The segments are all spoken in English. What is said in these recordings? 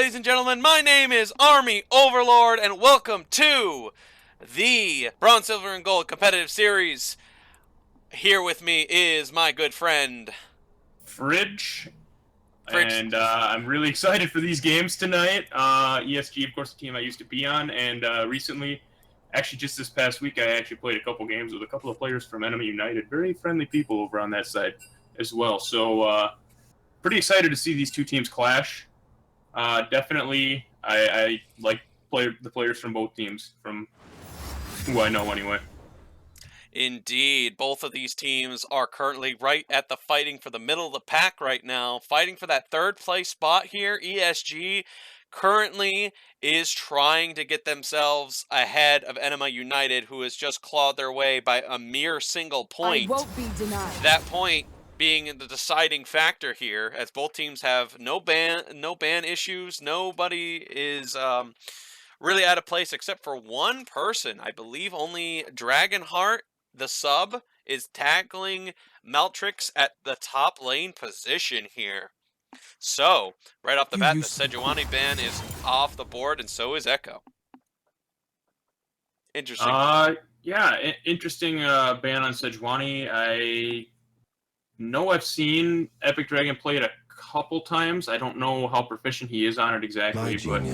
ladies and gentlemen. My name is Army Overlord, and welcome to the Bronze, Silver, and Gold Competitive Series. Here with me is my good friend Fridge. And I'm really excited for these games tonight. ESG, of course, the team I used to be on, and recently, actually just this past week, I actually played a couple games with a couple of players from Ænima United. Very friendly people over on that side as well. So pretty excited to see these two teams clash. Definitely, I like the players from both teams, from who I know anyway. Indeed, both of these teams are currently right at the fighting for the middle of the pack right now, fighting for that third place spot here. ESG currently is trying to get themselves ahead of Ænima United, who has just clawed their way by a mere single point. I won't be denied. That point being the deciding factor here, as both teams have no ban issues. Nobody is really out of place except for one person. I believe only Dragonheart, the sub, is tackling Meltrix at the top lane position here. So, right off the bat, the Sejuani ban is off the board, and so is Echo. Interesting. Yeah, interesting ban on Sejuani. I know I've seen Epic Dragon play it a couple times. I don't know how proficient he is on it exactly, but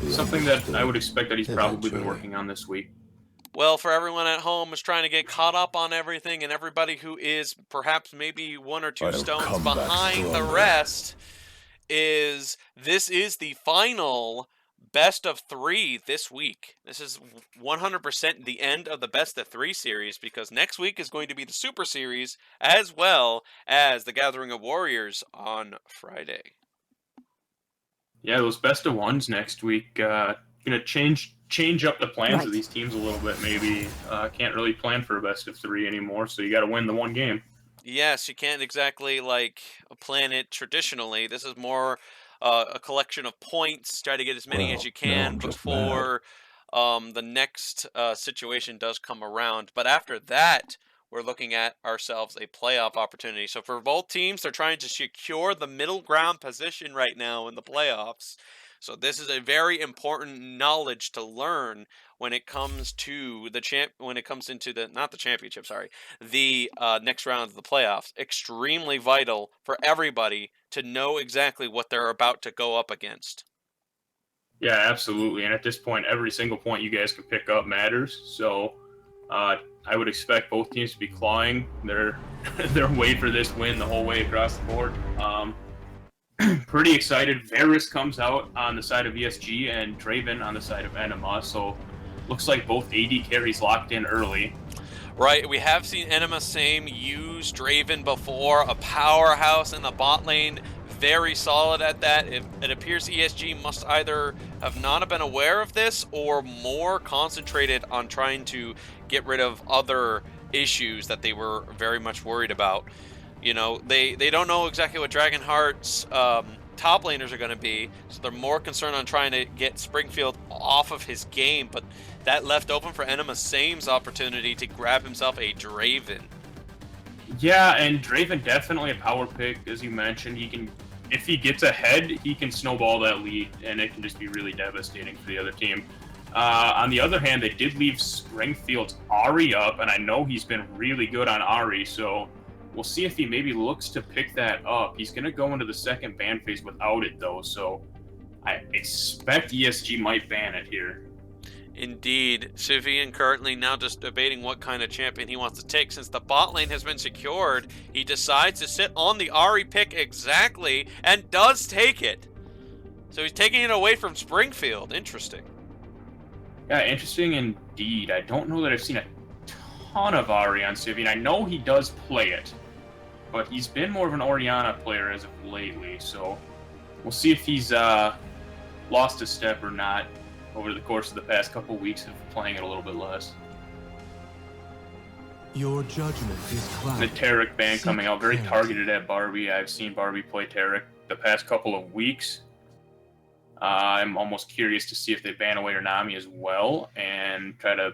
something that I would expect that he's probably been working on this week. Well, for everyone at home who's trying to get caught up on everything, and everybody who is perhaps maybe one or two stones behind the rest, this is the final best of 3 this week. This is 100% the end of the best of 3 series, because next week is going to be the Super Series as well as the Gathering of Warriors on Friday. Yeah, those best of 1s next week. Gonna change up the plans of these teams a little bit. Maybe can't really plan for a best of 3 anymore, so you got to win the one game. Yes, you can't exactly plan it traditionally. This is more a collection of points. Try to get as many as you can before the next situation does come around. But after that, we're looking at ourselves a playoff opportunity. So for both teams, they're trying to secure the middle ground position right now in the playoffs. So this is a very important knowledge to learn when it comes to the next round of the playoffs. Extremely vital for everybody to know exactly what they're about to go up against. Yeah, absolutely. And at this point, every single point you guys can pick up matters. So I would expect both teams to be clawing their way for this win the whole way across the board. Pretty excited. Varus comes out on the side of ESG and Draven on the side of Ænima. So looks like both AD carries locked in early. Right, we have seen Ænima same use Draven before, a powerhouse in the bot lane, very solid at that. It appears ESG must either have not been aware of this or more concentrated on trying to get rid of other issues that they were very much worried about. You know, they don't know exactly what Dragonheart's top laners are going to be, so they're more concerned on trying to get Springfield off of his game, but that left open for Ænima Same's opportunity to grab himself a Draven. Yeah, and Draven definitely a power pick, as you mentioned. He can, if he gets ahead, he can snowball that lead, and it can just be really devastating for the other team. On the other hand, they did leave Springfield's Ahri up, and I know he's been really good on Ahri, so we'll see if he maybe looks to pick that up. He's going to go into the second ban phase without it, though, so I expect ESG might ban it here. Indeed. Sivian currently now just debating what kind of champion he wants to take. Since the bot lane has been secured, he decides to sit on the Ahri pick exactly, and does take it. So he's taking it away from Springfield. Interesting. Yeah, interesting indeed. I don't know that I've seen a ton of Ahri on Sivian. I know he does play it, but he's been more of an Orianna player as of lately, so we'll see if he's lost a step or not over the course of the past couple weeks of playing it a little bit less. Your judgment is clouded. The Taric ban coming out, very targeted at Barbie. I've seen Barbie play Taric the past couple of weeks. I'm almost curious to see if they ban away her Nami as well and try to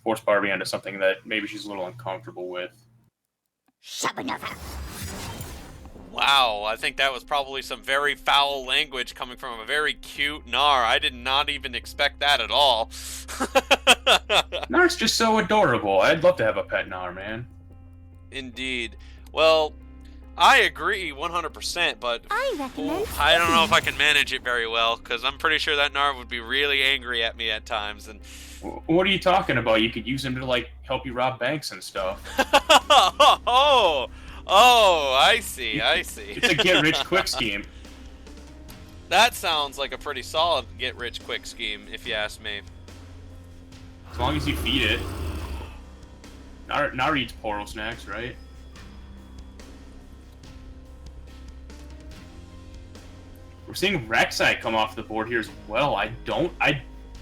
force Barbie onto something that maybe she's a little uncomfortable with. Shabanova. Wow, I think that was probably some very foul language coming from a very cute Gnar. I did not even expect that at all. Gnar's just so adorable. I'd love to have a pet Gnar, man. Indeed. Well, I agree 100%, but I recommend I don't know if I can manage it very well, because I'm pretty sure that Gnar would be really angry at me at times. And What are you talking about? You could use him to, like, help you rob banks and stuff. Oh, I see, I see. It's a get-rich-quick scheme. That sounds like a pretty solid get-rich-quick scheme, if you ask me. As long as you feed it. Gnar eats Poro snacks, right? We're seeing Rek'Sai come off the board here as well.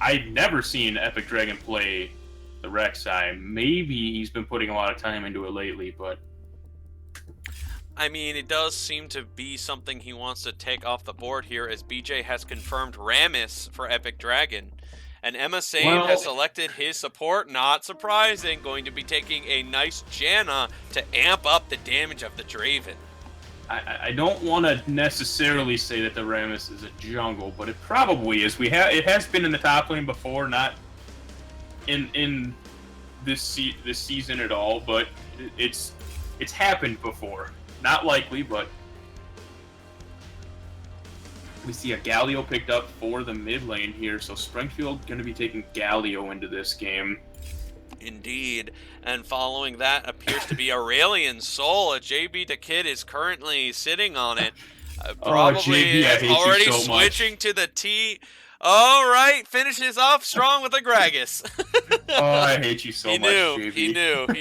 I've never seen Epic Dragon play the Rek'Sai. Maybe he's been putting a lot of time into it lately, but... I mean, it does seem to be something he wants to take off the board here, as BJ has confirmed Rammus for Epic Dragon. And Emma Sane has selected his support, not surprising, going to be taking a nice Janna to amp up the damage of the Draven. I don't want to necessarily say that the Rammus is a jungle, but it probably is. It has been in the top lane before, not in this season at all, but it's happened before. Not likely, but we see a Galio picked up for the mid lane here, so Springfield going to be taking Galio into this game. Indeed, and following that appears to be Aurelion Soul. JB the Kid is currently sitting on it. Probably JB, I hate already you so much. switching to the T. All right, finishes off strong with the Gragas. Oh, I hate you so much, JB. He knew we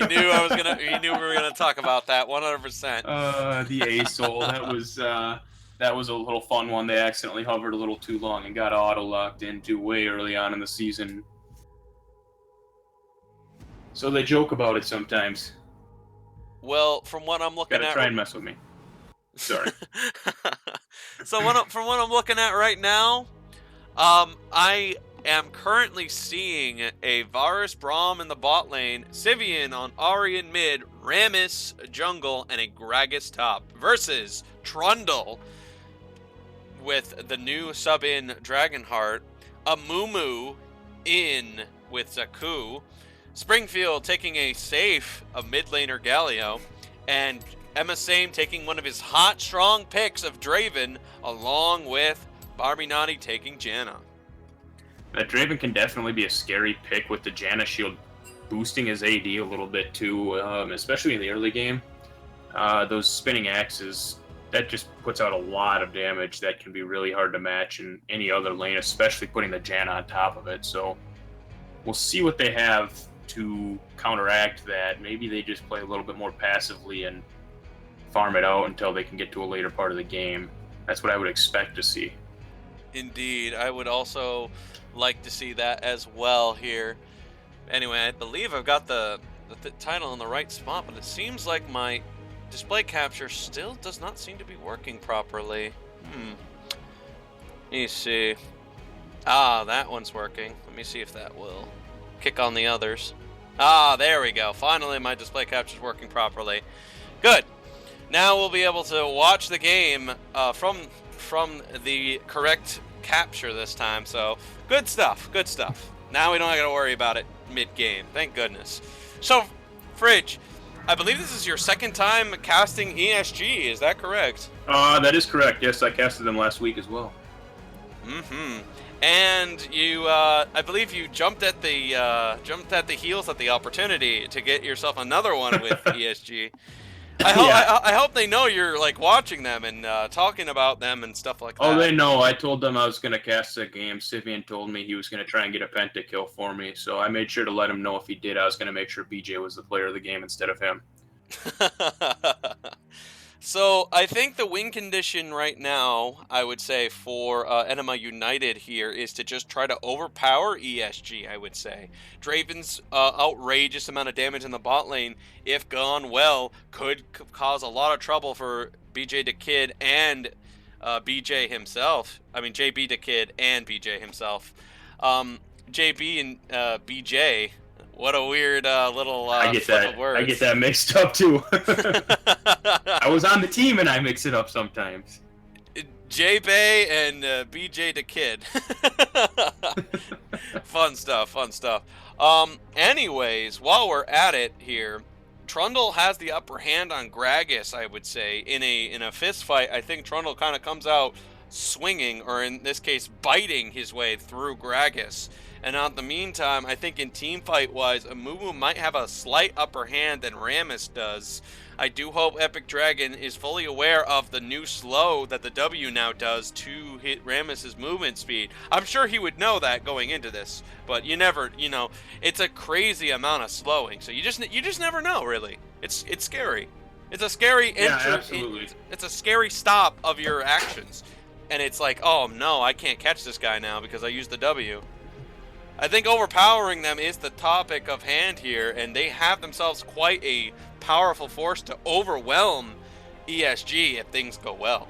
were gonna talk about that 100%. The A Soul, that was a little fun one. They accidentally hovered a little too long and got auto locked into way early on in the season. So they joke about it sometimes. Well, from what I'm looking Gotta at, try and mess with me. Sorry. So from what I'm looking at right now, I am currently seeing a Varus Braum in the bot lane, Sivian on Ahri in mid, Rammus jungle, and a Gragas top versus Trundle with the new sub in Dragonheart, a Mumu in with Zaku, Springfield taking a safe of mid laner Galio, and Emma Same taking one of his hot, strong picks of Draven, along with Barbie Naughty taking Janna. That Draven can definitely be a scary pick with the Janna shield boosting his AD a little bit too, especially in the early game. Those spinning axes, that just puts out a lot of damage that can be really hard to match in any other lane, especially putting the Janna on top of it. So we'll see what they have to counteract that. Maybe they just play a little bit more passively and farm it out until they can get to a later part of the game. That's what I would expect to see. Indeed, I would also like to see that as well here. Anyway, I believe I've got the title in the right spot, but it seems like my display capture still does not seem to be working properly. Let me see. Ah, that one's working. Let me see if that will kick on the others. Ah, there we go. Finally, my display capture is working properly. Good. Now we'll be able to watch the game from the correct capture this time. So good stuff. Good stuff. Now we don't have to worry about it mid-game. Thank goodness. So, Fridge, I believe this is your second time casting ESG. Is that correct? That is correct. Yes, I casted them last week as well. And you, I believe you jumped at the heels at the opportunity to get yourself another one with ESG. I hope they know you're like watching them and talking about them and stuff like that. Oh, they know. I told them I was going to cast a game. Sivian told me he was going to try and get a pentakill for me, so I made sure to let him know if he did. I was going to make sure BJ was the player of the game instead of him. So I think the win condition right now, I would say, for Ænima United here is to just try to overpower ESG, I would say. Draven's outrageous amount of damage in the bot lane, if gone well, could cause a lot of trouble for BJ the Kid and BJ himself. I mean, JB the Kid and BJ himself. JB and BJ What a weird little I get flip that. of words. I get that mixed up too. I was on the team and I mix it up sometimes. J Bay and BJ the Kid. Fun stuff, fun stuff. Anyways, while we're at it here, Trundle has the upper hand on Gragas, I would say. In a fist fight, I think Trundle kind of comes out swinging, or in this case, biting his way through Gragas. And in the meantime, I think in team fight wise, Amumu might have a slight upper hand than Rammus does. I do hope Epic Dragon is fully aware of the new slow that the W now does to hit Rammus's movement speed. I'm sure he would know that going into this, but you never, it's a crazy amount of slowing. So you just never know, really. It's scary. It's a scary entry. Absolutely. It's a scary stop of your actions, and it's like, oh no, I can't catch this guy now because I used the W. I think overpowering them is the topic of hand here, and they have themselves quite a powerful force to overwhelm ESG if things go well.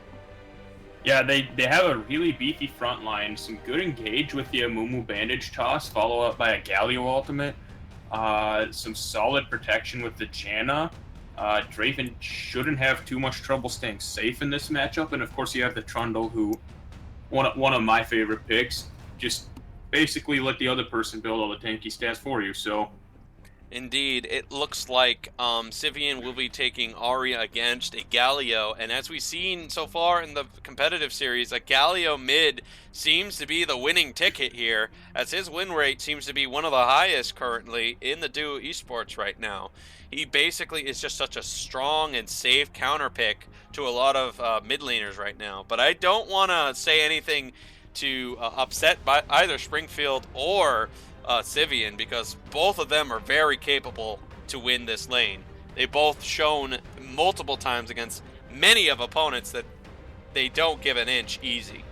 Yeah, they have a really beefy front line, some good engage with the Amumu bandage toss, follow up by a Galio ultimate, some solid protection with the Janna. Draven shouldn't have too much trouble staying safe in this matchup, and of course you have the Trundle, who one of my favorite picks, just basically let the other person build all the tanky stats for you. So indeed, it looks like Sivian will be taking Arya against a Galio, and as we've seen so far in the competitive series, a Galio mid seems to be the winning ticket here, as his win rate seems to be one of the highest currently in the duo esports right now. He basically is just such a strong and safe counter pick to a lot of mid laners right now, but I don't want to say anything to upset by either Springfield or Sivian, because both of them are very capable to win this lane. They both shown multiple times against many of opponents that they don't give an inch easy.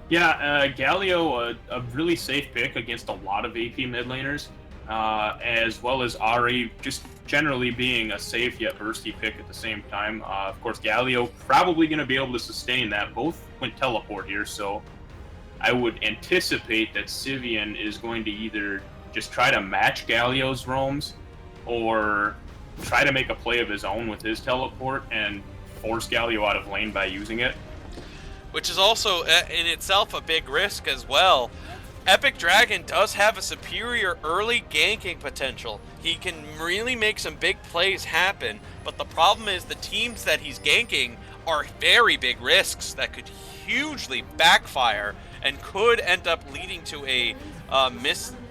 yeah, Galio, a really safe pick against a lot of AP mid laners, as well as Ari just generally being a safe yet bursty pick at the same time. Of course, Galio probably going to be able to sustain that. Both went teleport here, so I would anticipate that Sivian is going to either just try to match Galio's roams or try to make a play of his own with his teleport and force Galio out of lane by using it. Which is also in itself a big risk as well. Epic Dragon does have a superior early ganking potential. He can really make some big plays happen, but the problem is the teams that he's ganking are very big risks that could hugely backfire and could end up leading to a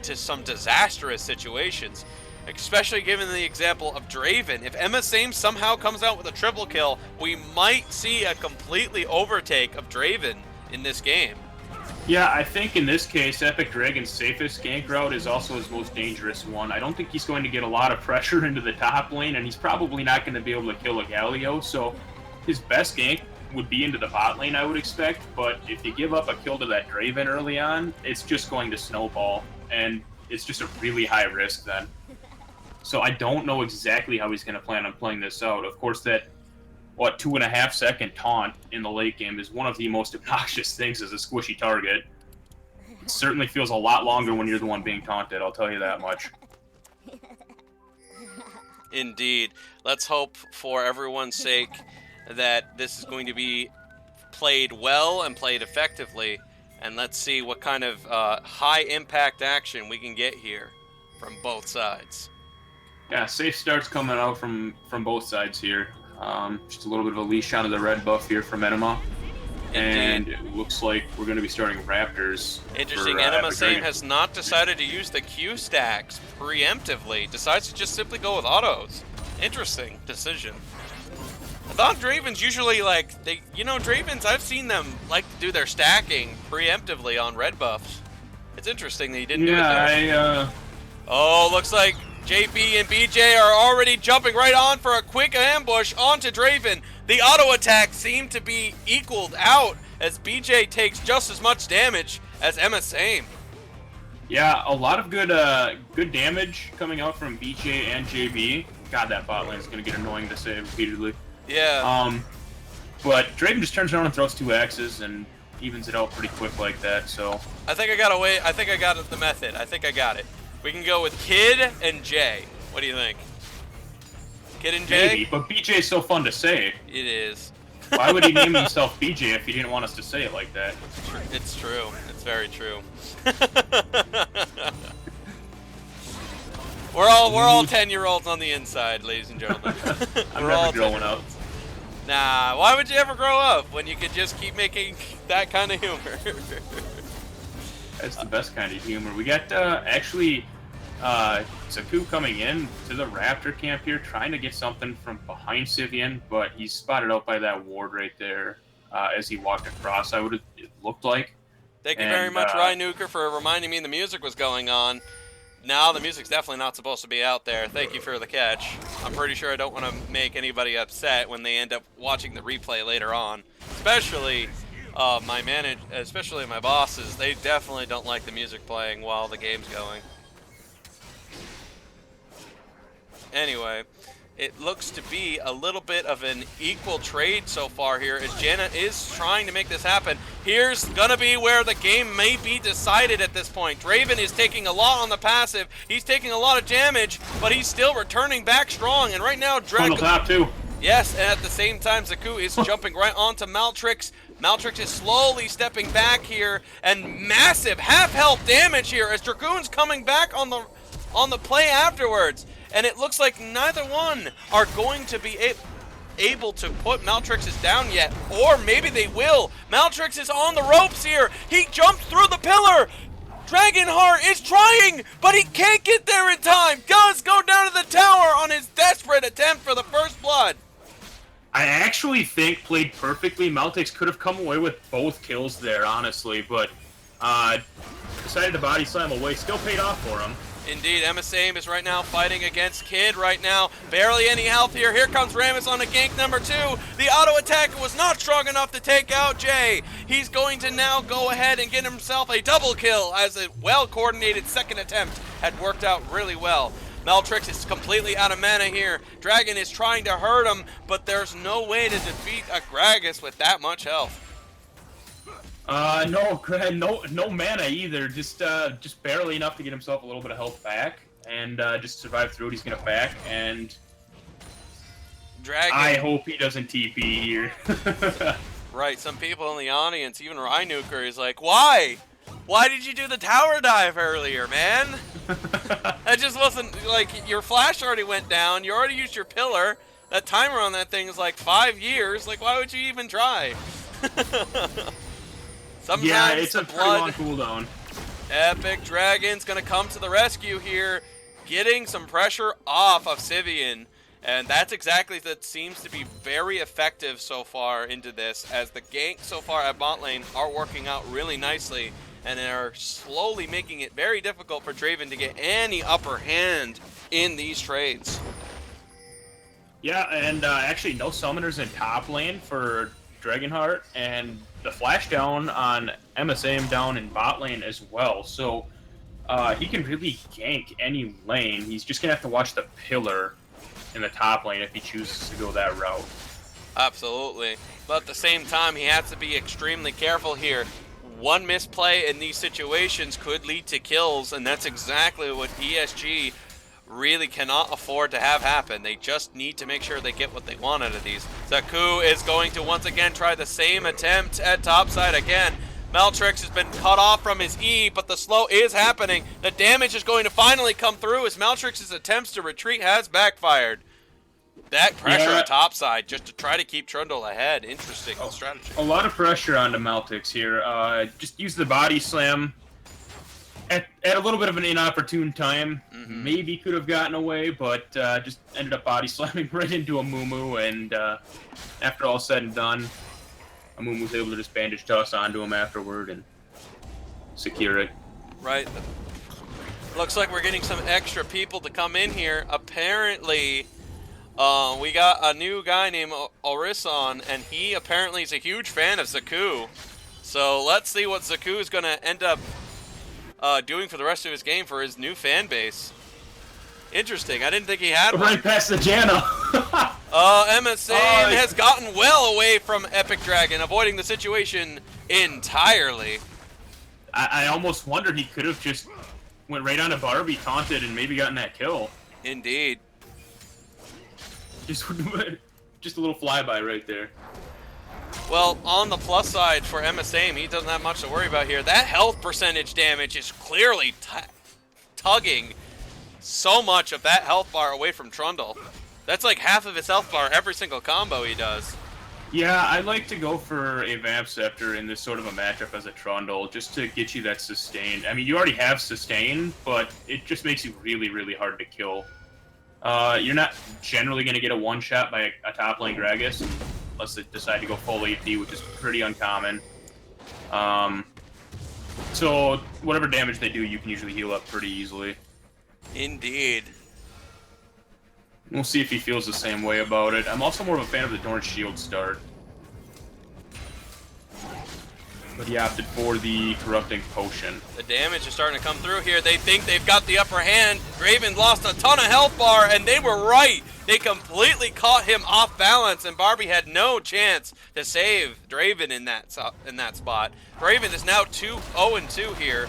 to some disastrous situations, especially given the example of Draven. If Emma Same somehow comes out with a triple kill, we might see a completely overtake of Draven in this game. Yeah, I think in this case, Epic Dragon's safest gank route is also his most dangerous one. I don't think he's going to get a lot of pressure into the top lane, and he's probably not going to be able to kill a Galio, so his best gank would be into the bot lane, I would expect, but if you give up a kill to that Draven early on, it's just going to snowball, and it's just a really high risk then. So I don't know exactly how he's going to plan on playing this out. Of course, that 2.5 second taunt in the late game is one of the most obnoxious things as a squishy target. It certainly feels a lot longer when you're the one being taunted, I'll tell you that much. Indeed. Let's hope for everyone's sake that this is going to be played well and played effectively, and let's see what kind of high impact action we can get here from both sides. Yeah, safe starts coming out from both sides here. Just a little bit of a leash onto the red buff here from Ænima. And it looks like we're going to be starting Raptors. Interesting. Ænima Same has not decided to use the Q stacks preemptively. Decides to just simply go with autos. Interesting decision. I thought Dravens usually Dravens, I've seen them like to do their stacking preemptively on red buffs. It's interesting that he didn't do it there. Oh, looks like JP and BJ are already jumping right on for a quick ambush onto Draven. The auto attack seemed to be equaled out as BJ takes just as much damage as Ænima Same. Yeah, a lot of good damage coming out from BJ and JB. God, that bot lane is going to get annoying to say repeatedly. Yeah. But Draven just turns around and throws 2 axes and evens it out pretty quick like that, so... I think I got away. I think I got the method. I think I got it. We can go with Kid and Jay. What do you think? Kid and Jay? Maybe, but BJ is so fun to say. It is. Why would he name himself BJ if he didn't want us to say it like that? It's true. It's very true. We're all 10-year-olds on the inside, ladies and gentlemen. I'm never growing up. Nah, why would you ever grow up when you could just keep making that kind of humor? That's the best kind of humor. We got actually Zaku coming in to the Raptor camp here, trying to get something from behind Sivian, but he's spotted out by that ward right there as he walked across. It looked like. Thank you very much, Rynuker, for reminding me the music was going on. Now the music's definitely not supposed to be out there. Thank you for the catch. I'm pretty sure I don't want to make anybody upset when they end up watching the replay later on. Especially especially my bosses. They definitely don't like the music playing while the game's going. Anyway, it looks to be a little bit of an equal trade so far here as Janna is trying to make this happen. Here's gonna be where the game may be decided at this point. Draven is taking a lot on the passive. He's taking a lot of damage, but he's still returning back strong. And right now, on top too. Yes, and at the same time, Zaku is jumping right onto Maltrix. Maltrix is slowly stepping back here, and massive half-health damage here as Dragoon's coming back on the play afterwards. And it looks like neither one are going to be able to put Maltrix's down yet. Or maybe they will. Maltrix is on the ropes here. He jumped through the pillar. Dragonheart is trying, but he can't get there in time. Does go down to the tower on his desperate attempt for the first blood. I actually think played perfectly. Maltrix could have come away with both kills there, honestly, but decided to body slam away. Still paid off for him. Indeed, MSAIM is right now fighting against Kid right now. Barely any health here. Here comes Rammus on a gank number 2. The auto attack was not strong enough to take out Jay. He's going to now go ahead and get himself a double kill as a well-coordinated second attempt had worked out really well. Maltrix is completely out of mana here. Dragon is trying to hurt him, but there's no way to defeat a Gragas with that much health. No mana either. Just barely enough to get himself a little bit of health back, and just survive through it. He's gonna back, and Dragon. I hope he doesn't TP here. Right. Some people in the audience, even Rynuker, is like, "Why? Why did you do the tower dive earlier, man? That just wasn't like your flash already went down. You already used your pillar. That timer on that thing is like 5 years. Like, why would you even try?" Sometimes yeah, it's a pretty long cooldown. Epic Dragon's gonna come to the rescue here, getting some pressure off of Sivian. And that's exactly that seems to be very effective so far into this, as the ganks so far at bot lane are working out really nicely, and are slowly making it very difficult for Draven to get any upper hand in these trades. Yeah, and actually no summoners in top lane for Dragonheart, and the flash down on MSAIM down in bot lane as well. So he can really gank any lane. He's just going to have to watch the pillar in the top lane if he chooses to go that route. Absolutely. But at the same time, he has to be extremely careful here. One misplay in these situations could lead to kills, and that's exactly what ESG really cannot afford to have happen. They just need to make sure they get what they want out of these. Zaku is going to once again try the same attempt at topside again. Maltrix has been cut off from his E, but the slow is happening. The damage is going to finally come through as Maltrix's attempts to retreat has backfired. That pressure at topside just to try to keep Trundle ahead. Interesting strategy. A lot of pressure onto Maltrix here. Just use the body slam at a little bit of an inopportune time. Maybe could have gotten away, but just ended up body slamming right into a Mumu, and after all said and done, Mumu was able to just bandage toss onto him afterward and secure it. Right. Looks like we're getting some extra people to come in here. Apparently, we got a new guy named Orison, and he apparently is a huge fan of Zaku. So let's see what Zaku is going to end up doing for the rest of his game for his new fan base. Interesting. I didn't think he had one. Right past the Janna. MSAIM has gotten well away from Epic Dragon, avoiding the situation entirely. I almost wondered he could have just went right onto Barbie, taunted, and maybe gotten that kill. Indeed. Just a little flyby right there. Well, on the plus side for MSAIM, he doesn't have much to worry about here. That health percentage damage is clearly tugging so much of that health bar away from Trundle. That's like half of his health bar every single combo he does. Yeah, I like to go for a Vamp Scepter in this sort of a matchup as a Trundle, just to get you that sustain. I mean, you already have sustain, but it just makes you really, really hard to kill. You're not generally going to get a one-shot by a top lane Gragas, unless they decide to go full AP, which is pretty uncommon. So whatever damage they do, you can usually heal up pretty easily. Indeed. We'll see if he feels the same way about it. I'm also more of a fan of the Dorn Shield start. But he opted for the Corrupting Potion. The damage is starting to come through here. They think they've got the upper hand. Draven lost a ton of health bar, and they were right. They completely caught him off balance, and Barbie had no chance to save Draven in that spot. Draven is now 0-2 here,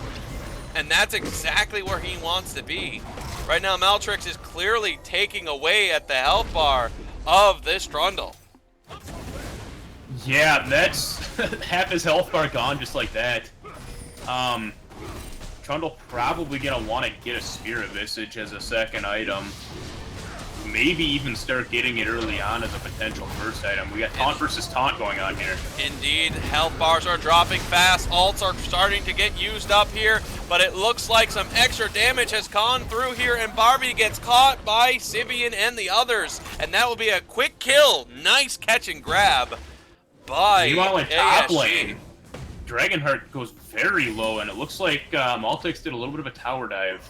and that's exactly where he wants to be. Right now, Maltrix is clearly taking away at the health bar of this Trundle. Yeah, that's half his health bar gone just like that. Trundle probably gonna want to get a Spirit Visage as a second item. Maybe even start getting it early on as a potential first item. We got taunt versus taunt going on here. Indeed, health bars are dropping fast. Ults are starting to get used up here, but it looks like some extra damage has gone through here, and Barbie gets caught by Sibian and the others, and that will be a quick kill. Nice catch and grab by Meanwhile, in top ASG. lane, Dragonheart goes very low, and it looks like Maltix did a little bit of a tower dive.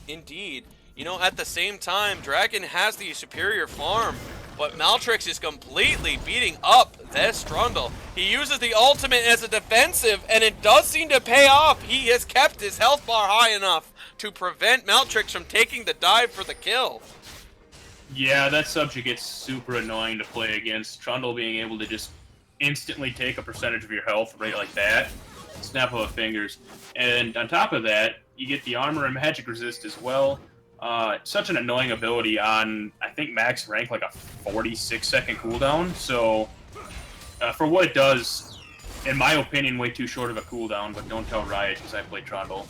Indeed. You know, at the same time, Dragon has the superior farm, but Maltrix is completely beating up this Trundle. He uses the ultimate as a defensive, and it does seem to pay off. He has kept his health bar high enough to prevent Maltrix from taking the dive for the kill. Yeah, that subject gets super annoying to play against. Trundle being able to just instantly take a percentage of your health right like that. Snap of a fingers. And on top of that, you get the armor and magic resist as well. Such an annoying ability on, I think, max rank, like a 46-second cooldown. So, for what it does, in my opinion, way too short of a cooldown, but don't tell Riot because I play Trundle.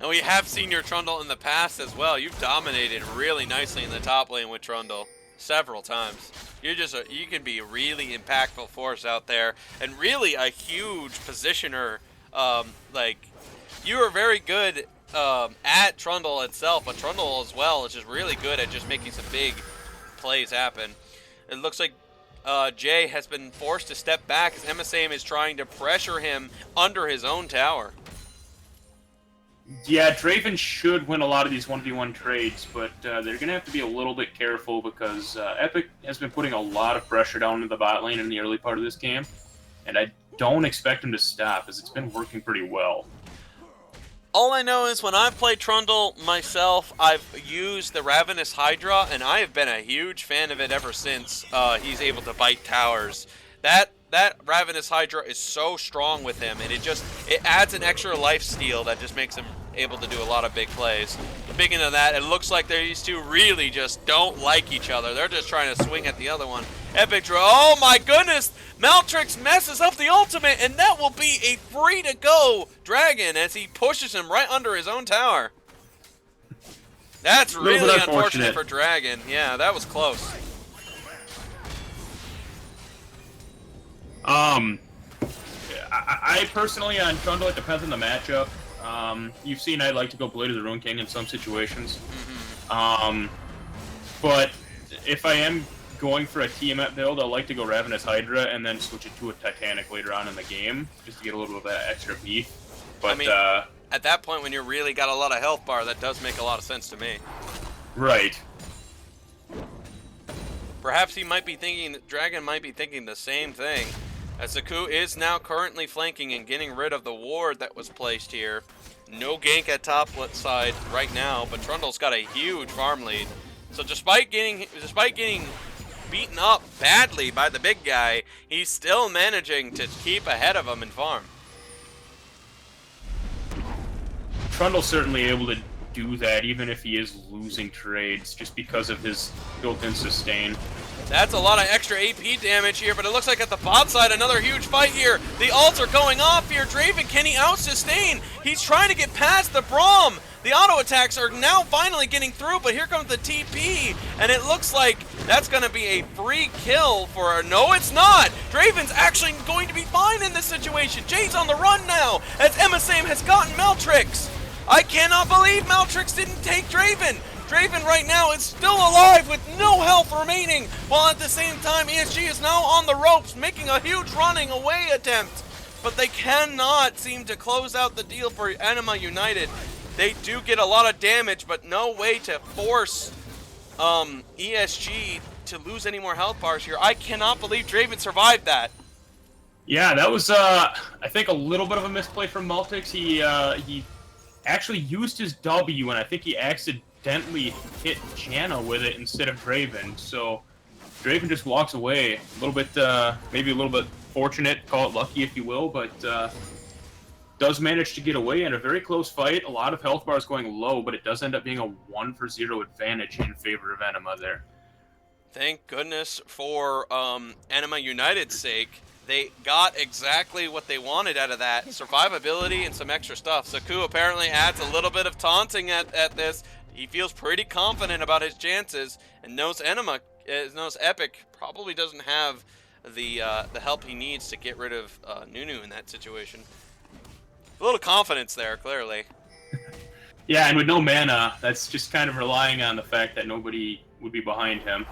And we have seen your Trundle in the past as well. You've dominated really nicely in the top lane with Trundle several times. You can be a really impactful force out there, and really a huge positioner. You are very good at Trundle itself, but Trundle as well is just really good at just making some big plays happen. It looks like Jay has been forced to step back as MSAIM is trying to pressure him under his own tower. Yeah, Draven should win a lot of these 1v1 trades, but they're going to have to be a little bit careful because Epic has been putting a lot of pressure down into the bot lane in the early part of this game, and I don't expect him to stop as it's been working pretty well. All I know is when I've played Trundle myself, I've used the Ravenous Hydra, and I have been a huge fan of it ever since he's able to bite towers. That Ravenous Hydra is so strong with him, and it adds an extra life steal that just makes him able to do a lot of big plays. Speaking of that, it looks like these two really just don't like each other. They're just trying to swing at the other one. Epic draw. Oh my goodness! Maltrix messes up the ultimate, and that will be a free-to-go Dragon as he pushes him right under his own tower. That's really unfortunate for Dragon. Yeah, that was close. I personally, on Trundle, it depends on the matchup. You've seen I like to go Blade of the Rune King in some situations. But if I am going for a Tiamat build, I like to go Ravenous Hydra and then switch it to a Titanic later on in the game, just to get a little bit of that extra beef. But, I mean, at that point when you really got a lot of health bar, that does make a lot of sense to me. Right. Perhaps he might be thinking, Dragon might be thinking the same thing, as Zaku is now currently flanking and getting rid of the ward that was placed here. No gank at top side right now, but Trundle's got a huge farm lead. So despite getting beaten up badly by the big guy, he's still managing to keep ahead of him in farm. Trundle's certainly able to do that, even if he is losing trades, just because of his built-in sustain. That's a lot of extra AP damage here, but it looks like at the bot side, another huge fight here. The ults are going off here. Draven, can he out-sustain? He's trying to get past the Braum. The auto attacks are now finally getting through, but here comes the TP, and it looks like that's going to be a free kill for her. No, it's not. Draven's actually going to be fine in this situation. Jay's on the run now, as Emisame has gotten Meltrix. I cannot believe Meltrix didn't take Draven. Draven right now is still alive with no health remaining, while at the same time ESG is now on the ropes, making a huge running away attempt. But they cannot seem to close out the deal for Ænima United. They do get a lot of damage, but no way to force ESG to lose any more health bars here. I cannot believe Draven survived that. Yeah, that was, I think, a little bit of a misplay from Multix. He actually used his W, and I think he accidentally hit Janna with it instead of Draven. So Draven just walks away. A little bit, maybe a little bit fortunate, call it lucky if you will, but does manage to get away in a very close fight. A lot of health bars going low, but it does end up being a 1-for-0 advantage in favor of Ænima there. Thank goodness for Ænima United's sake. They got exactly what they wanted out of that. Survivability and some extra stuff. Zaku apparently adds a little bit of taunting at this. He feels pretty confident about his chances and knows knows Epic probably doesn't have the help he needs to get rid of Nunu in that situation. A little confidence there, clearly. Yeah, and with no mana, that's just kind of relying on the fact that nobody would be behind him.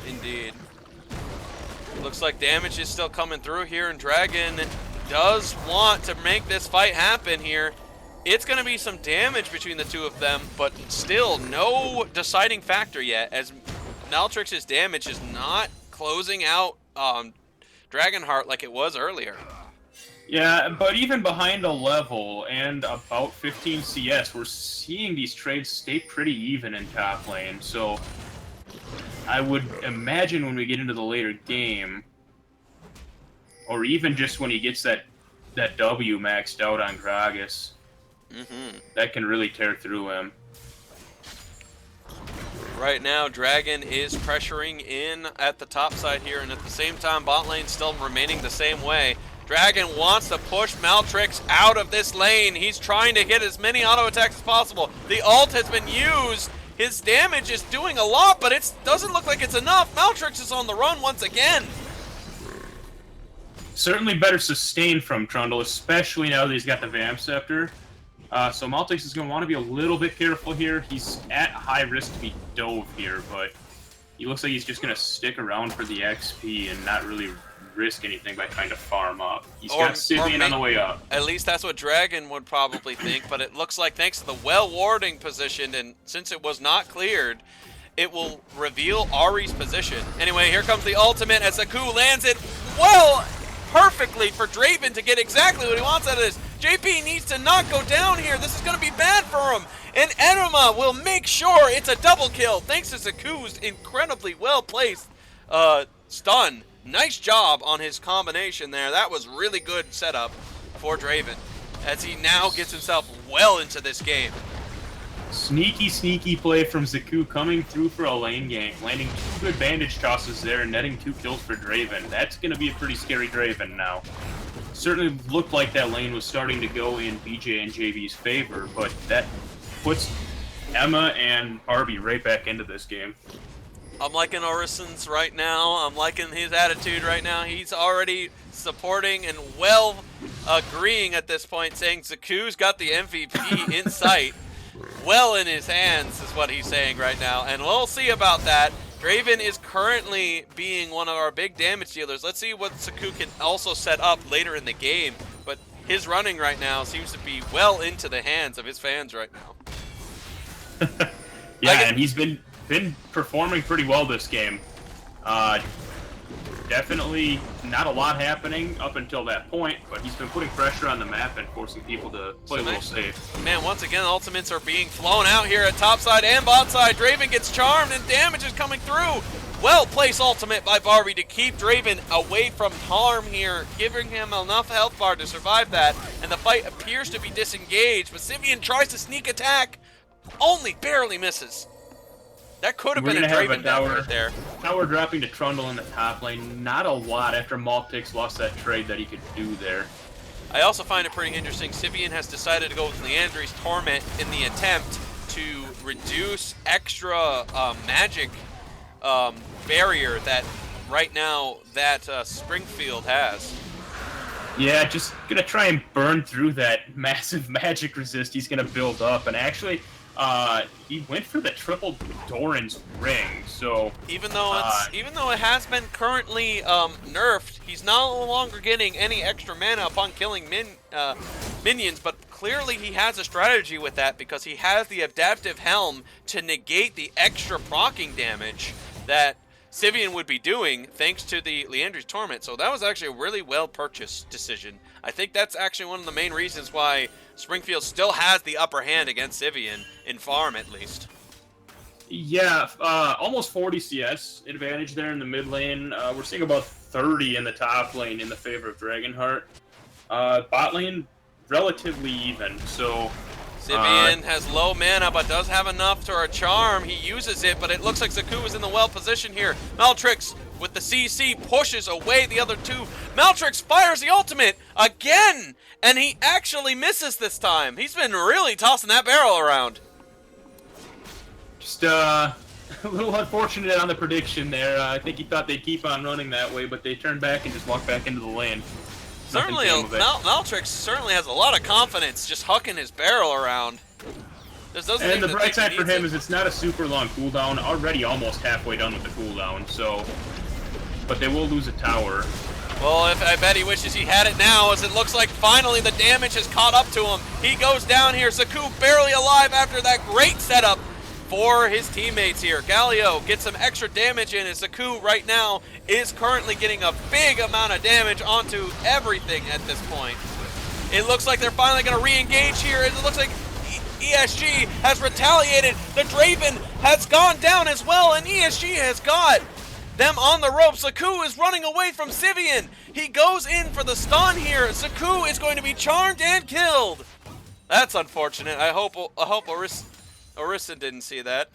Indeed. Looks like damage is still coming through here, and Dragon does want to make this fight happen here. It's going to be some damage between the two of them, but still no deciding factor yet, as Meltrix's damage is not closing out Dragonheart like it was earlier. Yeah, but even behind a level and about 15 CS, we're seeing these trades stay pretty even in top lane, so I would imagine when we get into the later game, or even just when he gets that W maxed out on Gragas, that can really tear through him. Right now, Dragon is pressuring in at the top side here, and at the same time, bot lane still remaining the same way. Dragon wants to push Meltrix out of this lane. He's trying to hit as many auto attacks as possible. The ult has been used. His damage is doing a lot, but it doesn't look like it's enough. Meltrix is on the run once again. Certainly better sustain from Trundle, especially now that he's got the Vamp Scepter. So Meltrix is going to want to be a little bit careful here. He's at high risk to be dove here, but he looks like he's just going to stick around for the XP and not really risk anything by trying to farm up. He's got Scythian on the way up. At least that's what Dragon would probably think, but it looks like thanks to the well-warding position, and since it was not cleared, it will reveal Ahri's position. Anyway, here comes the ultimate as Zaku lands it perfectly for Draven to get exactly what he wants out of this. JP needs to not go down here. This is going to be bad for him. And Ænima will make sure it's a double kill thanks to Zaku's incredibly well-placed stun. Nice job on his combination there. That was really good setup for Draven as he now gets himself well into this game. Sneaky, sneaky play from Zaku coming through for a lane gank, landing 2 good bandage tosses there and netting 2 kills for Draven. That's going to be a pretty scary Draven now. Certainly looked like that lane was starting to go in BJ and JB's favor, but that puts Emma and Barbie right back into this game. I'm liking Orison's right now. I'm liking his attitude right now. He's already supporting and well agreeing at this point, saying Zaku's got the MVP in sight. Well in his hands is what he's saying right now, and we'll see about that. Draven is currently being one of our big damage dealers. Let's see what Zaku can also set up later in the game, but his running right now seems to be well into the hands of his fans right now. Yeah, and he's been performing pretty well this game. Definitely not a lot happening up until that point, but he's been putting pressure on the map and forcing people to play a little safe. Man, once again, ultimates are being flown out here at topside and botside. Draven gets charmed and damage is coming through. well-placed ultimate by Barbie to keep Draven away from harm here, giving him enough health bar to survive that, and the fight appears to be disengaged, but Sivian tries to sneak attack, only barely misses. That could have been a Draven down right there. Tower dropping to Trundle in the top lane, not a lot after Maltix lost that trade that he could do there. I also find it pretty interesting, Sivian has decided to go with Liandry's Torment in the attempt to reduce extra magic barrier that right now that Springfield has. Yeah, just gonna try and burn through that massive magic resist he's gonna build up, and actually, he went for the triple Doran's ring. So even though it has been currently nerfed, he's no longer getting any extra mana upon killing minions. But clearly, he has a strategy with that because he has the adaptive helm to negate the extra proccing damage that Sivian would be doing thanks to the Liandry's Torment. So that was actually a really well purchased decision. I think that's actually one of the main reasons why Springfield still has the upper hand against Sivian, in farm at least. Yeah, almost 40 CS advantage there in the mid lane. We're seeing about 30 in the top lane in the favor of Dragonheart. Bot lane, relatively even, so... Sivian has low mana, but does have enough for a charm. He uses it, but it looks like Zaku is in the well position here. Maltrix with the CC pushes away the other two. Maltrix fires the ultimate again, and he actually misses this time. He's been really tossing that barrel around. Just a little unfortunate on the prediction there. I think he thought they'd keep on running that way, but they turned back and just walked back into the lane. Certainly, Maltrix certainly has a lot of confidence just hucking his barrel around. And the bright side for him is it's not a super long cooldown, already almost halfway done with the cooldown, so... But they will lose a tower. Well, I bet he wishes he had it now, as it looks like finally the damage has caught up to him. He goes down here, Zaku barely alive after that great setup for his teammates here. Galio gets some extra damage in, as Zaku right now is currently getting a big amount of damage onto everything at this point. It looks like they're finally going to re-engage here, as it looks like ESG has retaliated. The Draven has gone down as well, and ESG has got them on the ropes. Zaku is running away from Sivian. He goes in for the stun here. Zaku is going to be charmed and killed. That's unfortunate. I hope Orison didn't see that.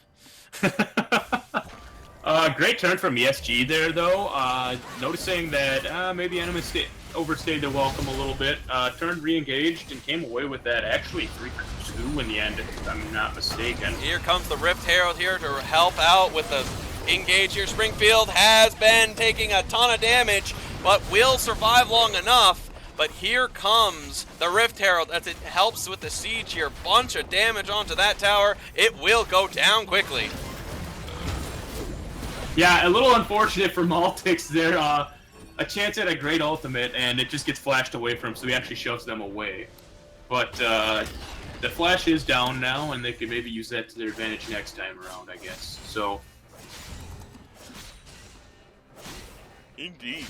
Great turn from ESG there, though. Noticing that maybe Ænima overstayed their welcome a little bit. Turned re-engaged and came away with that. Actually 3 for 2 in the end, if I'm not mistaken. Here comes the Rift Herald here to help out with the engage here. Springfield has been taking a ton of damage, but will survive long enough. But here comes the Rift Herald as it helps with the siege here. Bunch of damage onto that tower. It will go down quickly. Yeah, a little unfortunate for Maltix there. A chance at a great ultimate, and it just gets flashed away from him, so he actually shoves them away. But the flash is down now, and they could maybe use that to their advantage next time around, I guess. So. Indeed.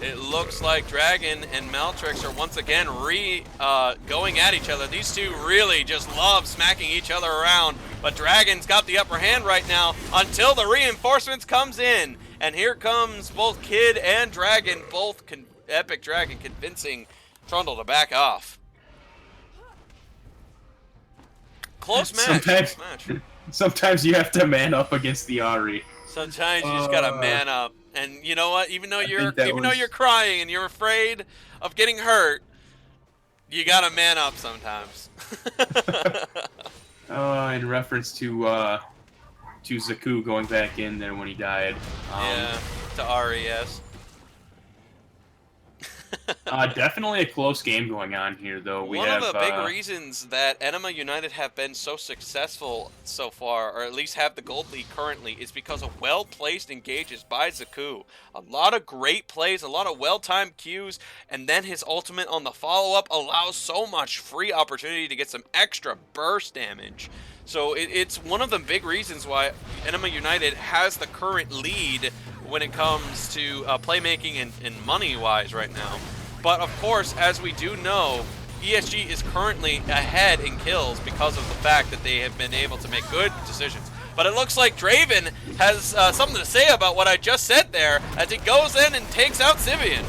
It looks like Dragon and Maltrix are once again going at each other. These two really just love smacking each other around, but Dragon's got the upper hand right now until the reinforcements comes in. And here comes both Kid and Dragon, both Epic Dragon convincing Trundle to back off. Close match. Sometimes you have to man up against the Ahri. Sometimes you just gotta man up. And you know what? Even though you're crying and you're afraid of getting hurt, you gotta man up sometimes. In reference to Zaku going back in there when he died. Yeah, to Ahri, yes. Definitely a close game going on here, though. One of the big reasons that Ænima United have been so successful so far, or at least have the Gold League currently, is because of well-placed engages by Zaku. A lot of great plays, a lot of well-timed cues, and then his ultimate on the follow-up allows so much free opportunity to get some extra burst damage. So it's one of the big reasons why Ænima United has the current lead when it comes to playmaking and money-wise right now. But of course, as we do know, ESG is currently ahead in kills because of the fact that they have been able to make good decisions. but it looks like Draven has something to say about what I just said there as he goes in and takes out Sivian.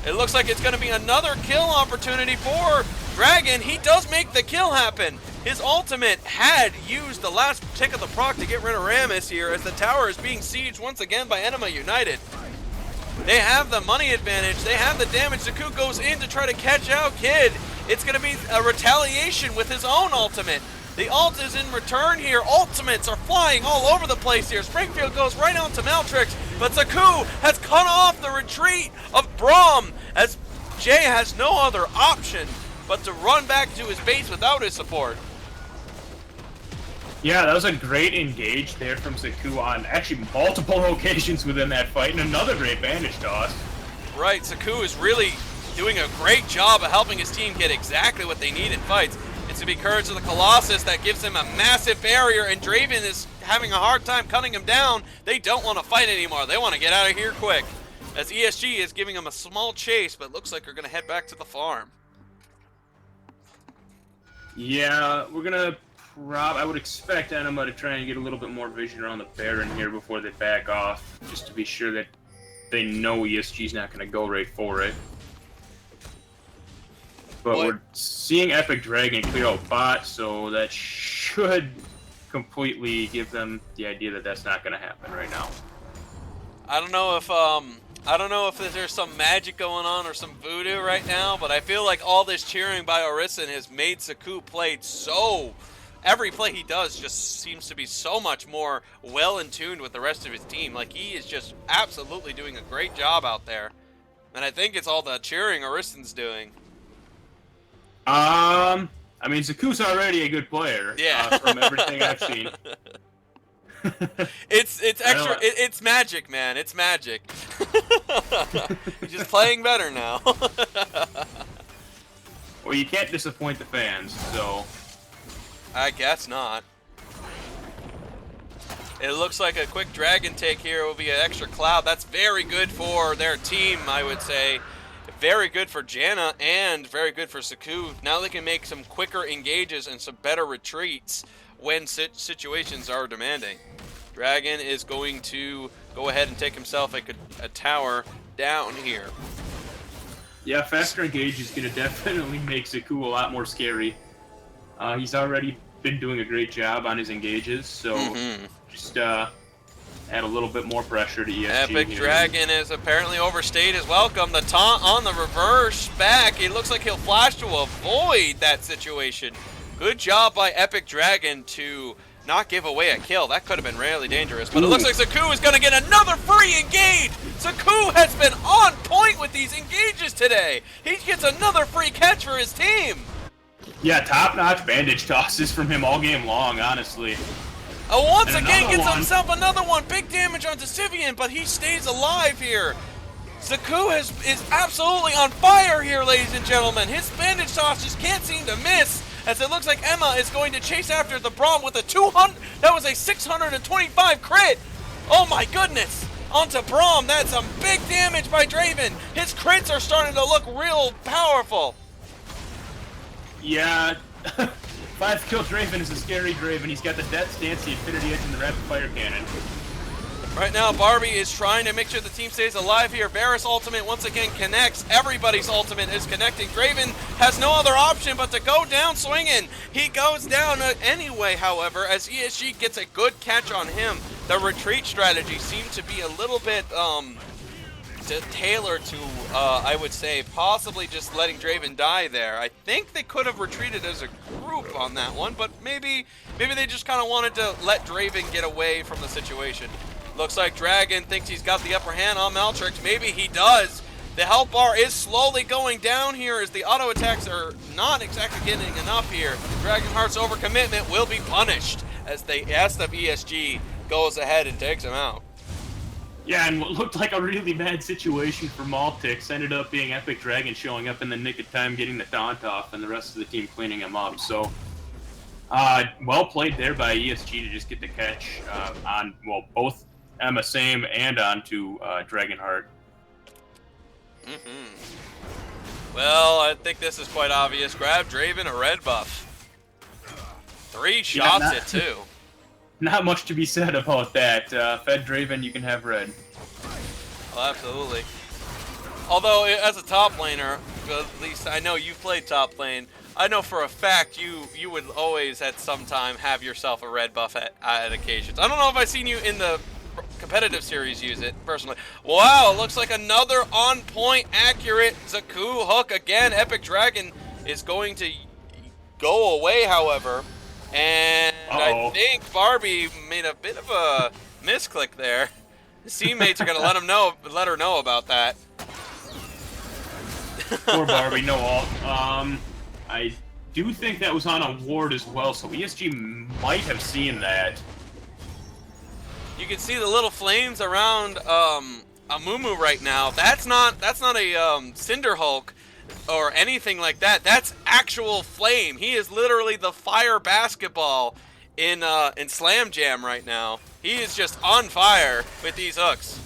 It looks like it's going to be another kill opportunity for Dragon. He does make the kill happen. His ultimate had used the last tick of the proc to get rid of Rammus here as the tower is being sieged once again by Ænima United. They have the money advantage. They have the damage. Zaku goes in to try to catch out Kid. It's going to be a retaliation with his own ultimate. The ult is in return here. Ultimates are flying all over the place here. Springfield goes right on to Maltrix, but Zaku has cut off the retreat of Braum as Jay has no other option but to run back to his base without his support. Yeah, that was a great engage there from Zaku on actually multiple occasions within that fight, and another great bandage toss. Right, Zaku is really doing a great job of helping his team get exactly what they need in fights. It's to be Courage of the Colossus that gives him a massive barrier, and Draven is having a hard time cutting him down. They don't want to fight anymore. They want to get out of here quick. As ESG is giving him a small chase, but looks like they're going to head back to the farm. Yeah, we're going to I would expect Ænima to try and get a little bit more vision around the Baron here before they back off, just to be sure that they know ESG's not going to go right for it. But we're seeing Epic Dragon clear out bot, so that should completely give them the idea that that's not going to happen right now. I don't know if there's some magic going on or some voodoo right now, but I feel like all this cheering by Orison has made Zaku play so... Every play he does just seems to be so much more well in tune with the rest of his team. Like, he is just absolutely doing a great job out there. And I think it's all the cheering Orison's doing. I mean, Zaku's already a good player. Yeah. From everything I've seen. It's extra. It's magic, man. It's magic. He's just playing better now. Well, you can't disappoint the fans, so... I guess not. It looks like a quick dragon take here will be an extra cloud. That's very good for their team, I would say. Very good for Janna and very good for Zaku. Now they can make some quicker engages and some better retreats when situations are demanding. Dragon is going to go ahead and take himself a tower down here. Yeah, faster engage is going to definitely make Zaku a lot more scary. He's already been doing a great job on his engages, so just add a little bit more pressure to ESG. Epic Dragon has apparently overstayed his welcome. The taunt on the reverse back. It looks like he'll flash to avoid that situation. Good job by Epic Dragon to not give away a kill. That could have been really dangerous, but it looks like Zaku is going to get another free engage. Zaku has been on point with these engages today. He gets another free catch for his team. Yeah, top-notch bandage tosses from him all game long, honestly. Once again gets himself another one. Big damage onto Sivian, but he stays alive here. Zaku is absolutely on fire here, ladies and gentlemen. His bandage toss just can't seem to miss, as it looks like Ænima is going to chase after the Braum with a 200. That was a 625 crit. Oh my goodness. Onto Braum. That's some big damage by Draven. His crits are starting to look real powerful. Yeah, 5-kill Draven is a scary Draven. He's got the Death Stance, the Infinity Edge, and the Rapid Fire Cannon. Right now, Barbie is trying to make sure the team stays alive here. Varus ultimate once again connects. Everybody's ultimate is connecting. Draven has no other option but to go down swinging. He goes down anyway, however, as ESG gets a good catch on him. The retreat strategy seemed to be a little bit, tailored to, I would say, possibly just letting Draven die there. I think they could have retreated as a group on that one, but maybe they just kind of wanted to let Draven get away from the situation. Looks like Dragon thinks he's got the upper hand on Maltrix. Maybe he does. The health bar is slowly going down here as the auto attacks are not exactly getting enough here. Dragonheart's overcommitment will be punished as the S of ESG goes ahead and takes him out. Yeah, and what looked like a really bad situation for Maltix ended up being Epic Dragon showing up in the nick of time, getting the taunt off, and the rest of the team cleaning him up. So, well played there by ESG to just get the catch on, well, both Ænima Same and onto Dragonheart. Well, I think this is quite obvious. Grab Draven a red buff. 3 shots it too. Not much to be said about that. Fed Draven, you can have red. Oh, absolutely. Although, as a top laner, at least I know you've played top lane, I know for a fact you would always at some time have yourself a red buff at occasions. I don't know if I've seen you in the competitive series use it, personally. Wow, looks like another on-point, accurate Zaku hook again. Epic Dragon is going to go away, however. And I think Barbie made a bit of a misclick there. His teammates are going to let her know about that. Poor Barbie, no ult. I do think that was on a ward as well, so ESG might have seen that. You can see the little flames around Amumu right now. That's not a Cinder Hulk or anything like that. That's actual flame. He is literally the fire basketball in Slam Jam right now. He is just on fire with these hooks.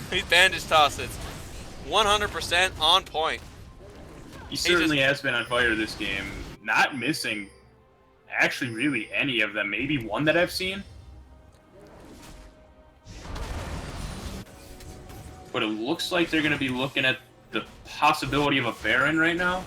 These bandage tosses. 100% on point. He certainly has been on fire this game. Not missing actually really any of them. Maybe one that I've seen. But it looks like they're going to be looking at the possibility of a Baron right now.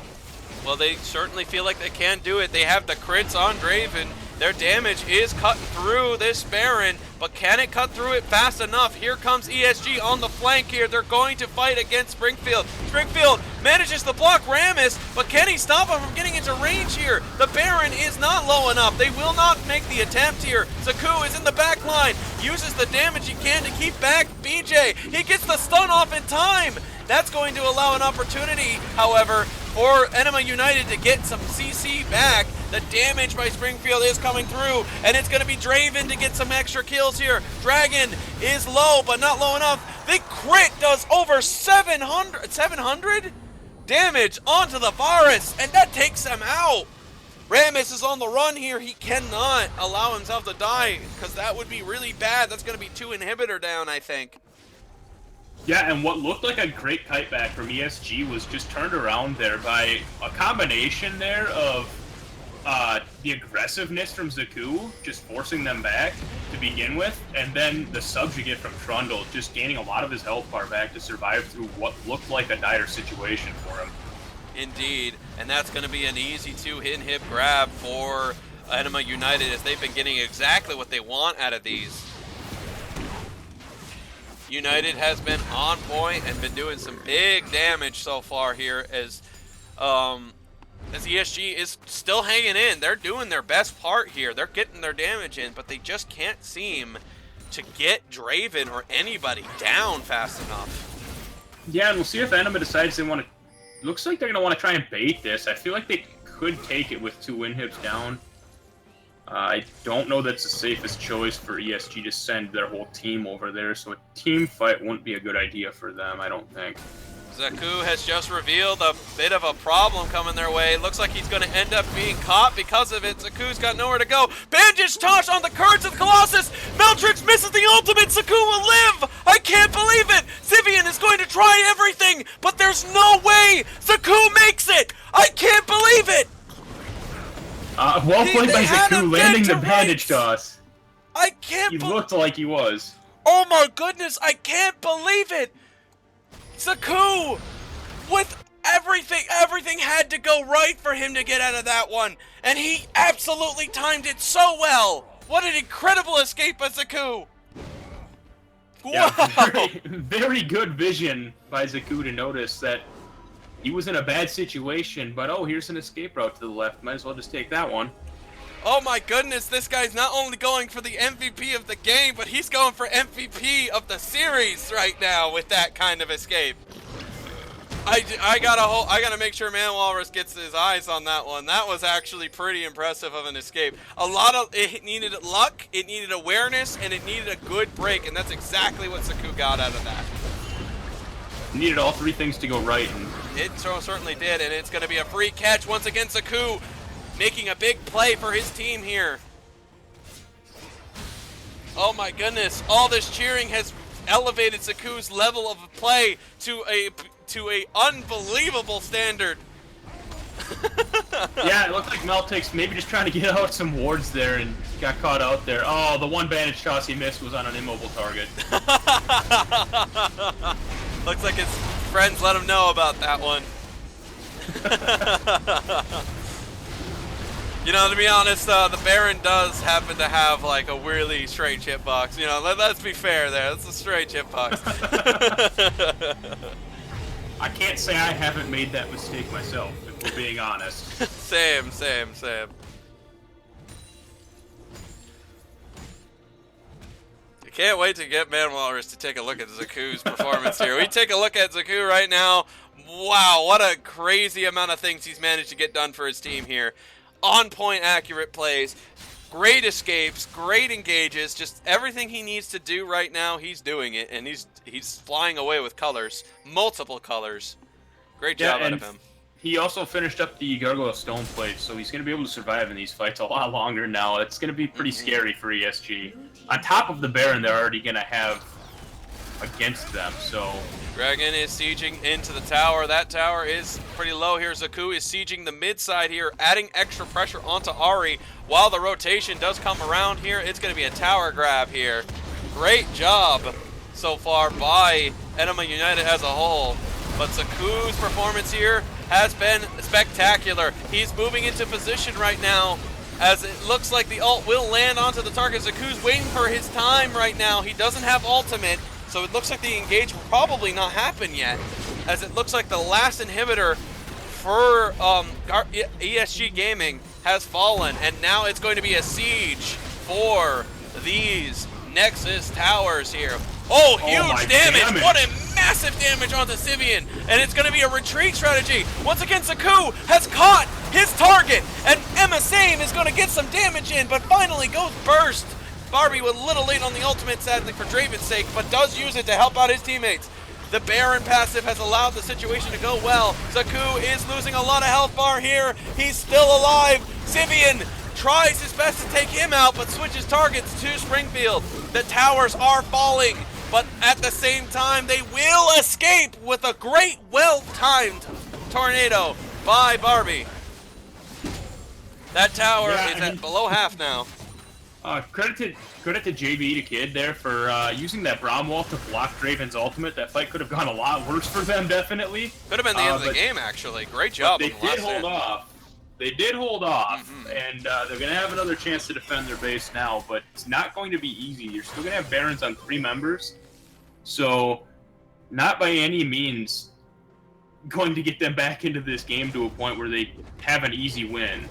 Well, they certainly feel like they can do it. They have the crits on Draven. Their damage is cutting through this Baron, but can it cut through it fast enough? Here comes ESG on the flank here. They're going to fight against Springfield. Springfield manages to block Rammus, but can he stop him from getting into range here? The Baron is not low enough. They will not make the attempt here. Zaku is in the back line, uses the damage he can to keep back BJ. He gets the stun off in time. That's going to allow an opportunity, however, for Ænima United to get some CC back. The damage by Springfield is coming through, and it's going to be Draven to get some extra kills here. Dragon is low, but not low enough. The crit does over 700 damage onto the Varus, and that takes him out. Rammus is on the run here. He cannot allow himself to die, because that would be really bad. That's going to be 2 inhibitor down, I think. Yeah, and what looked like a great kite back from ESG was just turned around there by a combination there of the aggressiveness from Zaku, just forcing them back to begin with, and then the subjugate from Trundle, just gaining a lot of his health bar back to survive through what looked like a dire situation for him. Indeed, and that's going to be an easy 2-hit grab for Ænima United, as they've been getting exactly what they want out of these. United has been on point and been doing some big damage so far here as ESG is still hanging in. They're doing their best part here. They're getting their damage in, but they just can't seem to get Draven or anybody down fast enough. Yeah, and we'll see if Ænima decides they want to... Looks like they're going to want to try and bait this. I feel like they could take it with 2 inhibs down. I don't know that's the safest choice for ESG to send their whole team over there, so a team fight wouldn't be a good idea for them, I don't think. Zaku has just revealed a bit of a problem coming their way. Looks like he's going to end up being caught because of it. Zaku's got nowhere to go. Bandage Tosh on the Curse of the Colossus. Meltrix misses the ultimate. Zaku will live. I can't believe it. Zivian is going to try everything, but there's no way Zaku makes it. I can't believe it. Well played by Zaku, landing the bandage toss. I can't. He looked like he was. Oh my goodness! I can't believe it. Zaku, with everything had to go right for him to get out of that one, and he absolutely timed it so well. What an incredible escape by Zaku. Yeah, Wow. very good vision by Zaku to notice that he was in a bad situation, but oh, here's an escape route to the left. Might as well just take that one. Oh my goodness, this guy's not only going for the MVP of the game, but he's going for MVP of the series right now with that kind of escape. I gotta make sure Man Walrus gets his eyes on that one. That was actually pretty impressive of an escape. It needed luck, it needed awareness, and it needed a good break, and that's exactly what Zaku got out of that. Needed all 3 things to go right. And it certainly did, and it's going to be a free catch once again. Zaku making a big play for his team here. Oh my goodness, all this cheering has elevated Zaku's level of play to a unbelievable standard. Yeah, it looked like Meltek's maybe just trying to get out some wards there and got caught out there. Oh, the one bandage toss he missed was on an immobile target. Looks like his friends let him know about that one. You know, to be honest, the Baron does happen to have like a really strange hitbox. You know, let's be fair there. That's a strange hitbox. I can't say I haven't made that mistake myself, if we're being honest. Same. I can't wait to get Man Walrus to take a look at Zaku's performance here. We take a look at Zaku right now. Wow, what a crazy amount of things he's managed to get done for his team here. On-point accurate plays, great escapes, great engages, just everything he needs to do right now, he's doing it, and he's flying away with colors, multiple colors. Great job out of him. He also finished up the Gargoyle Stone Plate, so he's going to be able to survive in these fights a lot longer now. It's going to be pretty scary for ESG. On top of the Baron they're already going to have against them, so... Dragon is sieging into the tower. That tower is pretty low here. Zaku is sieging the mid side here, adding extra pressure onto Ahri. While the rotation does come around here, it's going to be a tower grab here. Great job so far by Ænima United as a whole. But Zaku's performance here has been spectacular. He's moving into position right now, as it looks like the ult will land onto the target. Zaku's waiting for his time right now. He doesn't have ultimate, so it looks like the engage will probably not happen yet, as it looks like the last inhibitor for ESG Gaming has fallen, and now it's going to be a siege for these Nexus towers here. Oh, huge damage! What a massive damage onto Sivian, and it's going to be a retreat strategy. Once again, Zaku has caught his target, and Emma Same is going to get some damage in, but finally goes burst. Barbie was a little late on the ultimate, sadly, for Draven's sake, but does use it to help out his teammates. The Baron passive has allowed the situation to go well. Zaku is losing a lot of health bar here. He's still alive. Sivian tries his best to take him out, but switches targets to Springfield. The towers are falling, but at the same time, they will escape with a great, well-timed tornado by Barbie. That tower is at below half now. Credit to JV to Kid there for using that Braum wall to block Draven's ultimate. That fight could have gone a lot worse for them, definitely. Could have been the end of the game, actually. Great job. They did hold off. They did hold off, and they're going to have another chance to defend their base now, but it's not going to be easy. You're still going to have Barons on 3 members, so not by any means going to get them back into this game to a point where they have an easy win.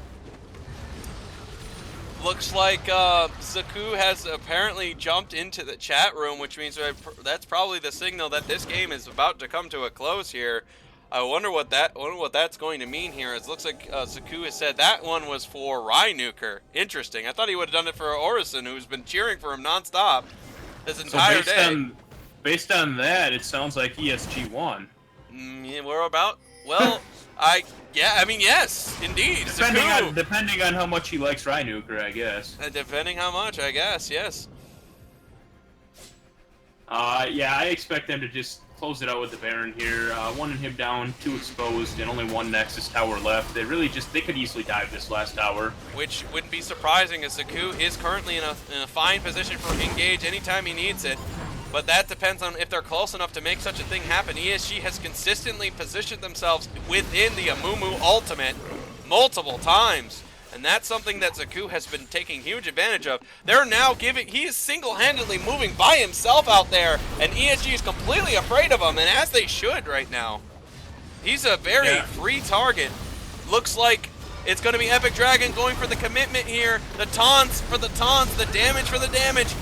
Looks like Zaku has apparently jumped into the chat room, which means that's probably the signal that this game is about to come to a close here. I wonder what that's going to mean here. It looks like Zaku has said that one was for Rhynuker. Interesting. I thought he would have done it for Orison, who's been cheering for him nonstop this entire day. Based on that, it sounds like ESG won. Yeah, we're about. Well, I mean, yes, indeed. Depending on how much he likes Rhynuker, I guess. Depending how much, I guess, yes. Yeah, I expect them to just close it out with the Baron here. 1 inhib down, 2 exposed, and only 1 Nexus tower left. They could easily dive this last tower. Which wouldn't be surprising, as Zaku is currently in a fine position for engage anytime he needs it. But that depends on if they're close enough to make such a thing happen. ESG has consistently positioned themselves within the Amumu ultimate multiple times. And that's something that Zaku has been taking huge advantage of. They're now he is single-handedly moving by himself out there, and ESG is completely afraid of him, and as they should right now. He's a very free target. Looks like it's going to be Epic Dragon going for the commitment here. The taunts for the taunts, the damage for the damage.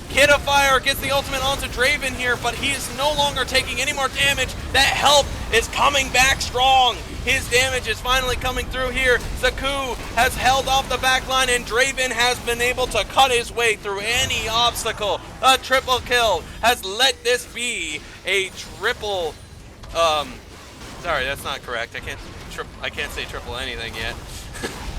Kid of Fire gets the ultimate onto Draven here, but he is no longer taking any more damage. That help is coming back strong. His damage is finally coming through here. Zaku has held off the backline, and Draven has been able to cut his way through any obstacle. A triple kill has let this be a triple. Sorry, that's not correct. I can't say triple anything yet.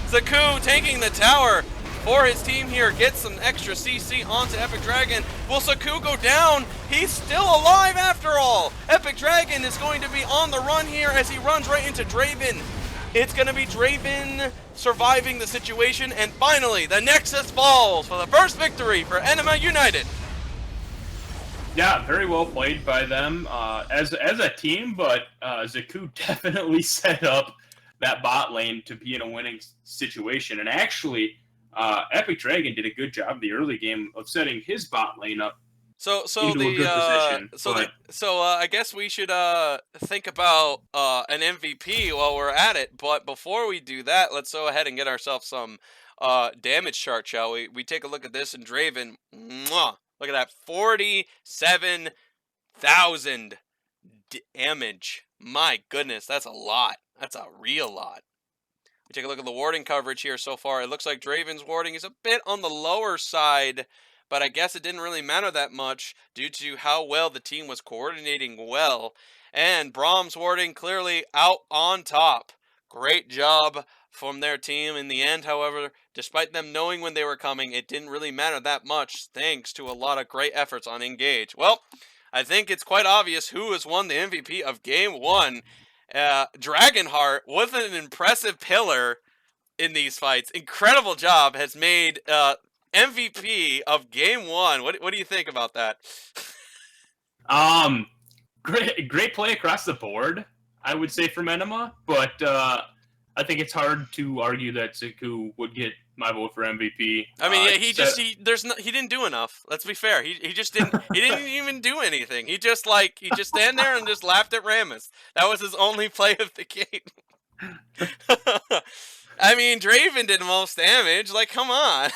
Zaku taking the tower for his team here, gets some extra CC onto Epic Dragon. Will Zaku go down? He's still alive after all. Epic Dragon is going to be on the run here as he runs right into Draven. It's going to be Draven surviving the situation, and finally, the Nexus falls for the first victory for Ænima United. Yeah, very well played by them as a team, but Zaku definitely set up that bot lane to be in a winning situation. And actually, Epic Dragon did a good job the early game of setting his bot lane up into a good position. I guess we should think about an MVP while we're at it. But before we do that, let's go ahead and get ourselves some damage chart, shall we? We take a look at this, and Draven, mwah, look at that, 47,000 damage. My goodness, that's a lot. That's a real lot. We take a look at the warding coverage here so far. It looks like Draven's warding is a bit on the lower side, but I guess it didn't really matter that much due to how well the team was coordinating well. And Braum's warding clearly out on top. Great job from their team in the end. However, despite them knowing when they were coming, it didn't really matter that much thanks to a lot of great efforts on Engage. Well, I think it's quite obvious who has won the MVP of Game 1. Dragonheart, with an impressive pillar in these fights, incredible job, has made MVP of Game 1. What do you think about that? Great play across the board, I would say, from Ænima, but I think it's hard to argue that Zaku would get my vote for MVP. I mean, yeah, he didn't do enough. Let's be fair. He just didn't. He didn't even do anything. He just stand there and just laughed at Rammus. That was his only play of the game. I mean, Draven did most damage. Like, come on.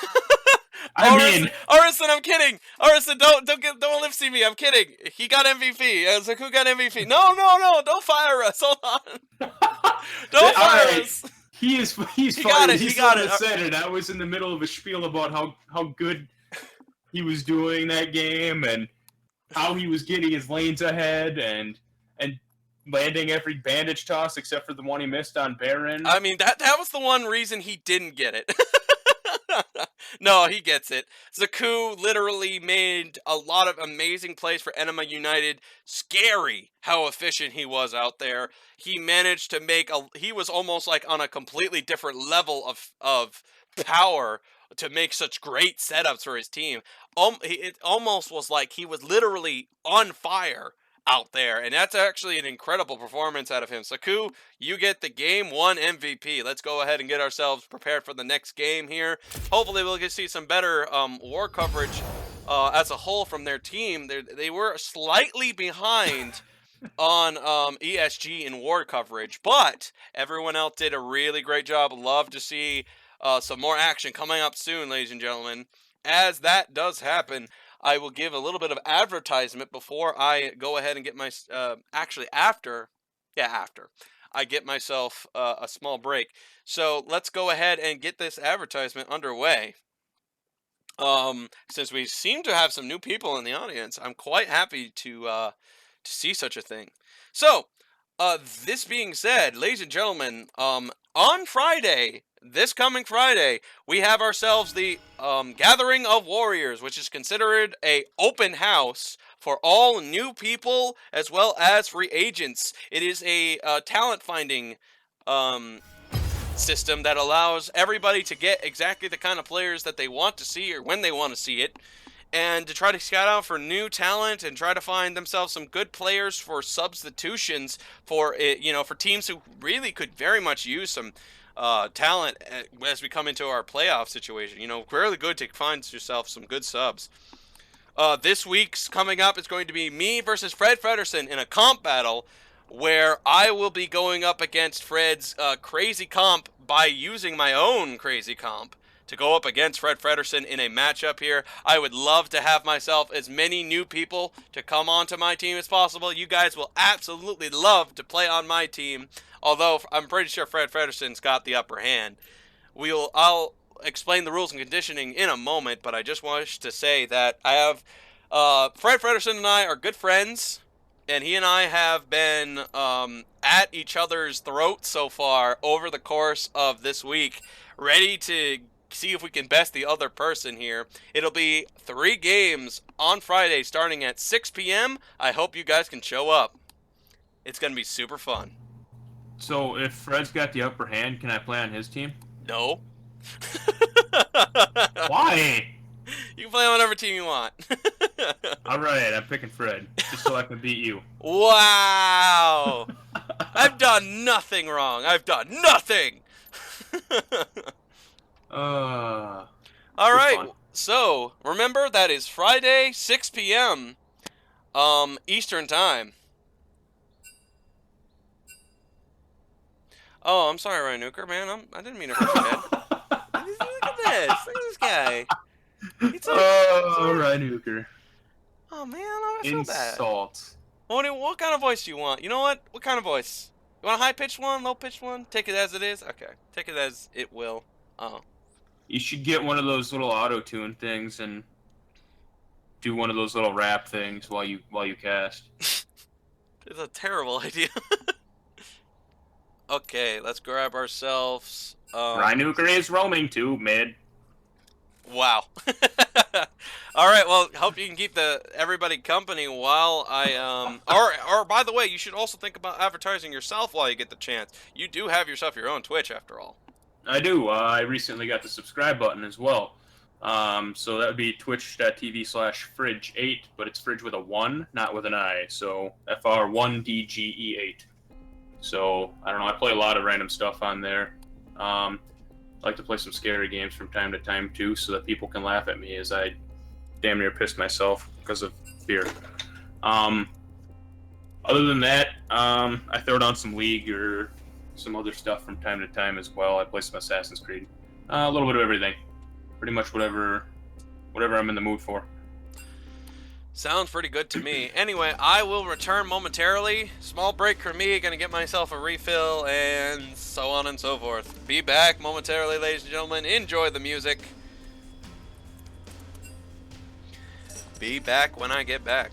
Orison, I'm kidding. Orison, don't lip see me. I'm kidding. He got MVP. Zaku got MVP. No, don't fire us. Hold on. Don't fire us. He's fine. He got it. Said it. I was in the middle of a spiel about how good he was doing that game and how he was getting his lanes ahead and landing every bandage toss except for the one he missed on Baron. I mean, that was the one reason he didn't get it. No, he gets it. Zaku literally made a lot of amazing plays for Ænima United. Scary how efficient he was out there. He managed to make he was almost like on a completely different level of power to make such great setups for his team. It almost was like he was literally on fire out there, and that's actually an incredible performance out of him. Zaku, you get the Game 1 MVP. Let's go ahead and get ourselves prepared for the next game here. Hopefully we'll get to see some better war coverage as a whole from their team. They were slightly behind on ESG in war coverage, but everyone else did a really great job. Love to see some more action coming up soon, ladies and gentlemen. As that does happen, I will give a little bit of advertisement before I go ahead and get my, after I get myself a small break. So let's go ahead and get this advertisement underway. Since we seem to have some new people in the audience, I'm quite happy to see such a thing. So, this being said, ladies and gentlemen, on Friday, this coming Friday, we have ourselves the Gathering of Warriors, which is considered a open house for all new people as well as free agents. It is a talent finding system that allows everybody to get exactly the kind of players that they want to see or when they want to see it, and to try to scout out for new talent and try to find themselves some good players for substitutions for for teams who really could very much use some talent as we come into our playoff situation. Really good to find yourself some good subs. This week's coming up is going to be me versus Fred Fredersen in a comp battle, where I will be going up against Fred's crazy comp by using my own crazy comp to go up against Fred Fredersen in a matchup here. I would love to have myself as many new people to come onto my team as possible. You guys will absolutely love to play on my team, although I'm pretty sure Fred Fredersen's got the upper hand. I'll explain the rules and conditioning in a moment, but I just wish to say that I have Fred Fredersen and I are good friends, and he and I have been at each other's throats so far over the course of this week, ready to see if we can best the other person here. It'll be 3 games on Friday starting at 6 p.m. I hope you guys can show up. It's going to be super fun. So if Fred's got the upper hand, can I play on his team? No. Why? You can play on whatever team you want. All right, I'm picking Fred just so I can beat you. Wow. I've done nothing wrong. I've done nothing. All right. Fun. So remember that is Friday, 6 p.m. Eastern time. Oh, I'm sorry, Ryan Nuker, man. I didn't mean to hurt your head. Look at this. Look at this guy. Ryan Hooker. Oh man, I feel bad. Insult. What kind of voice do you want? You know what? What kind of voice? You want a high-pitched one, low-pitched one? Take it as it is? Okay. Take it as it will. Oh. You should get one of those little auto-tune things and do one of those little rap things while you cast. It's a terrible idea. Okay, let's grab ourselves. Ryan Hooker is roaming to mid. Wow. All right. Well, hope you can keep everybody company while I or by the way, you should also think about advertising yourself while you get the chance. You do have yourself your own Twitch after all. I do. I recently got the subscribe button as well. So that would be twitch.tv/fridge8, but it's fridge with a 1, not with an I. So FR1DGE8. So I don't know. I play a lot of random stuff on there. I like to play some scary games from time to time too, so that people can laugh at me as I damn near pissed myself because of fear. Other than that, I throw down some League or some other stuff from time to time as well. I play some Assassin's Creed, a little bit of everything, pretty much whatever I'm in the mood for. Sounds pretty good to me. Anyway, I will return momentarily. Small break for me, gonna get myself a refill, and so on and so forth. Be back momentarily, ladies and gentlemen. Enjoy the music. Be back when I get back.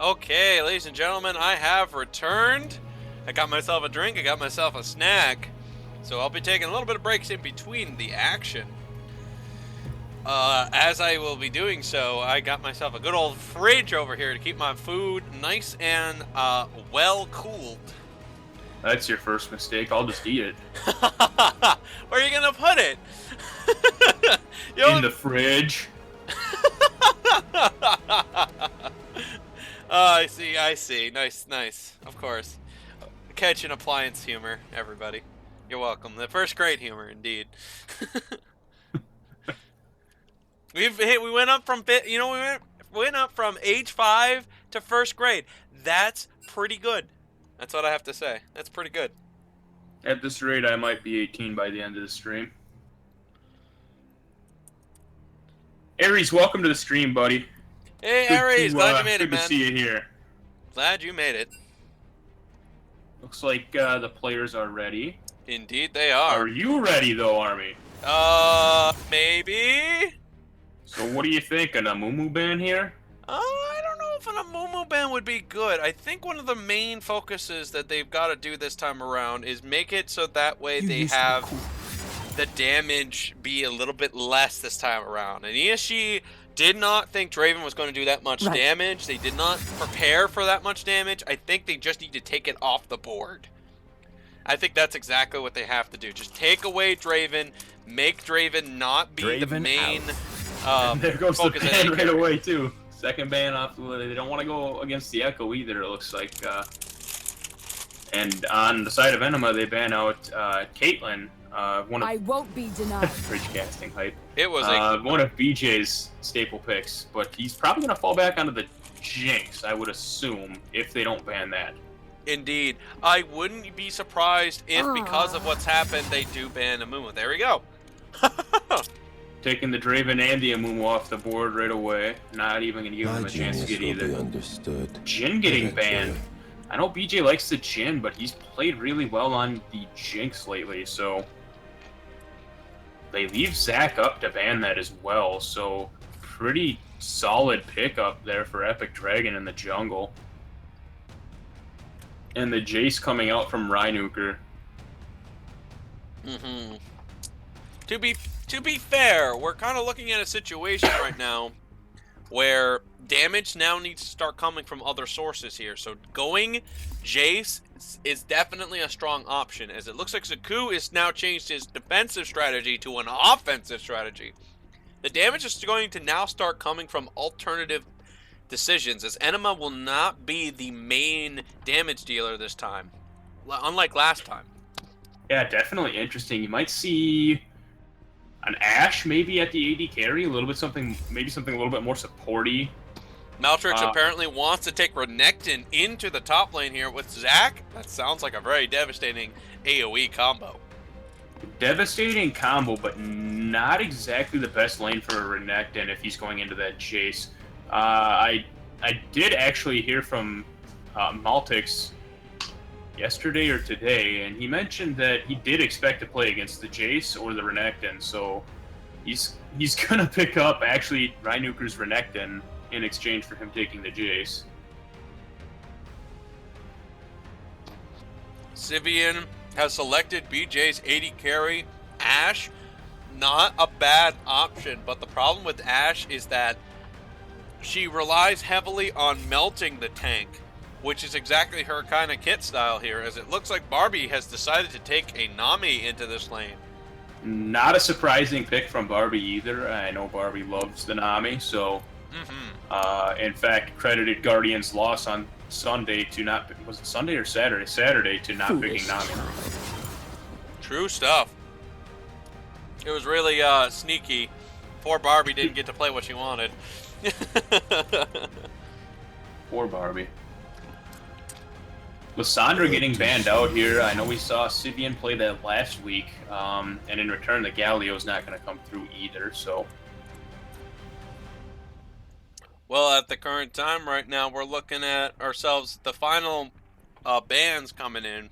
Okay, ladies and gentlemen, I have returned. I got myself a drink, I got myself a snack. So I'll be taking a little bit of breaks in between the action. As I will be doing so, I got myself a good old fridge over here to keep my food nice and well cooled. That's your first mistake. I'll just eat it. Where are you gonna put it? In the fridge. I see. Nice. Of course. Catching appliance humor, everybody. You're welcome. The first grade humor, indeed. We went up from we went up from age 5 to first grade. That's pretty good. That's what I have to say. That's pretty good. At this rate, I might be 18 by the end of the stream. Aries, welcome to the stream, buddy. Hey, Aries, glad you made it, man. Good to see you here. Glad you made it. Looks like the players are ready. Indeed, they are. Are you ready, though, Army? Maybe? So what do you think? An Amumu ban here? I don't know if an Amumu ban would be good. I think one of the main focuses that they've got to do this time around is make it so that way they have the damage be a little bit less this time around. And ESG did not think Draven was going to do that much damage. They did not prepare for that much damage. I think they just need to take it off the board. I think that's exactly what they have to do. Just take away Draven, make Draven not be the main there goes the focus ban right away, too. Second ban off. They don't want to go against the Echo either, it looks like. And on the side of Ænima, they ban out Caitlyn. One of I won't be denied. Bridge casting hype. It was one of BJ's staple picks, but he's probably going to fall back onto the Jinx, I would assume, if they don't ban that. Indeed. I wouldn't be surprised if, because of what's happened, they do ban Amumu. There we go. Taking the Draven and the Amumu off the board right away. Not even going to give him a chance to get either. Jhin getting banned. I know BJ likes the Jhin, but he's played really well on the Jinx lately, so they leave Zach up to ban that as well, so pretty solid pickup there for Epic Dragon in the jungle. And the Jace coming out from Rhinoker. To be fair, we're kind of looking at a situation right now where damage now needs to start coming from other sources here. So going Jace is definitely a strong option, as it looks like Zaku is now changed his defensive strategy to an offensive strategy. The damage is going to now start coming from alternative decisions, as Ænima will not be the main damage dealer this time, unlike last time. Yeah, definitely interesting. You might see an Ashe maybe at the AD carry, maybe something a little bit more supporty. Maltrix apparently wants to take Renekton into the top lane here with Zac. That sounds like a very devastating AoE combo. Devastating combo, but not exactly the best lane for a Renekton if he's going into that Jace. I did actually hear from Maltix yesterday or today, and he mentioned that he did expect to play against the Jace or the Renekton, so he's gonna pick up actually Rhinoker's Renekton in exchange for him taking the Jace. Sivian has selected BJ's AD carry, Ashe. Not a bad option, but the problem with Ashe is that she relies heavily on melting the tank, which is exactly her kind of kit style here, as it looks like Barbie has decided to take a Nami into this lane. Not a surprising pick from Barbie either. I know Barbie loves the Nami, so in fact credited Guardian's loss on Sunday to not, was it Sunday or Saturday? Saturday to not picking Nami. True stuff. It was really sneaky. Poor Barbie didn't get to play what she wanted. Poor Barbie. Lissandra getting banned out here. I know we saw Sivian play that last week, and in return the Galio's not going to come through either, so. Well, at the current time right now, we're looking at ourselves the final bans coming in.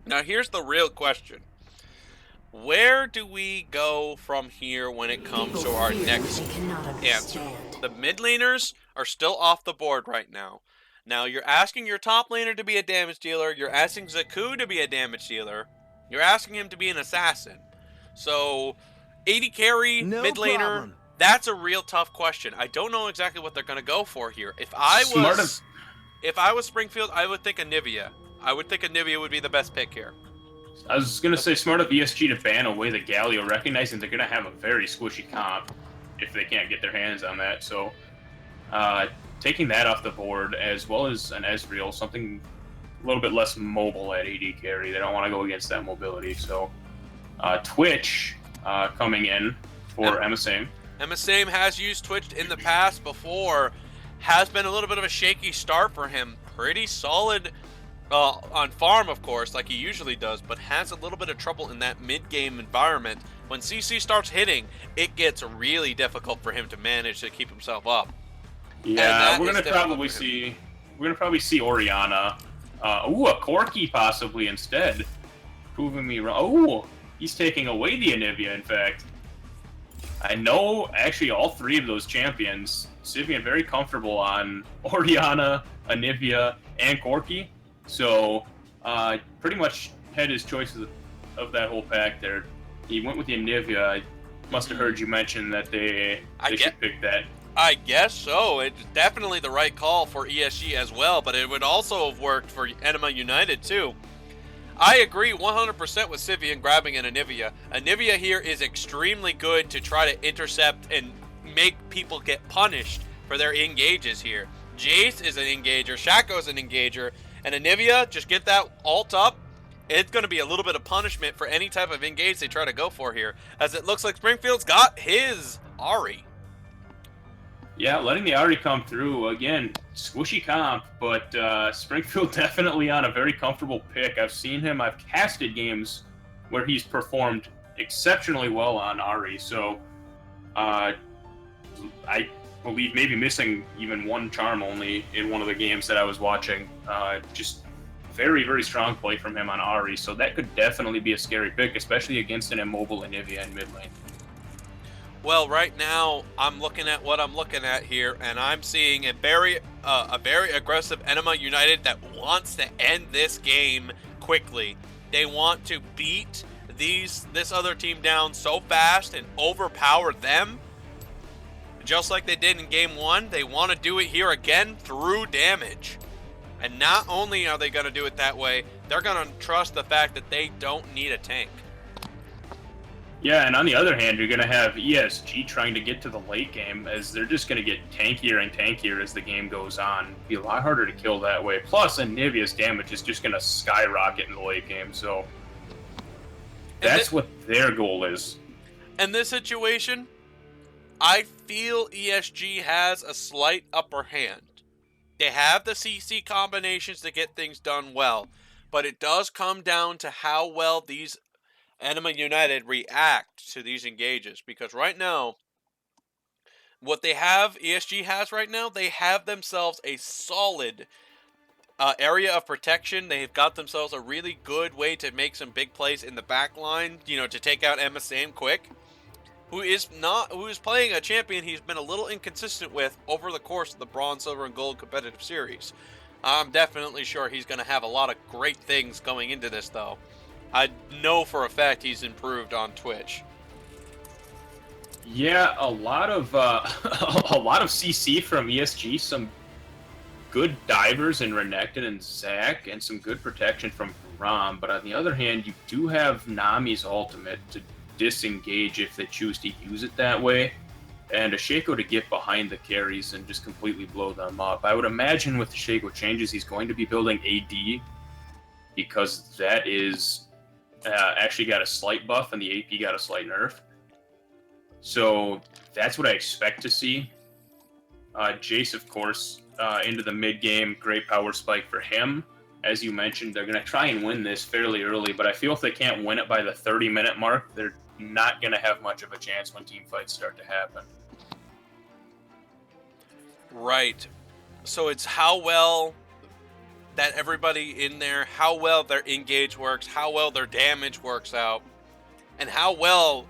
Now here's the real question. Where do we go from here when it comes to our next answer? The mid laners are still off the board right now. Now, you're asking your top laner to be a damage dealer. You're asking Zaku to be a damage dealer. You're asking him to be an assassin. So, AD carry, No mid laner, problem. that's a real tough question. I don't know exactly what they're going to go for here. If I was Springfield, I would think Ænima. I would think Ænima would be the best pick here. I was going to say smart of ESG to ban away the Galio, recognizing they're going to have a very squishy comp if they can't get their hands on that. So taking that off the board, as well as an Ezreal, something a little bit less mobile at AD carry. They don't want to go against that mobility. So Twitch coming in for Emasame. Emasame has used Twitch in the past before. Has been a little bit of a shaky start for him. Pretty solid on farm, of course, like he usually does, but has a little bit of trouble in that mid-game environment. When CC starts hitting, it gets really difficult for him to manage to keep himself up. Yeah, we're gonna probably see Orianna. Ooh, a Corki possibly instead, proving me wrong. Oh, he's taking away the Ænima. In fact, I know actually all three of those champions, Sivian very comfortable on Orianna, Ænima, and Corki. So, pretty much had his choice of that whole pack there. He went with the Ænima. I must have heard you mention that they should pick that. I guess so. It's definitely the right call for ESG as well, but it would also have worked for Ænima United too. I agree 100% with Sivian grabbing an Ænima. Ænima here is extremely good to try to intercept and make people get punished for their engages here. Jace is an engager, Shaco is an engager, and Ænima, just get that ult up. It's going to be a little bit of punishment for any type of engage they try to go for here, as it looks like Springfield's got his Ahri. Yeah, letting the Ahri come through. Again, squishy comp, but Springfield definitely on a very comfortable pick. I've seen him, I've casted games where he's performed exceptionally well on Ahri, so I believe maybe missing even one charm only in one of the games that I was watching. Just very, very strong play from him on Ahri, so that could definitely be a scary pick, especially against an immobile Ænima in mid lane. Well, right now, I'm looking at what I'm looking at here, and I'm seeing a very aggressive Ænima United that wants to end this game quickly. They want to beat this other team down so fast and overpower them. Just like they did in Game 1, they want to do it here again through damage. And not only are they going to do it that way, they're going to trust the fact that they don't need a tank. Yeah, and on the other hand, you're going to have ESG trying to get to the late game, as they're just going to get tankier and tankier as the game goes on. It'd be a lot harder to kill that way. Plus, Anivia's damage is just going to skyrocket in the late game, so that's what their goal is. In this situation, I feel ESG has a slight upper hand. They have the CC combinations to get things done well, but it does come down to how well these Ænima United react to these engages, because right now, what they have, ESG has right now, they have themselves a solid area of protection. They've got themselves a really good way to make some big plays in the back line, to take out Emasame quick, who is playing a champion he's been a little inconsistent with over the course of the Bronze, Silver, and Gold competitive series. I'm definitely sure he's going to have a lot of great things going into this, though. I know for a fact he's improved on Twitch. Yeah, a lot of CC from ESG, some good divers in Renekton and Zac, and some good protection from Ram. But on the other hand, you do have Nami's ultimate to disengage if they choose to use it that way, and a Shaco to get behind the carries and just completely blow them up. I would imagine with the Shaco changes, he's going to be building AD, because that is actually got a slight buff and the AP got a slight nerf. So that's what I expect to see. Jace, of course, into the mid game, great power spike for him. As you mentioned, they're going to try and win this fairly early, but I feel if they can't win it by the 30-minute mark, they're not going to have much of a chance when team fights start to happen. Right. So it's how well that everybody in there, how well their engage works, how well their damage works out. and how well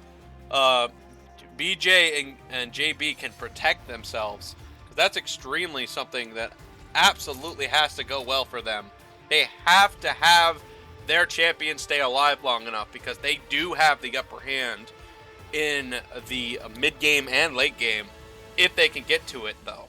BJ and JB can protect themselves. That's extremely something that absolutely has to go well for them. They have to have their champion stay alive long enough, because they do have the upper hand in the mid game and late game if they can get to it, though.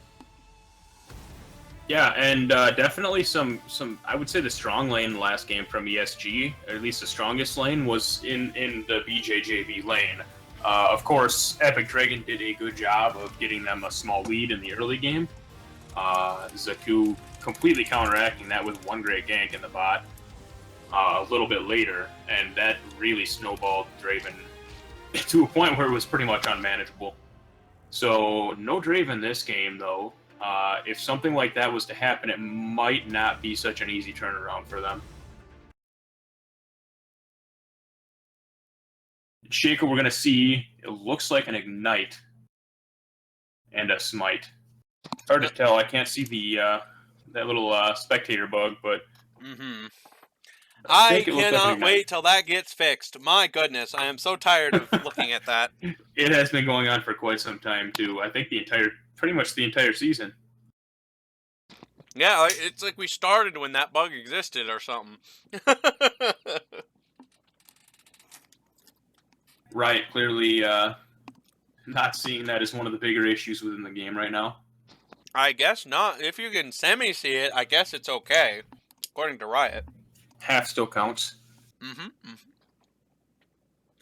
Yeah, and definitely some I would say the strong lane in the last game from ESG, or at least the strongest lane, was in the BJJB lane. Of course, Epic Dragon did a good job of getting them a small lead in the early game. Zaku completely counteracting that with one great gank in the bot a little bit later, and that really snowballed Draven to a point where it was pretty much unmanageable. So no Draven this game, though. If something like that was to happen, it might not be such an easy turnaround for them. Shaco, we're going to see, it looks like an Ignite and a Smite. Hard to tell. I can't see the that little spectator bug, but I cannot wait till that gets fixed. My goodness, I am so tired of looking at that. It has been going on for quite some time, too. I think pretty much the entire season. Yeah, it's like we started when that bug existed or something. Right, clearly not seeing that as one of the bigger issues within the game right now. I guess not. If you can semi-see it, I guess it's okay, according to Riot. Half still counts.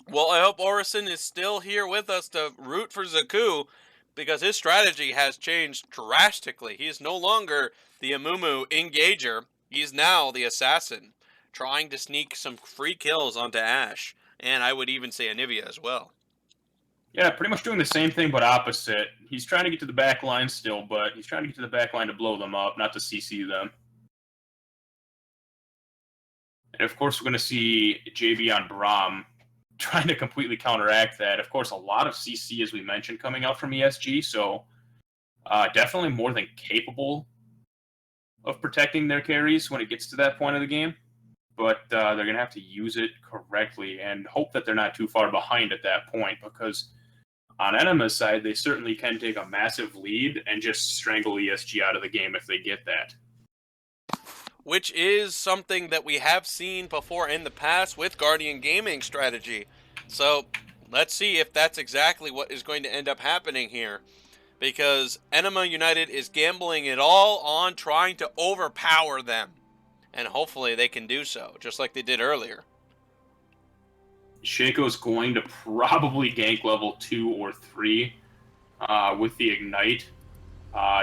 Well, I hope Orison is still here with us to root for Zaku, because his strategy has changed drastically. He is no longer the Amumu engager. He's now the assassin, trying to sneak some free kills onto Ashe. And I would even say Anivia as well. Yeah, pretty much doing the same thing, but opposite. He's trying to get to the back line still, but he's trying to get to the back line to blow them up, not to CC them. And of course, we're going to see JB on Braum trying to completely counteract that. Of course, a lot of CC, as we mentioned, coming out from ESG, so definitely more than capable of protecting their carries when it gets to that point of the game. But they're going to have to use it correctly and hope that they're not too far behind at that point, because on Ænimaa's side, they certainly can take a massive lead and just strangle ESG out of the game if they get that. Which is something that we have seen before in the past with Guardian Gaming strategy. So let's see if that's exactly what is going to end up happening here. Because Ænima United is gambling it all on trying to overpower them. And hopefully they can do so, just like they did earlier. Shaco's going to probably gank level 2 or 3 with the Ignite.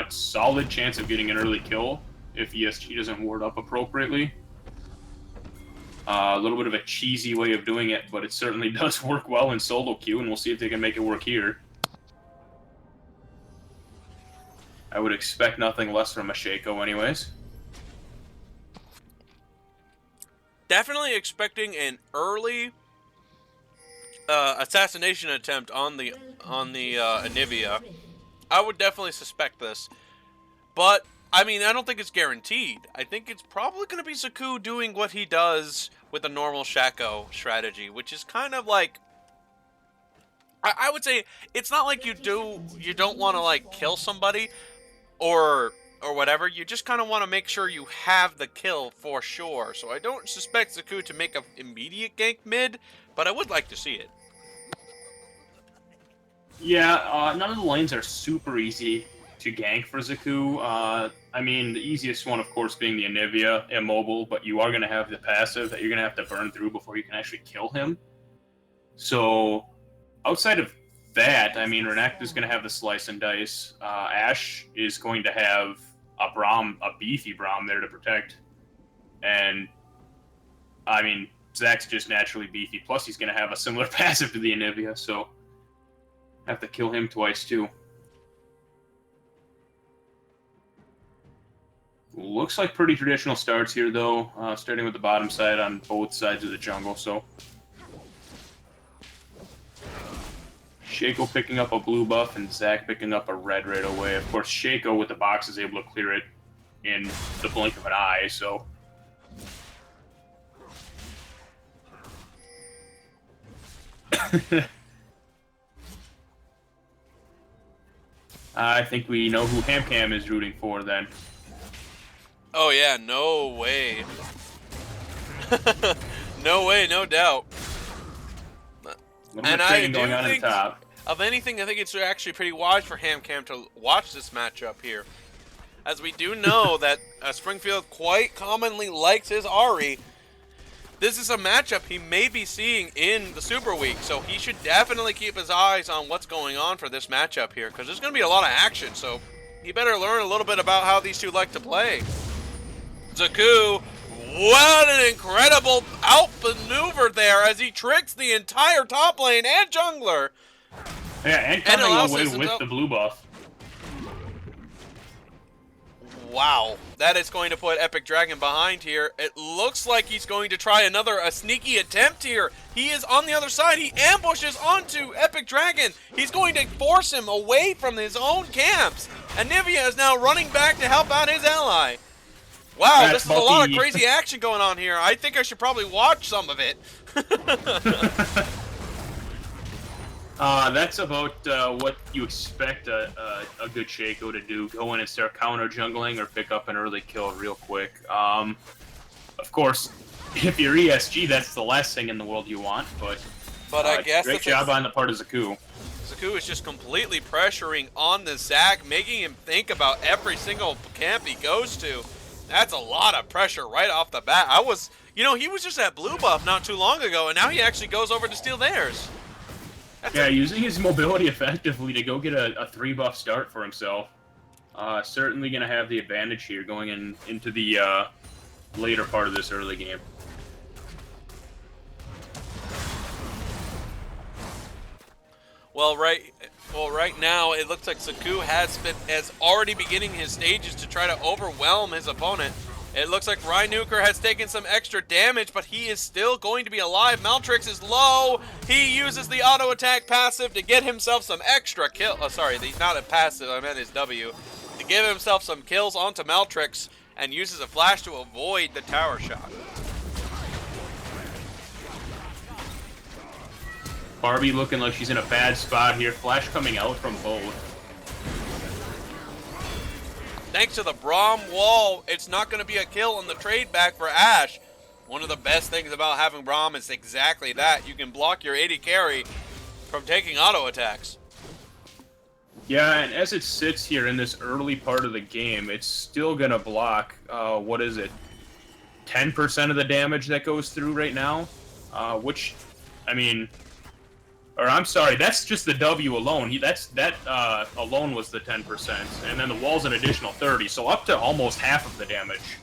Solid chance of getting an early kill if ESG doesn't ward up appropriately. A little bit of a cheesy way of doing it, but it certainly does work well in solo queue, and we'll see if they can make it work here. I would expect nothing less from a Shaco anyways. Definitely expecting an early assassination attempt on the Anivia. I would definitely suspect this, but I mean, I don't think it's guaranteed. I think it's probably going to be Zaku doing what he does with a normal Shaco strategy, which is kind of like, I would say it's not like you don't want to like kill somebody or whatever. You just kind of want to make sure you have the kill for sure. So I don't suspect Zaku to make an immediate gank mid, but I would like to see it. Yeah, none of the lanes are super easy to gank for Zaku. I mean, the easiest one, of course, being the Anivia, immobile, but you are going to have the passive that you're going to have to burn through before you can actually kill him. So, outside of that, I mean, Renekton's going to have the slice and dice. Ashe is going to have a beefy Braum there to protect. And, I mean, Zach's just naturally beefy. Plus, he's going to have a similar passive to the Anivia, so have to kill him twice, too. Looks like pretty traditional starts here, though, starting with the bottom side on both sides of the jungle, so Shaco picking up a blue buff and Zach picking up a red right away. Of course, Shaco with the box is able to clear it in the blink of an eye, so I think we know who HamCam is rooting for then. Oh yeah, no way. No way, no doubt. And I do going on think, at the top. of anything, I think it's actually pretty wise for HamCam to watch this matchup here. As we do know that Springfield quite commonly likes his Ahri. This is a matchup he may be seeing in the Super Week, so he should definitely keep his eyes on what's going on for this matchup here, because there's going to be a lot of action, so he better learn a little bit about how these two like to play. Zaku, what an incredible outmaneuver there as he tricks the entire top lane and jungler. Yeah, and coming away with the blue buff. Wow, that is going to put Epic Dragon behind here. It looks like he's going to try a sneaky attempt here. He is on the other side. He ambushes onto Epic Dragon. He's going to force him away from his own camps. And Nivea is now running back to help out his ally. Wow, this is a lot of crazy action going on here. I think I should probably watch some of it. That's about what you expect a good Shaco to do. Go in and start counter jungling or pick up an early kill real quick. Of course, if you're ESG, that's the last thing in the world you want, but I guess great job on the part of Zaku. Zaku is just completely pressuring on the Zac, making him think about every single camp he goes to. That's a lot of pressure right off the bat. He was just at blue buff not too long ago, and now he actually goes over to steal theirs. Using his mobility effectively to go get a 3-buff start for himself. Certainly going to have the advantage here going into the later part of this early game. Well, right now it looks like Zaku has already beginning his stages to try to overwhelm his opponent. It looks like Rhynuker has taken some extra damage, but he is still going to be alive. Maltrix is low. He uses the auto attack passive to get himself some extra kill. Oh, sorry, not a passive. I meant his W. To give himself some kills onto Maltrix and uses a flash to avoid the tower shot. Barbie looking like she's in a bad spot here. Flash coming out from both. Thanks to the Braum wall, it's not going to be a kill on the trade back for Ashe. One of the best things about having Braum is exactly that. You can block your AD carry from taking auto attacks. Yeah, and as it sits here in this early part of the game, it's still going to block, 10% of the damage that goes through right now? I'm sorry, that's just the W alone. That alone was the 10%, and then the wall's an additional 30, so up to almost half of the damage.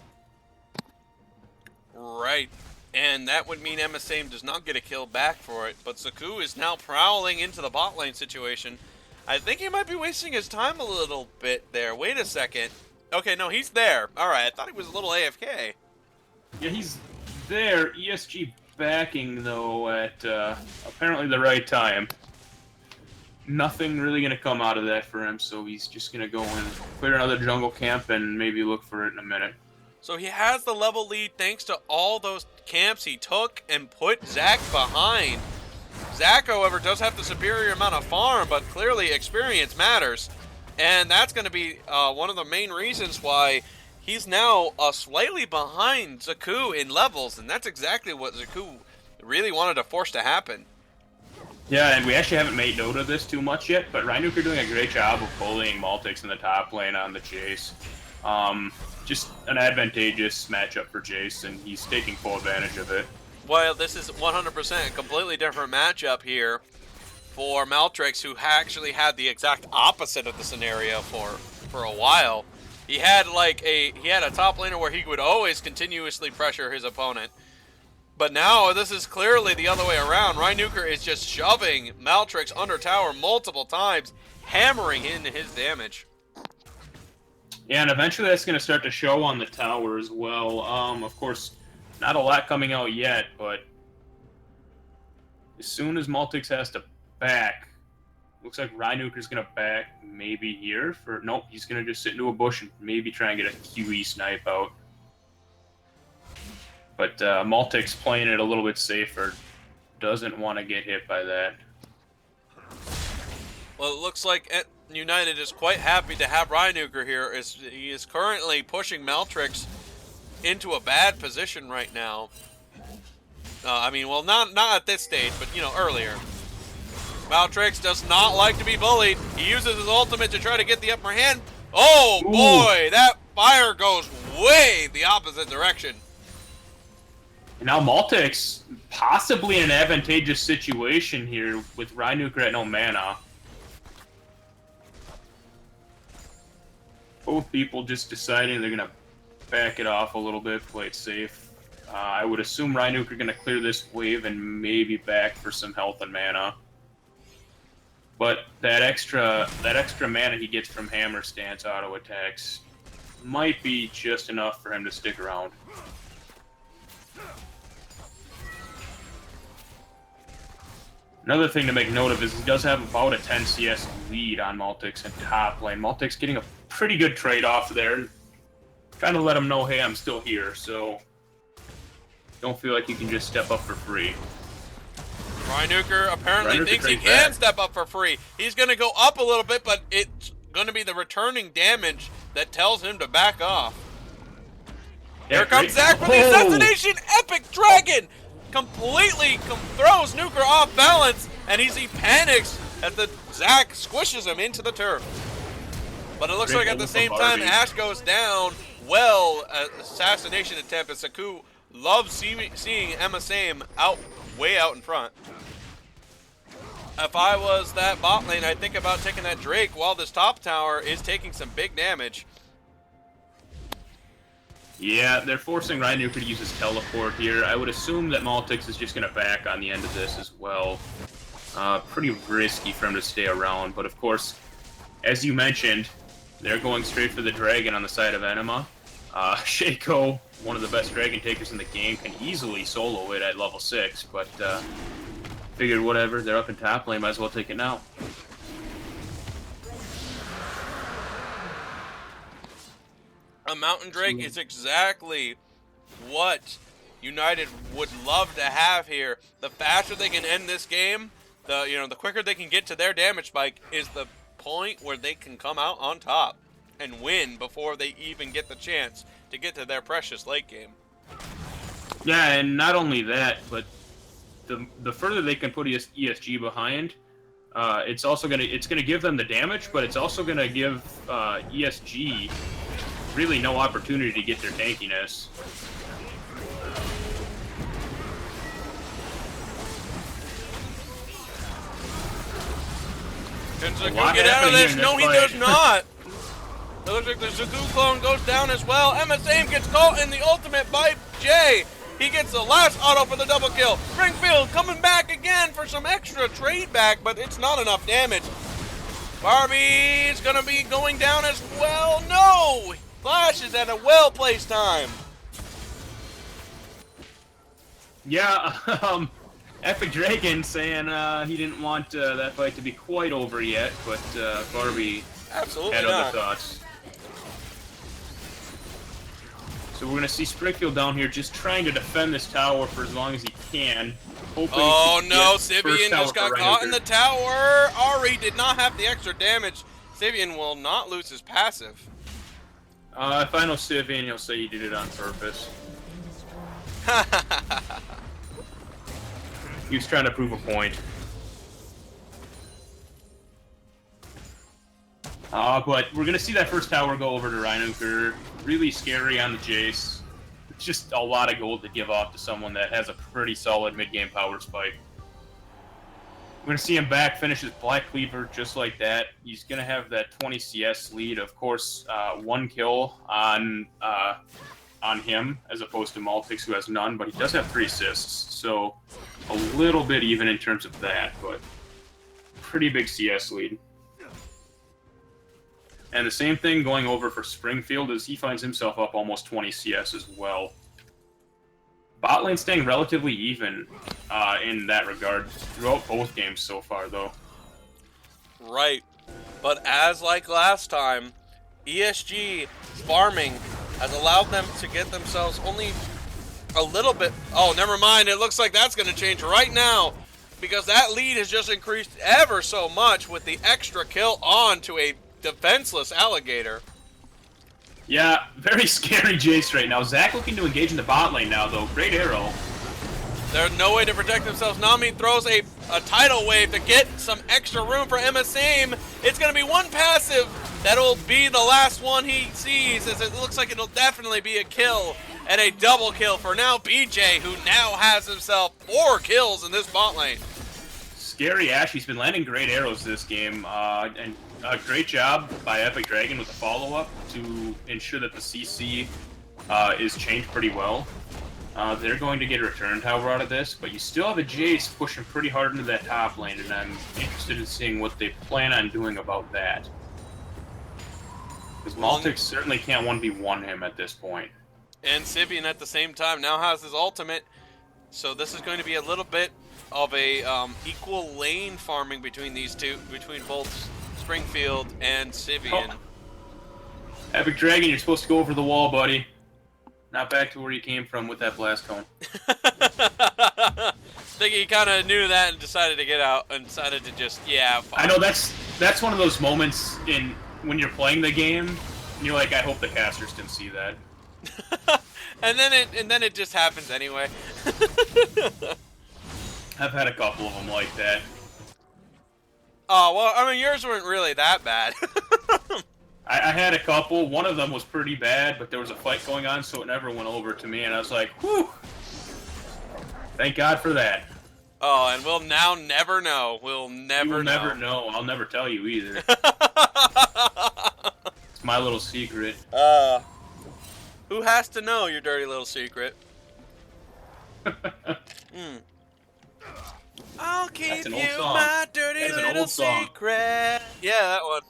Right, and that would mean MSAIM does not get a kill back for it, but Zaku is now prowling into the bot lane situation. I think he might be wasting his time a little bit there. Wait a second. Okay, no, he's there. Alright, I thought he was a little AFK. Yeah, he's there. ESG backing, though, at apparently the right time. Nothing really going to come out of that for him, so he's just going to go and clear another jungle camp and maybe look for it in a minute. So he has the level lead thanks to all those camps he took and put Zac behind. Zac, however, does have the superior amount of farm, but clearly experience matters. And that's going to be one of the main reasons why he's now slightly behind Zaku in levels, and that's exactly what Zaku really wanted to force to happen. Yeah, and we actually haven't made note of this too much yet, but Rhynuker doing a great job of bullying Maltix in the top lane on the chase. Just an advantageous matchup for Jace, and he's taking full advantage of it. Well, this is 100% a completely different matchup here for Maltrix, who actually had the exact opposite of the scenario for a while. He had a top laner where he would always continuously pressure his opponent. But now this is clearly the other way around. Rhynuker is just shoving Maltrix under tower multiple times, hammering in his damage. Yeah, and eventually that's going to start to show on the tower as well. Of course, not a lot coming out yet, but as soon as Maltix has to back, looks like Rhynuker's going to back maybe here for... Nope, he's going to just sit into a bush and maybe try and get a QE snipe out. But Maltix playing it a little bit safer. doesn't want to get hit by that. Well, it looks like United is quite happy to have Reinuker here. He is currently pushing Meltrix into a bad position right now. I mean, well, not at this stage, but, you know, earlier. Meltrix does not like to be bullied. He uses his ultimate to try to get the upper hand. Oh, Ooh. boy, that fire goes way the opposite direction. And now Maltix possibly in an advantageous situation here with Reinuker at no mana. Both people just deciding they're going to back it off a little bit, play it safe. I would assume Reinuker going to clear this wave and maybe back for some health and mana. But that extra mana he gets from Hammer Stance auto attacks might be just enough for him to stick around. Another thing to make note of is he does have about a 10 CS lead on Maltix in top lane. Maltix getting a pretty good trade-off there. Kind of let him know, hey, I'm still here, so don't feel like you can just step up for free. Reinuker apparently thinks he can step up for free. He's going to go up a little bit, but it's going to be the returning damage that tells him to back off. Here comes Zach for the assassination! Epic Dragon! Completely throws Nuker off balance, and he panics as the Zach squishes him into the turf. But it looks like at the same time, Ash goes down. Well, assassination attempt, as Saku loves seeing Emma Same way out in front. If I was that bot lane, I'd think about taking that Drake while this top tower is taking some big damage. Yeah, they're forcing Reinuker to use his teleport here. I would assume that Maltix is just going to back on the end of this as well. Pretty risky for him to stay around, but of course, as you mentioned, they're going straight for the dragon on the side of Ænima. Shaco, one of the best dragon takers in the game, can easily solo it at level 6, but figured whatever, they're up in top lane, might as well take it now. A Mountain Drake is exactly what United would love to have here. The faster they can end this game, the quicker they can get to their damage spike is the point where they can come out on top and win before they even get the chance to get to their precious late game. Yeah, and not only that, but the further they can put ESG behind, it's gonna give them the damage, but it's also gonna give ESG really no opportunity to get their tankiness. Can Zaku get out of this? No, he does not. It looks like the Zaku clone goes down as well. Emma Same gets caught in the ultimate by Jay. He gets the last auto for the double kill. Springfield coming back again for some extra trade back, but it's not enough damage. Barbie's gonna be going down as well. No! Flash is at a well-placed time. Yeah, Epic Dragon saying he didn't want that fight to be quite over yet, but Barbie absolutely had not. other thoughts. So we're going to see Springfield down here just trying to defend this tower for as long as he can. Oh no, Sivian just got caught in the tower. Ari did not have the extra damage. Sivian will not lose his passive. If I know Sivian, he'll say he did it on purpose. He was trying to prove a point. But we're going to see that first tower go over to Reinuker. Really scary on the Jace. It's just a lot of gold to give off to someone that has a pretty solid mid-game power spike. We're going to see him back, finish his Black Cleaver just like that. He's going to have that 20 CS lead. Of course, 1 kill on him, as opposed to Maltix, who has none, but he does have 3 assists. So a little bit even in terms of that, but pretty big CS lead. And the same thing going over for Springfield as he finds himself up almost 20 CS as well. Bot lane staying relatively even in that regard throughout both games so far, though. Right. But as like last time, ESG farming has allowed them to get themselves only a little bit. Oh, never mind. It looks like that's going to change right now because that lead has just increased ever so much with the extra kill on to a defenseless alligator. Yeah, very scary Jace right now. Zach looking to engage in the bot lane now, though. Great arrow. There's no way to protect themselves. Nami throws a tidal wave to get some extra room for Emma Same. It's going to be one passive. That'll be the last one he sees, as it looks like it'll definitely be a kill. And a double kill for now BJ, who now has himself 4 kills in this bot lane. Scary Ash, he's been landing great arrows this game, and a great job by Epic Dragon with the follow-up to ensure that the CC is changed pretty well. They're going to get a return tower out of this, but you still have a Jace pushing pretty hard into that top lane, and I'm interested in seeing what they plan on doing about that. Because Maltix certainly can't 1v1 him at this point. And Sibian at the same time now has his ultimate, so this is going to be a little bit of a equal lane farming between these two, between both Springfield and Sibian. Oh. Epic Dragon, you're supposed to go over the wall, buddy. Not back to where you came from with that blast cone. I think he kind of knew that and decided to get out and decided to just, yeah. Fine. I know that's one of those moments in when you're playing the game, and you're like, I hope the casters didn't see that. and then it just happens anyway. I've had a couple of them like that. Oh, well, I mean, yours weren't really that bad. I had a couple. One of them was pretty bad, but there was a fight going on, so it never went over to me, and I was like, whew. Thank God for that. Oh, and we'll now never know. We'll never know. Never know. I'll never tell you either. It's my little secret. Who has to know your dirty little secret? I'll keep you my dirty little secret. Yeah, that one.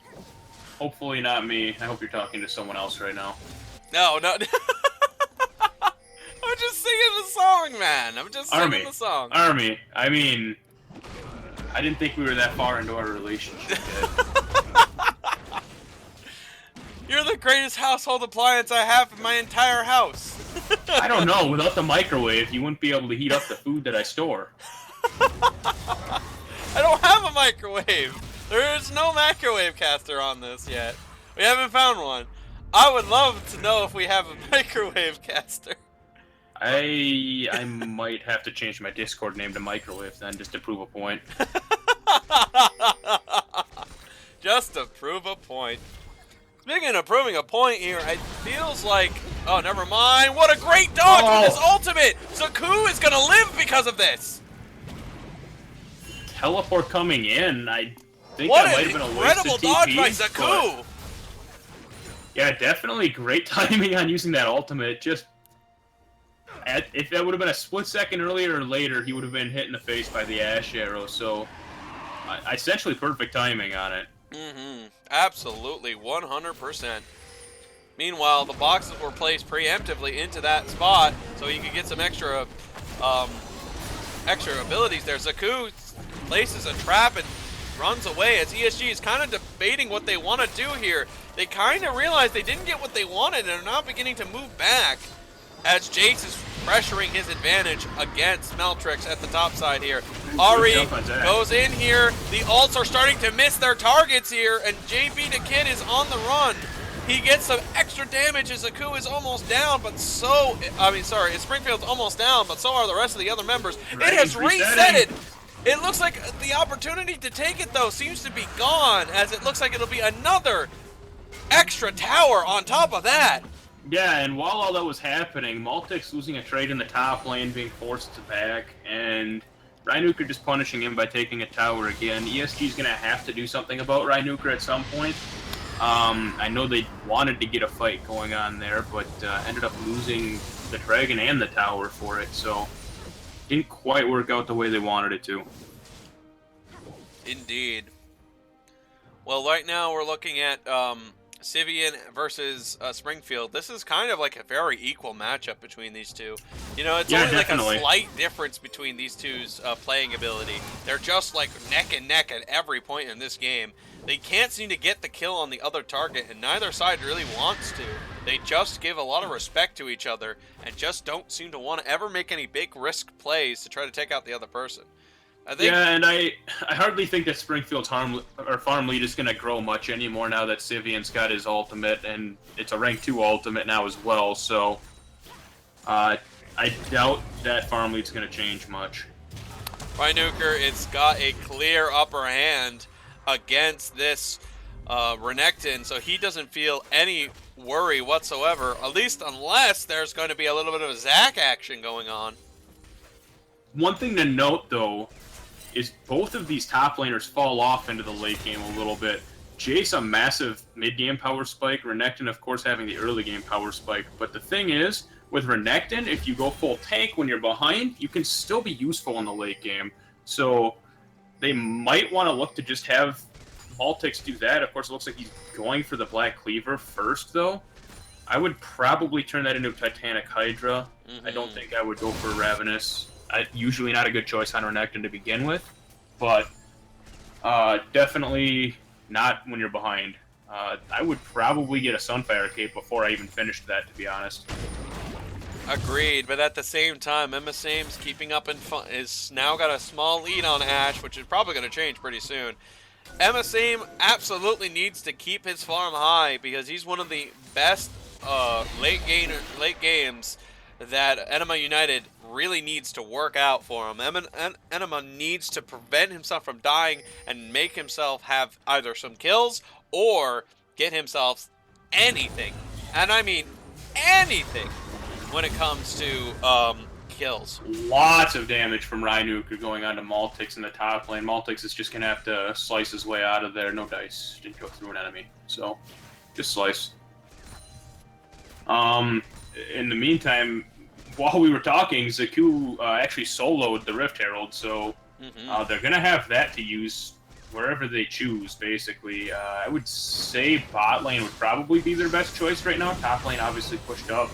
Hopefully not me. I hope you're talking to someone else right now. No. I'm just singing the song, man. I'm just singing the song. Army. I mean, I didn't think we were that far into our relationship yet. You're the greatest household appliance I have in my entire house. I don't know. Without the microwave, you wouldn't be able to heat up the food that I store. I don't have a microwave. There is no microwave caster on this yet. We haven't found one. I would love to know if we have a microwave caster. I might have to change my Discord name to Microwave then, just to prove a point. Just to prove a point. Speaking of proving a point here, it feels like... Oh, never mind. What a great dodge with his ultimate! Zaku is gonna live because of this! Teleport coming in, I think what that might have been a waste of incredible dodge by TP, Zaku! Yeah, definitely great timing on using that ultimate. Just... if that would have been a split second earlier or later, he would have been hit in the face by the Ash arrow, so... essentially perfect timing on it. Absolutely, 100%. Meanwhile, the boxes were placed preemptively into that spot, so you could get some extra abilities there. Zaku places a trap and runs away as ESG is kind of debating what they want to do here. They kind of realize they didn't get what they wanted and are now beginning to move back as Jace is pressuring his advantage against Meltrix at the top side here. Ari goes in here. The ults are starting to miss their targets here, and JB the Kid is on the run. He gets some extra damage as Zaku is almost down, but Springfield's almost down, but so are the rest of the other members. It has resetted. It looks like the opportunity to take it, though, seems to be gone, as it looks like it'll be another extra tower on top of that. Yeah, and while all that was happening, Maltix losing a trade in the top lane, being forced to back, and Rhynuker just punishing him by taking a tower again. ESG's going to have to do something about Rhynuker at some point. I know they wanted to get a fight going on there, but ended up losing the dragon and the tower for it, so didn't quite work out the way they wanted it to. Indeed. Well, right now we're looking at Sivian versus Springfield. This is kind of like a very equal matchup between these two. You know, it's only like a slight difference between these two's playing ability. They're just like neck and neck at every point in this game. they can't seem to get the kill on the other target, and neither side really wants to. They just give a lot of respect to each other and just don't seem to want to ever make any big risk plays to try to take out the other person. I think, yeah, and I hardly think that Springfield's farm lead is going to grow much anymore now that Sivian's got his ultimate, and it's a rank 2 ultimate now as well, so I doubt that farm lead's going to change much. Reinuker, it's got a clear upper hand against this Renekton, so he doesn't feel any worry whatsoever, at least unless there's going to be a little bit of a Zac action going on. One thing to note, though, is both of these top laners fall off into the late game a little bit. Jace a massive mid-game power spike, Renekton, of course, having the early game power spike. But the thing is, with Renekton, if you go full tank when you're behind, you can still be useful in the late game. So they might want to look to just have Maltix do that. Of course, it looks like he's going for the Black Cleaver first, though. I would probably turn that into a Titanic Hydra. I don't think I would go for Ravenous. Usually not a good choice on Renekton to begin with, but definitely not when you're behind. I would probably get a Sunfire Cape before I even finished that, to be honest. Agreed, but at the same time, Emma Sames keeping up is now got a small lead on Ashe, which is probably going to change pretty soon. Emma Same absolutely needs to keep his farm high because he's one of the best late games that Ænima United really needs to work out for him. Ænima needs to prevent himself from dying and make himself have either some kills or get himself anything, and I mean anything, when it comes to kills. Lots of damage from Reinuker going on to Maltix in the top lane. Maltix is just going to have to slice his way out of there. No dice. Didn't go through an enemy. So, just slice. In the meantime, while we were talking, Zaku actually soloed the Rift Herald, so they're going to have that to use wherever they choose, basically. I would say bot lane would probably be their best choice right now. Top lane obviously pushed up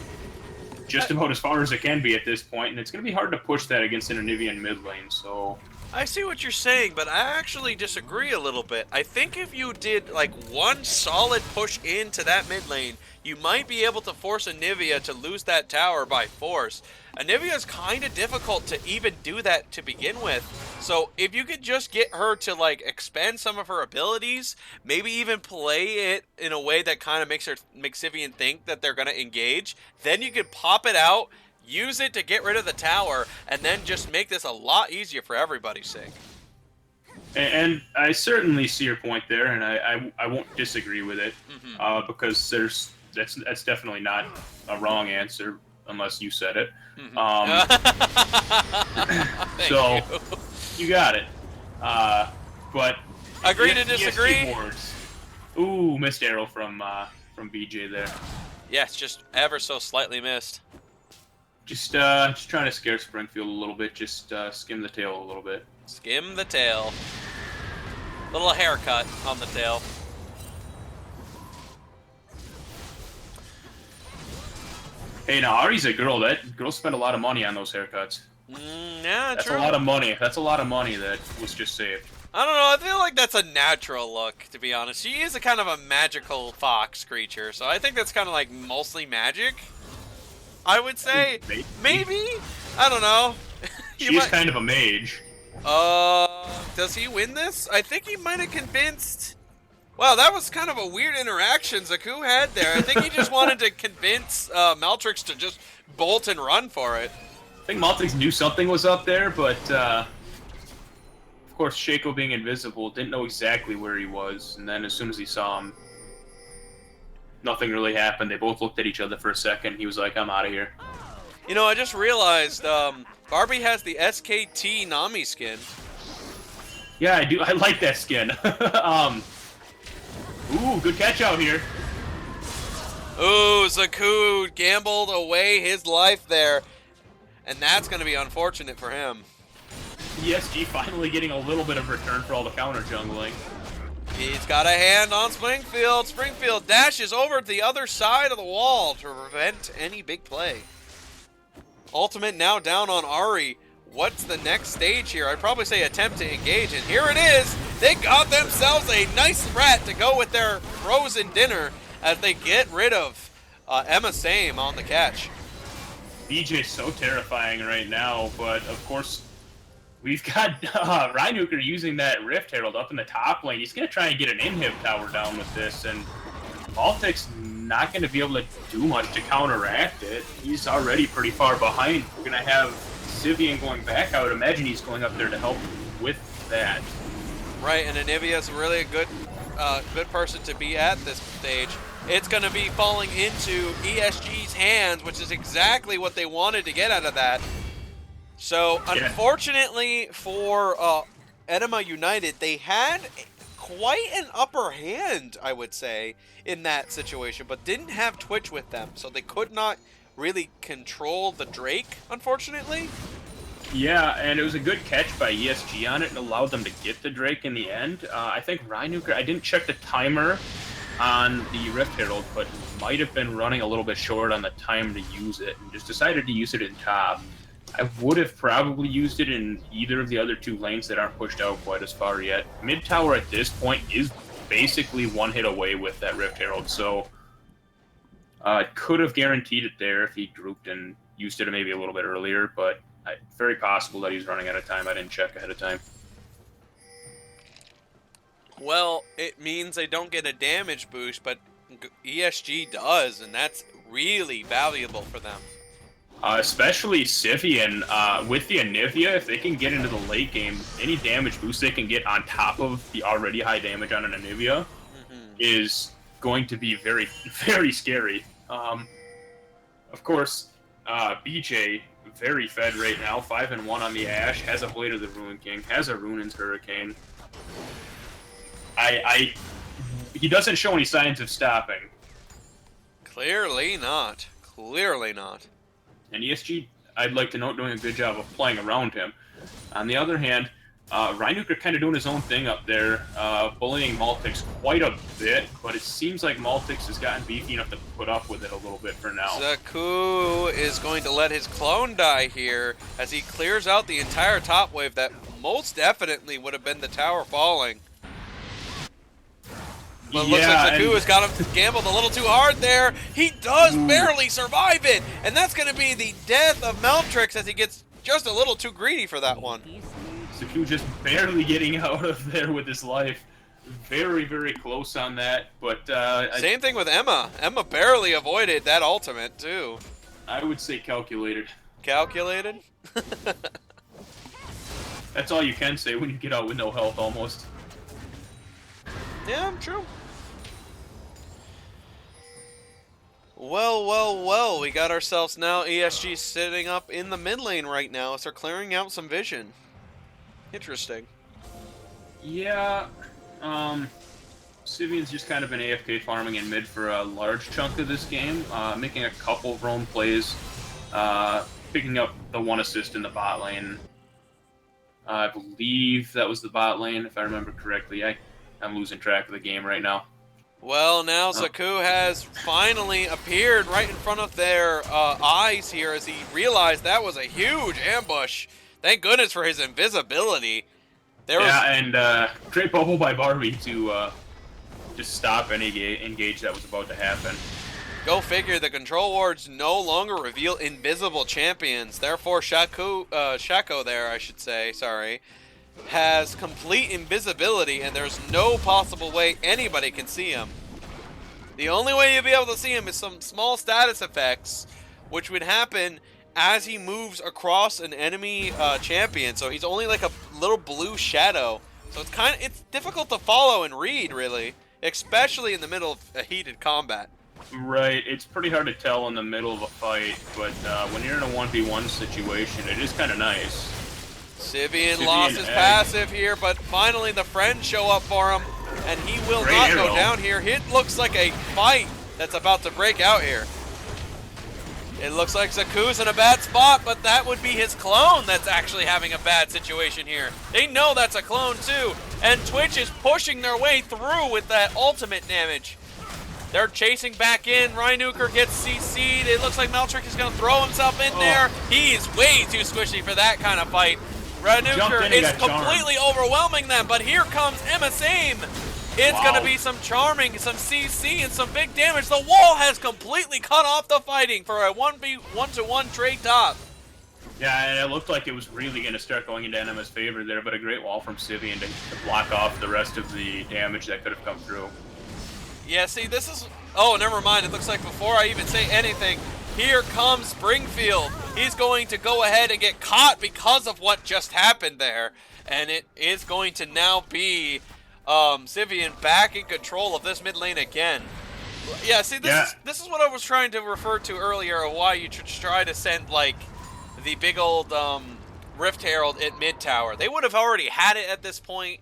just about as far as it can be at this point, and it's going to be hard to push that against an Anivian mid lane, so... I see what you're saying, but I actually disagree a little bit. I think if you did like one solid push into that mid lane, you might be able to force Anivia to lose that tower by force. Anivia is kind of difficult to even do that to begin with. So if you could just get her to like expend some of her abilities, maybe even play it in a way that kind of makes Sivian think that they're going to engage, then you could pop it out, use it to get rid of the tower, and then just make this a lot easier for everybody's sake. And I certainly see your point there, and I won't disagree with it, because that's definitely not a wrong answer unless you said it. So you got it. But agree to disagree. ESG boards. Ooh, missed arrow from BJ there. Yes, just ever so slightly missed. Just trying to scare Springfield a little bit. Just skim the tail a little bit. Skim the tail. Little haircut on the tail. Hey, now Ari's a girl. That girls spend a lot of money on those haircuts. Yeah, That's true. a lot of money. That's a lot of money that was just saved. I don't know. I feel like that's a natural look, to be honest. She is a kind of a magical fox creature, so I think that's kind of like mostly magic. I would say maybe. I don't know. She's kind of a mage. Does he win this? I think he might have convinced. Wow, that was kind of a weird interaction Zaku had there. I think he just wanted to convince Maltrix to just bolt and run for it. I think Maltrix knew something was up there, but of course Shaco being invisible didn't know exactly where he was, and then as soon as he saw him, nothing really happened. They both looked at each other for a second. He was like, I'm out of here. You know, I just realized Barbie has the SKT Nami skin. Yeah, I do. I like that skin. Ooh, good catch out here. Ooh, Zaku gambled away his life there. And that's going to be unfortunate for him. ESG finally getting a little bit of return for all the counter jungling. He's got a hand on Springfield. Springfield dashes over to the other side of the wall to prevent any big play. Ultimate now down on Ari. what's the next stage here? I'd probably say attempt to engage, and here it is. They got themselves a nice rat to go with their frozen dinner as they get rid of Ænima Same on the catch. BJ's so terrifying right now, but of course, we've got Reinuker using that Rift Herald up in the top lane. He's going to try and get an inhib tower down with this, and Maltic's not going to be able to do much to counteract it. He's already pretty far behind. We're going to have Sivian going back. I would imagine he's going up there to help with that. Right, and Anivia's really a good person to be at this stage. It's going to be falling into ESG's hands, which is exactly what they wanted to get out of that. So, unfortunately for Ænima United, they had quite an upper hand, I would say, in that situation, but didn't have Twitch with them, so they could not really control the Drake, unfortunately. Yeah, and it was a good catch by ESG on it and allowed them to get the Drake in the end. I think Reinuker, I didn't check the timer on the Rift Herald, but might have been running a little bit short on the time to use it and just decided to use it in top. I would have probably used it in either of the other two lanes that aren't pushed out quite as far yet. Mid tower at this point is basically one hit away with that Rift Herald, so could have guaranteed it there if he grouped and used it maybe a little bit earlier, but very possible that he's running out of time. I didn't check ahead of time. Well, it means they don't get a damage boost, but ESG does, and that's really valuable for them. Especially Sivian, with the Anivia, if they can get into the late game, any damage boost they can get on top of the already high damage on an Anivia is going to be very, very scary. Of course, BJ, very fed right now, 5-1 on the Ashe, has a Blade of the Ruin King, has a Ruin's Hurricane. He doesn't show any signs of stopping. Clearly not. Clearly not. And ESG, I'd like to note, doing a good job of playing around him. On the other hand, Reinuker kind of doing his own thing up there, bullying Maltix quite a bit, but it seems like Maltix has gotten beefy enough to put up with it a little bit for now. Zaku is going to let his clone die here as he clears out the entire top wave that most definitely would have been the tower falling. But it looks like Zaku has got him gambled a little too hard there. He does barely survive it, and that's going to be the death of Maltrix as he gets just a little too greedy for that one. Zaku just barely getting out of there with his life. Very, very close on that, but... Same thing with Ænima. Ænima barely avoided that ultimate, too. I would say calculated. Calculated? That's all you can say when you get out with no health, almost. Yeah, true. Well, well, well, we got ourselves now ESG sitting up in the mid lane right now, so they're clearing out some vision. Interesting. Yeah, Sivian's just kind of been AFK farming in mid for a large chunk of this game, making a couple of roam plays, picking up the one assist in the bot lane. I believe that was the bot lane, if I remember correctly. I'm losing track of the game right now. Well, now Zaku has finally appeared right in front of their eyes here as he realized that was a huge ambush. Thank goodness for his invisibility. And great bubble by Barbie to just stop any engage that was about to happen. Go figure, the control wards no longer reveal invisible champions. Therefore, Shaco there, I should say, sorry, has complete invisibility, and there's no possible way anybody can see him. The only way you'll be able to see him is some small status effects, which would happen as he moves across an enemy champion. So he's only like a little blue shadow. So it's difficult to follow and read, really, especially in the middle of a heated combat. Right, it's pretty hard to tell in the middle of a fight, but when you're in a 1v1 situation, it is kind of nice. Sivian lost his passive here, but finally the friends show up for him, and he will not go down here. It looks like a fight that's about to break out here. It looks like Zaku's in a bad spot, but that would be his clone that's actually having a bad situation here. They know that's a clone too, and Twitch is pushing their way through with that ultimate damage. They're chasing back in. Reinuker gets CC'd. It looks like Meltrick is going to throw himself in there. He's way too squishy for that kind of fight. Reinuker is completely overwhelming them, but here comes Emma Same. It's going to be some charming, some CC, and some big damage. The wall has completely cut off the fighting for a 1v1-to-1 trade top. Yeah, and it looked like it was really going to start going into Ænimaa's favor there, but a great wall from Sivian to block off the rest of the damage that could have come through. Yeah, see, this is... Oh, never mind. It looks like before I even say anything, here comes Springfield. He's going to go ahead and get caught because of what just happened there. And it is going to now be Sivian back in control of this mid lane again. Yeah, see, this is what I was trying to refer to earlier, of why you try to send, like, the big old Rift Herald at mid tower. They would have already had it at this point.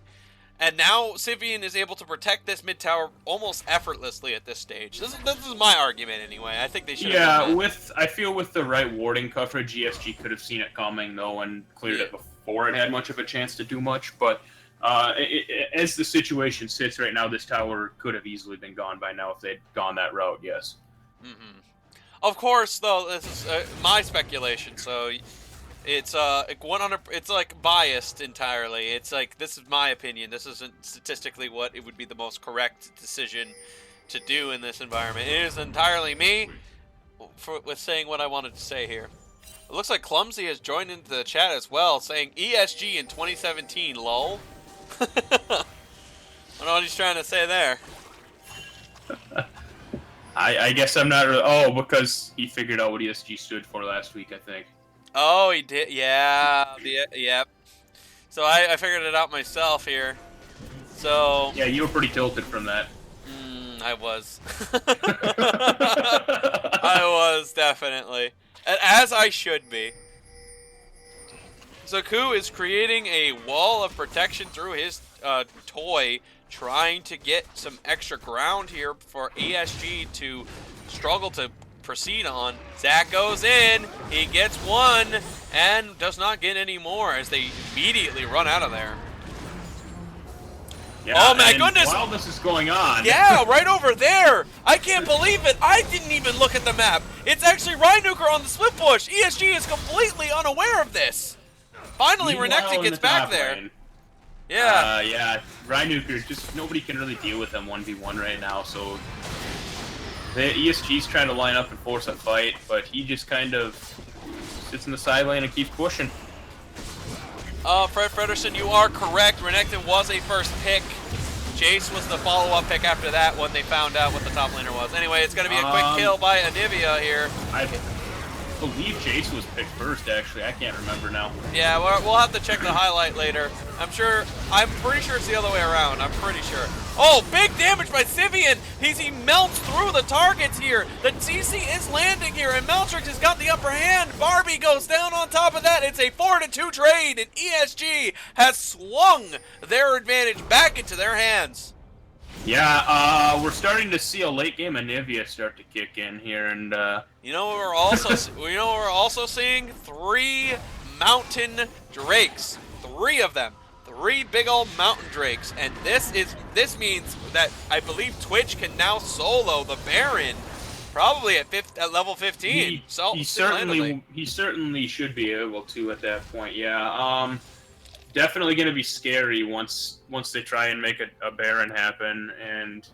And now Sivian is able to protect this mid tower almost effortlessly at this stage. This is my argument anyway. I think they should have done that. I feel with the right warding coverage, ESG could have seen it coming though and cleared it before it had much of a chance to do much. But as the situation sits right now, this tower could have easily been gone by now if they'd gone that route. Yes. Mm-hmm. Of course, though, this is my speculation. So. It's 100. It's like biased entirely. It's like, this is my opinion. This isn't statistically what it would be the most correct decision to do in this environment. It is entirely me with saying what I wanted to say here. It looks like Clumsy has joined into the chat as well, saying ESG in 2017. Lol. I don't know what he's trying to say there. I guess I'm not really. Oh, because he figured out what ESG stood for last week, I think. Oh, he did. Yeah. Yep. So I figured it out myself here. So. Yeah, you were pretty tilted from that. I was. I was, definitely. As I should be. Zaku is creating a wall of protection through his toy, trying to get some extra ground here for ESG to struggle to proceed on. Zach goes in, he gets one, and does not get any more as they immediately run out of there. Yeah, oh my goodness! While this is going on... Yeah, right over there! I can't believe it! I didn't even look at the map! It's actually Reinuker on the split push! ESG is completely unaware of this! Finally, Renekton gets back there. Lane, yeah. Yeah, Reinuker, just nobody can really deal with him 1v1 right now, so... The ESG's trying to line up and force a fight, but he just kind of sits in the side lane and keeps pushing. Fred Fredersen, you are correct. Renekton was a first pick. Jace was the follow-up pick after that when they found out what the top laner was. Anyway, it's going to be a quick kill by Anivia here. I believe Jace was picked first, actually. I can't remember now. Yeah, we'll have to check the highlight later. I'm pretty sure it's the other way around. I'm pretty sure. Oh, big damage by Sivian. He melts through the targets here. The CC is landing here, and Meltrix has got the upper hand. Barbie goes down on top of that. It's a 4-2 trade, and ESG has swung their advantage back into their hands. Yeah, we're starting to see a late game Anivia start to kick in here, and you know what we're also seeing? 3 mountain drakes. 3 of them. 3 big old mountain drakes, and this means that I believe Twitch can now solo the Baron, probably at level 15. He certainly should be able to at that point. Yeah. Definitely going to be scary once they try and make a Baron happen, and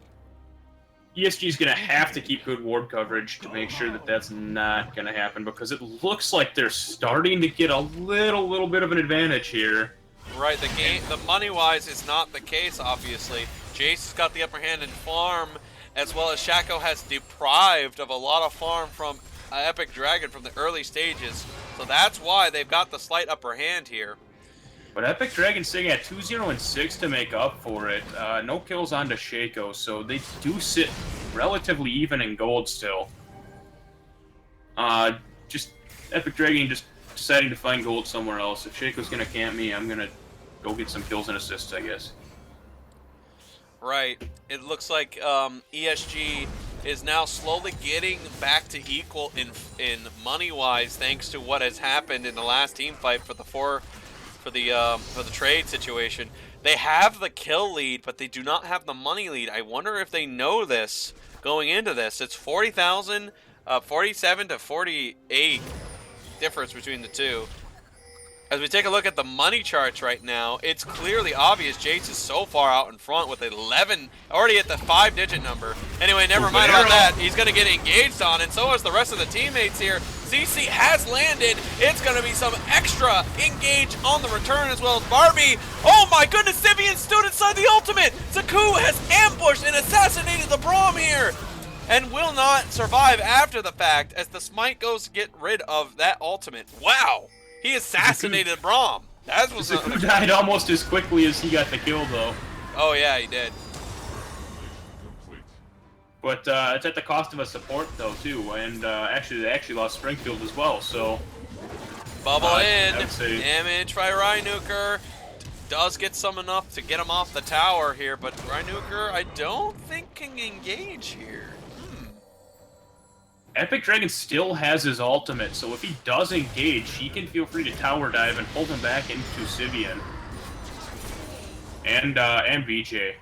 ESG is going to have to keep good ward coverage to make sure that that's not going to happen, because it looks like they're starting to get a little bit of an advantage here. Right, the money-wise is not the case, obviously. Jace has got the upper hand in farm, as well as Shaco has deprived of a lot of farm from Epic Dragon from the early stages, so that's why they've got the slight upper hand here. But Epic Dragon sitting at 2-0 and 6 to make up for it. No kills onto Shaco, so they do sit relatively even in gold still. Just Epic Dragon just deciding to find gold somewhere else. If Shaco's gonna camp me, I'm gonna go get some kills and assists, I guess. Right. It looks like ESG is now slowly getting back to equal in money-wise, thanks to what has happened in the last team fight for the trade situation. They have the kill lead, but they do not have the money lead. I wonder if they know this going into this. It's 40,000, 47 to 48 difference between the two. As we take a look at the money charts right now, it's clearly obvious Jace is so far out in front with 11, already at the 5-digit number. Anyway, never mind about that. He's going to get engaged on, and so is the rest of the teammates here. CC has landed. It's going to be some extra engage on the return, as well as Barbie. Oh my goodness, Sivian stood inside the ultimate. Zaku has ambushed and assassinated the Braum here, and will not survive after the fact as the smite goes to get rid of that ultimate. Wow. He assassinated Braum. That was Zaku died almost as quickly as he got the kill, though. Oh yeah, he did. But it's at the cost of a support, though, too. And actually, they actually lost Springfield as well. So bubble in. Damage by Rhynuker. Does get some enough to get him off the tower here, but Rhynuker, I don't think can engage here. Epic Dragon still has his ultimate, so if he does engage, he can feel free to tower dive and pull him back into Sivian. And VJ.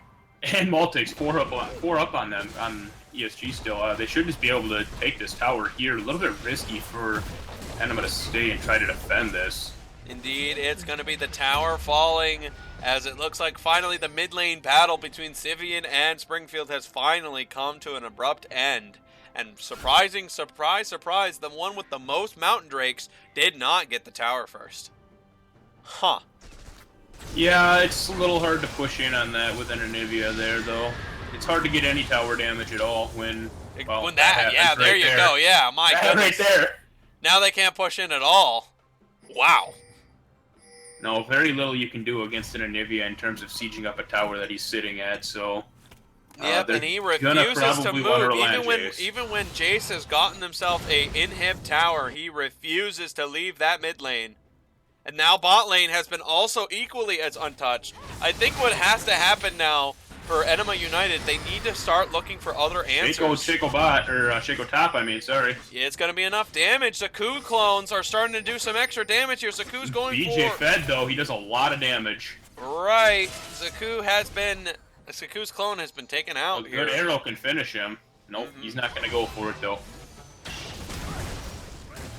And Multix, four up on them, on ESG still. They should just be able to take this tower here. A little bit risky for Ænima to stay and try to defend this. Indeed, it's going to be the tower falling, as it looks like finally the mid lane battle between Sivian and Springfield has finally come to an abrupt end. And surprise, surprise, the one with the most Mountain Drakes did not get the tower first. Huh. Yeah, it's a little hard to push in on that with an Anivia there, though. It's hard to get any tower damage at all when, well, when that yeah, there right you go, yeah, my goodness. Right there. Now they can't push in at all. Wow. No, very little you can do against an Anivia in terms of sieging up a tower that he's sitting at, so... Yep, and he refuses to move. Even when Jace has gotten himself a inhib tower, he refuses to leave that mid lane. And now bot lane has been also equally as untouched. I think what has to happen now for Ænima United, they need to start looking for other answers. Shaco bot, or Shaco top, I mean, sorry. Yeah, it's going to be enough damage. Zaku clones are starting to do some extra damage here. Zaku's going BJ fed, though, he does a lot of damage. Right, Zaku's clone has been taken out here. Good arrow can finish him. Nope, he's not going to go for it, though.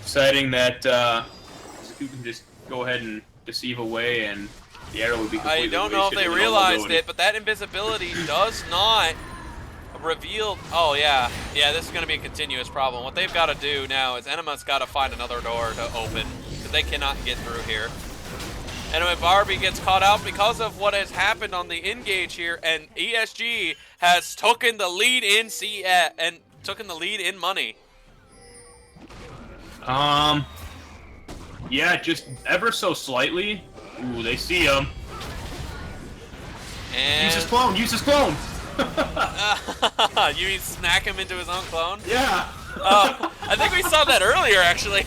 Deciding that Zaku can just go ahead and deceive away, and the arrow would be completely wasted. I don't know if they realized it, but that invisibility does not reveal... Oh, yeah. Yeah, this is going to be a continuous problem. What they've got to do now is Ænimaa's got to find another door to open, because they cannot get through here. Anyway, Barbie gets caught out because of what has happened on the engage here, and ESG has taken the lead in and taken the lead in money. Yeah, just ever so slightly. Ooh, they see him. And use his clone. Use his clone. You mean snack him into his own clone? Yeah. I think we saw that earlier, actually.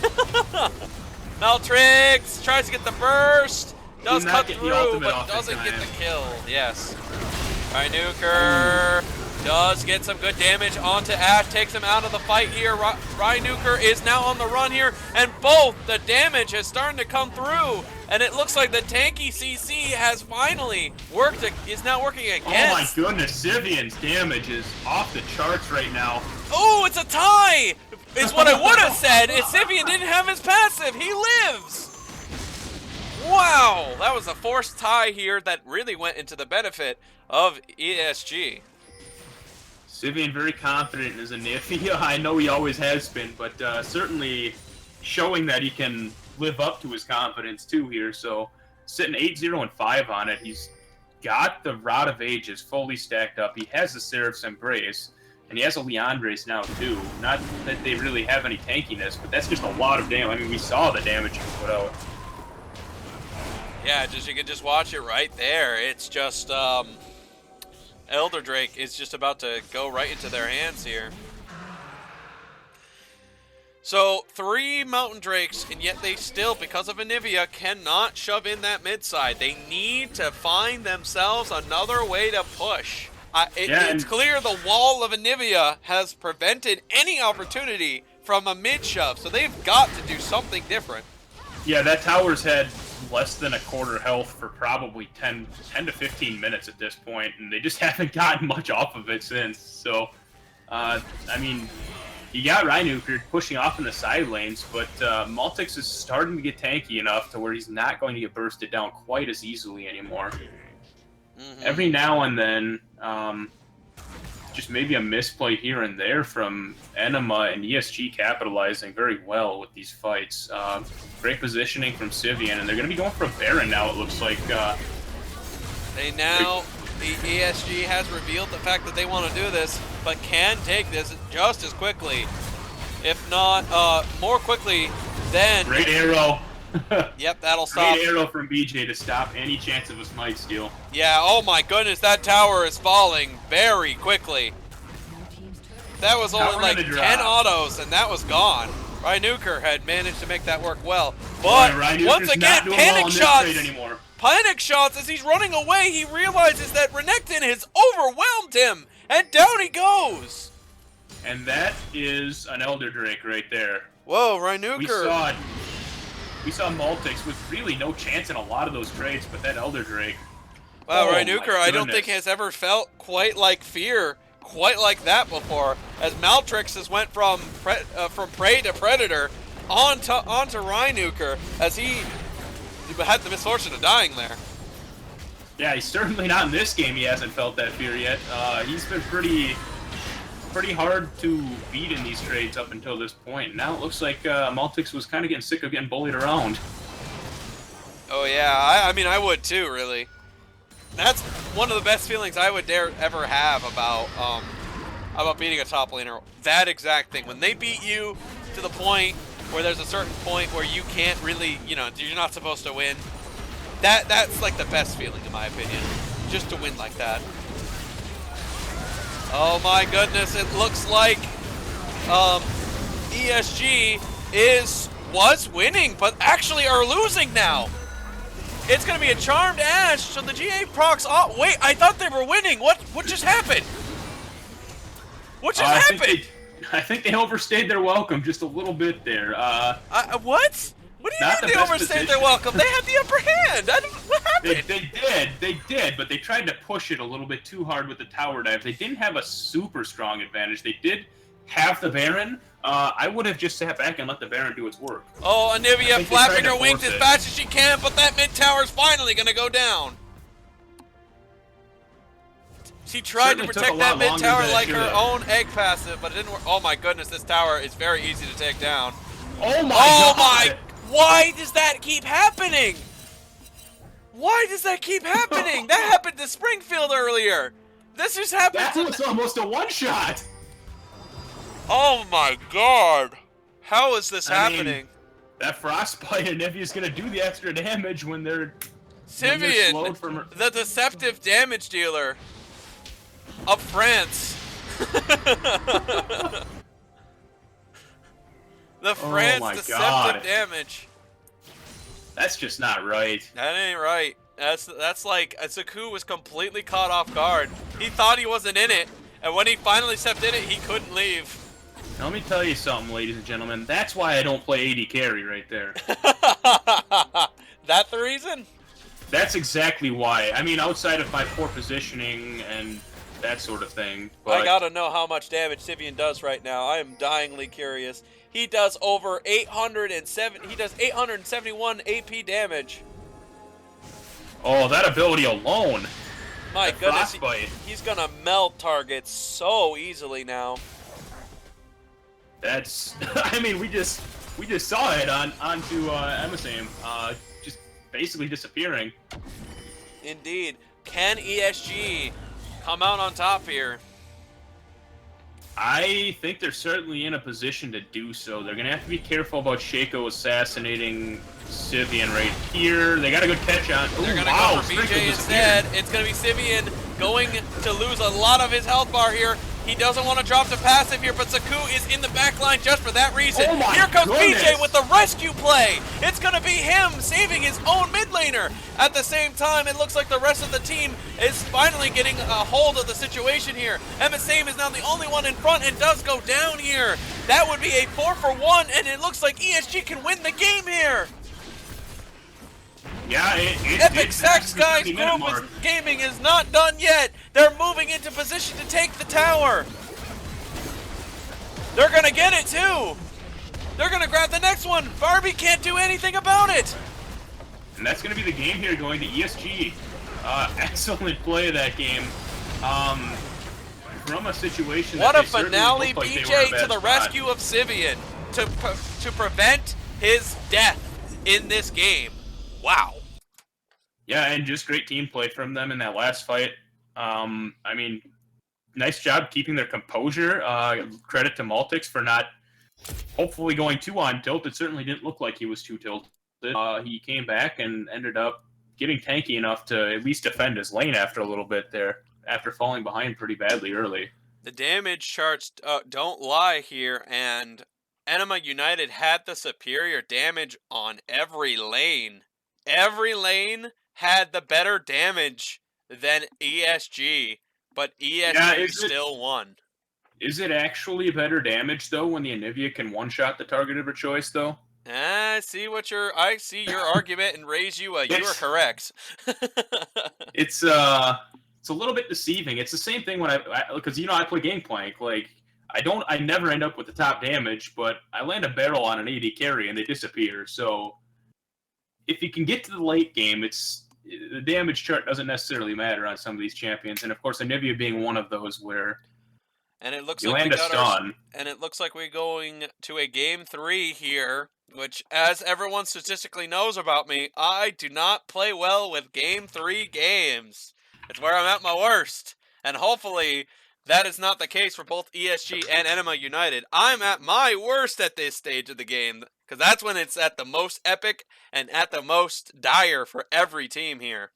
Meltrix tries to get the burst, does cut through, but doesn't get the kill. Yes. Rhynuker does get some good damage onto Ash, takes him out of the fight here. Rhynuker is now on the run here, and both the damage is starting to come through, and it looks like the tanky CC has finally is now working against. Oh my goodness, Sivian's damage is off the charts right now. Oh, it's a tie! Is what I would have said if Sivian didn't have his passive. He lives! Wow, that was a forced tie here that really went into the benefit of ESG. Sivian very confident in his Anivia. I know he always has been, but certainly showing that he can live up to his confidence too here. So sitting 8-0 and 5 on it. He's got the Rod of Ages fully stacked up. He has the Seraph's Embrace. And he has a Leandra's now, too. Not that they really have any tankiness, but that's just a lot of damage. I mean, we saw the damage he put out. Yeah, you can just watch it right there. It's just, Elder Drake is just about to go right into their hands here. So, 3 Mountain Drakes, and yet they still, because of Anivia, cannot shove in that mid side. They need to find themselves another way to push. It's clear the wall of Anivia has prevented any opportunity from a mid shove, so they've got to do something different. Yeah, that tower's had less than a quarter health for probably 10 to 15 minutes at this point, and they just haven't gotten much off of it since. So I mean, you got Rhinoker pushing off in the side lanes, but Multix is starting to get tanky enough to where he's not going to get bursted down quite as easily anymore. Every now and then, just maybe a misplay here and there from Ænima and ESG capitalizing very well with these fights. Great positioning from Sivian, and they're going to be going for a Baron now, it looks like. The ESG has revealed the fact that they want to do this, but can take this just as quickly, if not more quickly than... Great arrow. Yep, that'll stop. Great arrow from BJ to stop any chance of a smite steal. Yeah, oh my goodness, that tower is falling very quickly. That was only like 10 autos, and that was gone. Rhinoker had managed to make that work well. But once again, panic shots! Panic shots as he's running away. He realizes that Renekton has overwhelmed him, and down he goes. And that is an Elder Drake right there. Whoa, Rhinoker. We saw Multix with really no chance in a lot of those trades, but that Elder Drake. Wow, Rhinoker, I don't think has ever felt quite like fear, quite like that before. As Maltrix has went from prey to predator onto Rhinoker, as he had the misfortune of dying there. Yeah, he's certainly not in this game. He hasn't felt that fear yet. He's been pretty hard to beat in these trades up until this point. Now it looks like Multix was kind of getting sick of getting bullied around. Oh yeah, I mean I would too, really. That's one of the best feelings I would ever have about beating a top laner. That exact thing. When they beat you to the point where there's a certain point where you can't really, you're not supposed to win. That's like the best feeling in my opinion. Just to win like that. Oh my goodness, it looks like ESG was winning, but actually are losing now. It's gonna be a Charmed Ash, so the GA procs. Oh wait, I thought they were winning. What just happened? What just happened? I think they overstayed their welcome just a little bit there. What? What do you mean they overstayed their welcome? They had the upper hand. What happened? They did, but they tried to push it a little bit too hard with the tower dive. They didn't have a super strong advantage. They did have the Baron. I would have just sat back and let the Baron do its work. Oh, Anivia flapping her wings as fast as she can, but that mid tower is finally going to go down. She tried to protect that mid tower like her own egg passive, but it didn't work. Oh my goodness, this tower is very easy to take down. Oh my! Why does that keep happening? Why does that keep happening? That happened to Springfield earlier. This just happened. That was almost a one-shot. Oh my god! How is this happening? That frostbite and Nevia's gonna do the extra damage when they're Sivian, the deceptive damage dealer of France. The France deceptive damage. That's just not right. That ain't right. That's like Zaku was completely caught off guard. He thought he wasn't in it, and when he finally stepped in it, he couldn't leave. Now, let me tell you something, ladies and gentlemen. That's why I don't play AD carry right there. That the reason? That's exactly why. I mean, outside of my poor positioning and that sort of thing. But I gotta know how much damage Sivian does right now. I am dyingly curious. He does over 807. He does 871 AP damage. Oh, that ability alone. My goodness, he's gonna melt targets so easily now. That's. I mean, we just saw it onto Emisame, just basically disappearing. Indeed. Can ESG come out on top here? I think they're certainly in a position to do so. They're gonna have to be careful about Shaco assassinating Sivian right here. They got a good catch on. They're gonna go for BJ instead. It's gonna be Sivian going to lose a lot of his health bar here. He doesn't want to drop the passive here, but Zaku is in the back line just for that reason. Oh here comes BJ with the rescue play. It's going to be him saving his own mid laner. At the same time, it looks like the rest of the team is finally getting a hold of the situation here. Emisame is now the only one in front and does go down here. That would be a 4-for-1, and it looks like ESG can win the game here. Yeah, Epic Sax Guys Group Gaming is not done yet. They're moving into position to take the tower. They're gonna get it too! They're gonna grab the next one! Barbie can't do anything about it! And that's going to be the game here going to ESG. Excellent play of that game. From a situation what that a finale, like BJ to the rescue of Sivian to prevent his death in this game. Wow. Yeah, and just great team play from them in that last fight. I mean, nice job keeping their composure. Credit to Maltix for not hopefully going too on tilt. It certainly didn't look like he was too tilted. He came back and ended up getting tanky enough to at least defend his lane after a little bit there, after falling behind pretty badly early. The damage charts don't lie here, and Ænima United had the superior damage on every lane. Every lane had the better damage than ESG, but ESG still won. Is it actually better damage, though, when the Ænima can one-shot the target of her choice, though? I see your argument and raise you a you are correct. It's a little bit deceiving. It's the same thing when because I play Gangplank. Like I never end up with the top damage, but I land a barrel on an AD carry and they disappear. So if you can get to the late game, the damage chart doesn't necessarily matter on some of these champions, and of course Ænima being one of those where. And it looks you like land a stun. and it looks like we're going to a game 3 here, which, as everyone statistically knows about me, I do not play well with game 3 games. It's where I'm at my worst, and hopefully that is not the case for both ESG and Ænima United. I'm at my worst at this stage of the game, because that's when it's at the most epic and at the most dire for every team here.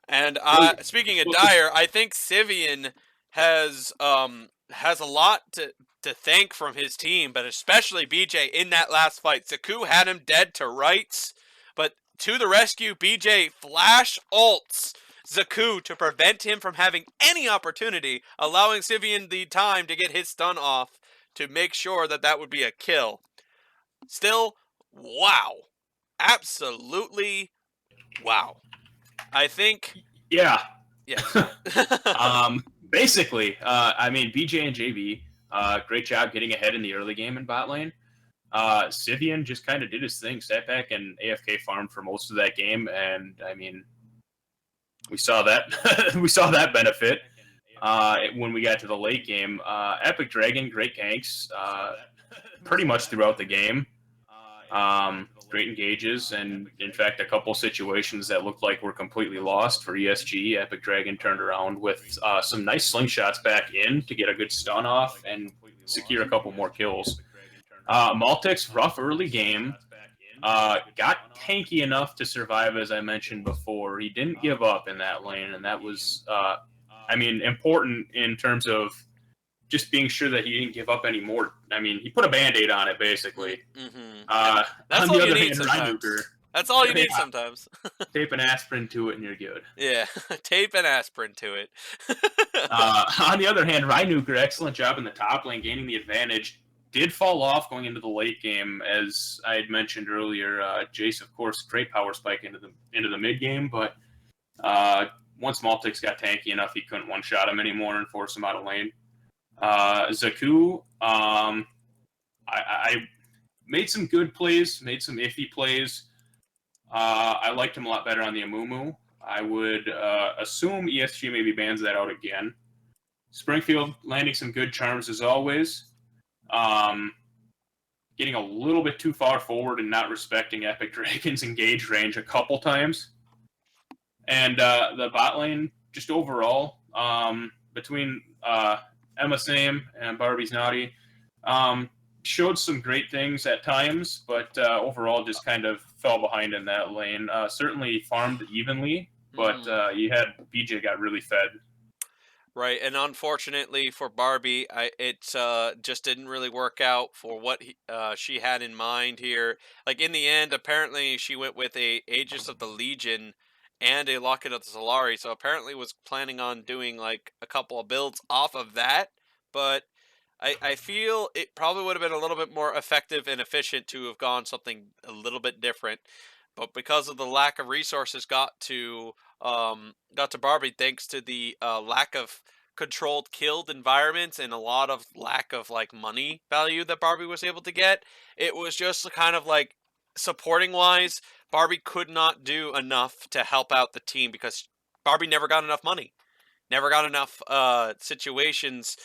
And speaking of dire, I think Sivian has a lot to thank from his team, but especially BJ in that last fight. Zaku had him dead to rights, but to the rescue, BJ flash ults Zaku to prevent him from having any opportunity, allowing Sivian the time to get his stun off to make sure that would be a kill. Still, wow. Absolutely wow. I think... Yeah. Yeah. Basically, I mean, BJ and JV, great job getting ahead in the early game in bot lane. Sivian just kind of did his thing, sat back and AFK farmed for most of that game, and I mean, we saw that we saw that benefit when we got to the late game. Epic Dragon, great ganks, pretty much throughout the game. Great engages, and in fact, a couple situations that looked like were completely lost for ESG. Epic Dragon turned around with some nice slingshots back in to get a good stun off and secure a couple more kills. Maltix, rough early game, got tanky enough to survive, as I mentioned before. He didn't give up in that lane, and that was, I mean, important in terms of just being sure that he didn't give up any more. I mean, he put a Band-Aid on it, basically. Mm-hmm. That's on the other hand, Reinuker, that's all you need sometimes. tape an aspirin to it and you're good. Yeah, tape an aspirin to it. On the other hand, Reinuker, excellent job in the top lane, gaining the advantage. Did fall off going into the late game, as I had mentioned earlier. Jace, of course, great power spike into the mid game, but once Maltix got tanky enough, he couldn't one-shot him anymore and force him out of lane. Zaku, I made some good plays, made some iffy plays. I liked him a lot better on the Amumu. I would assume ESG maybe bans that out again. Springfield landing some good charms as always. Getting a little bit too far forward and not respecting Epic Dragon's engage range a couple times. And the bot lane, just overall, between Emma Same and Barbie's Naughty, showed some great things at times, but overall just kind of fell behind in that lane. Certainly farmed evenly, but you had BJ got really fed. Right, and unfortunately for Barbie, it just didn't really work out for what she had in mind here. Like, in the end, apparently she went with a Aegis of the Legion and a Locket of the Solari, so apparently was planning on doing, like, a couple of builds off of that, but I feel it probably would have been a little bit more effective and efficient to have gone something a little bit different. But because of the lack of resources got to Barbie, thanks to the lack of controlled killed environments and a lot of lack of like money value that Barbie was able to get. It was just kind of like supporting wise, Barbie could not do enough to help out the team because Barbie never got enough money, never got enough situations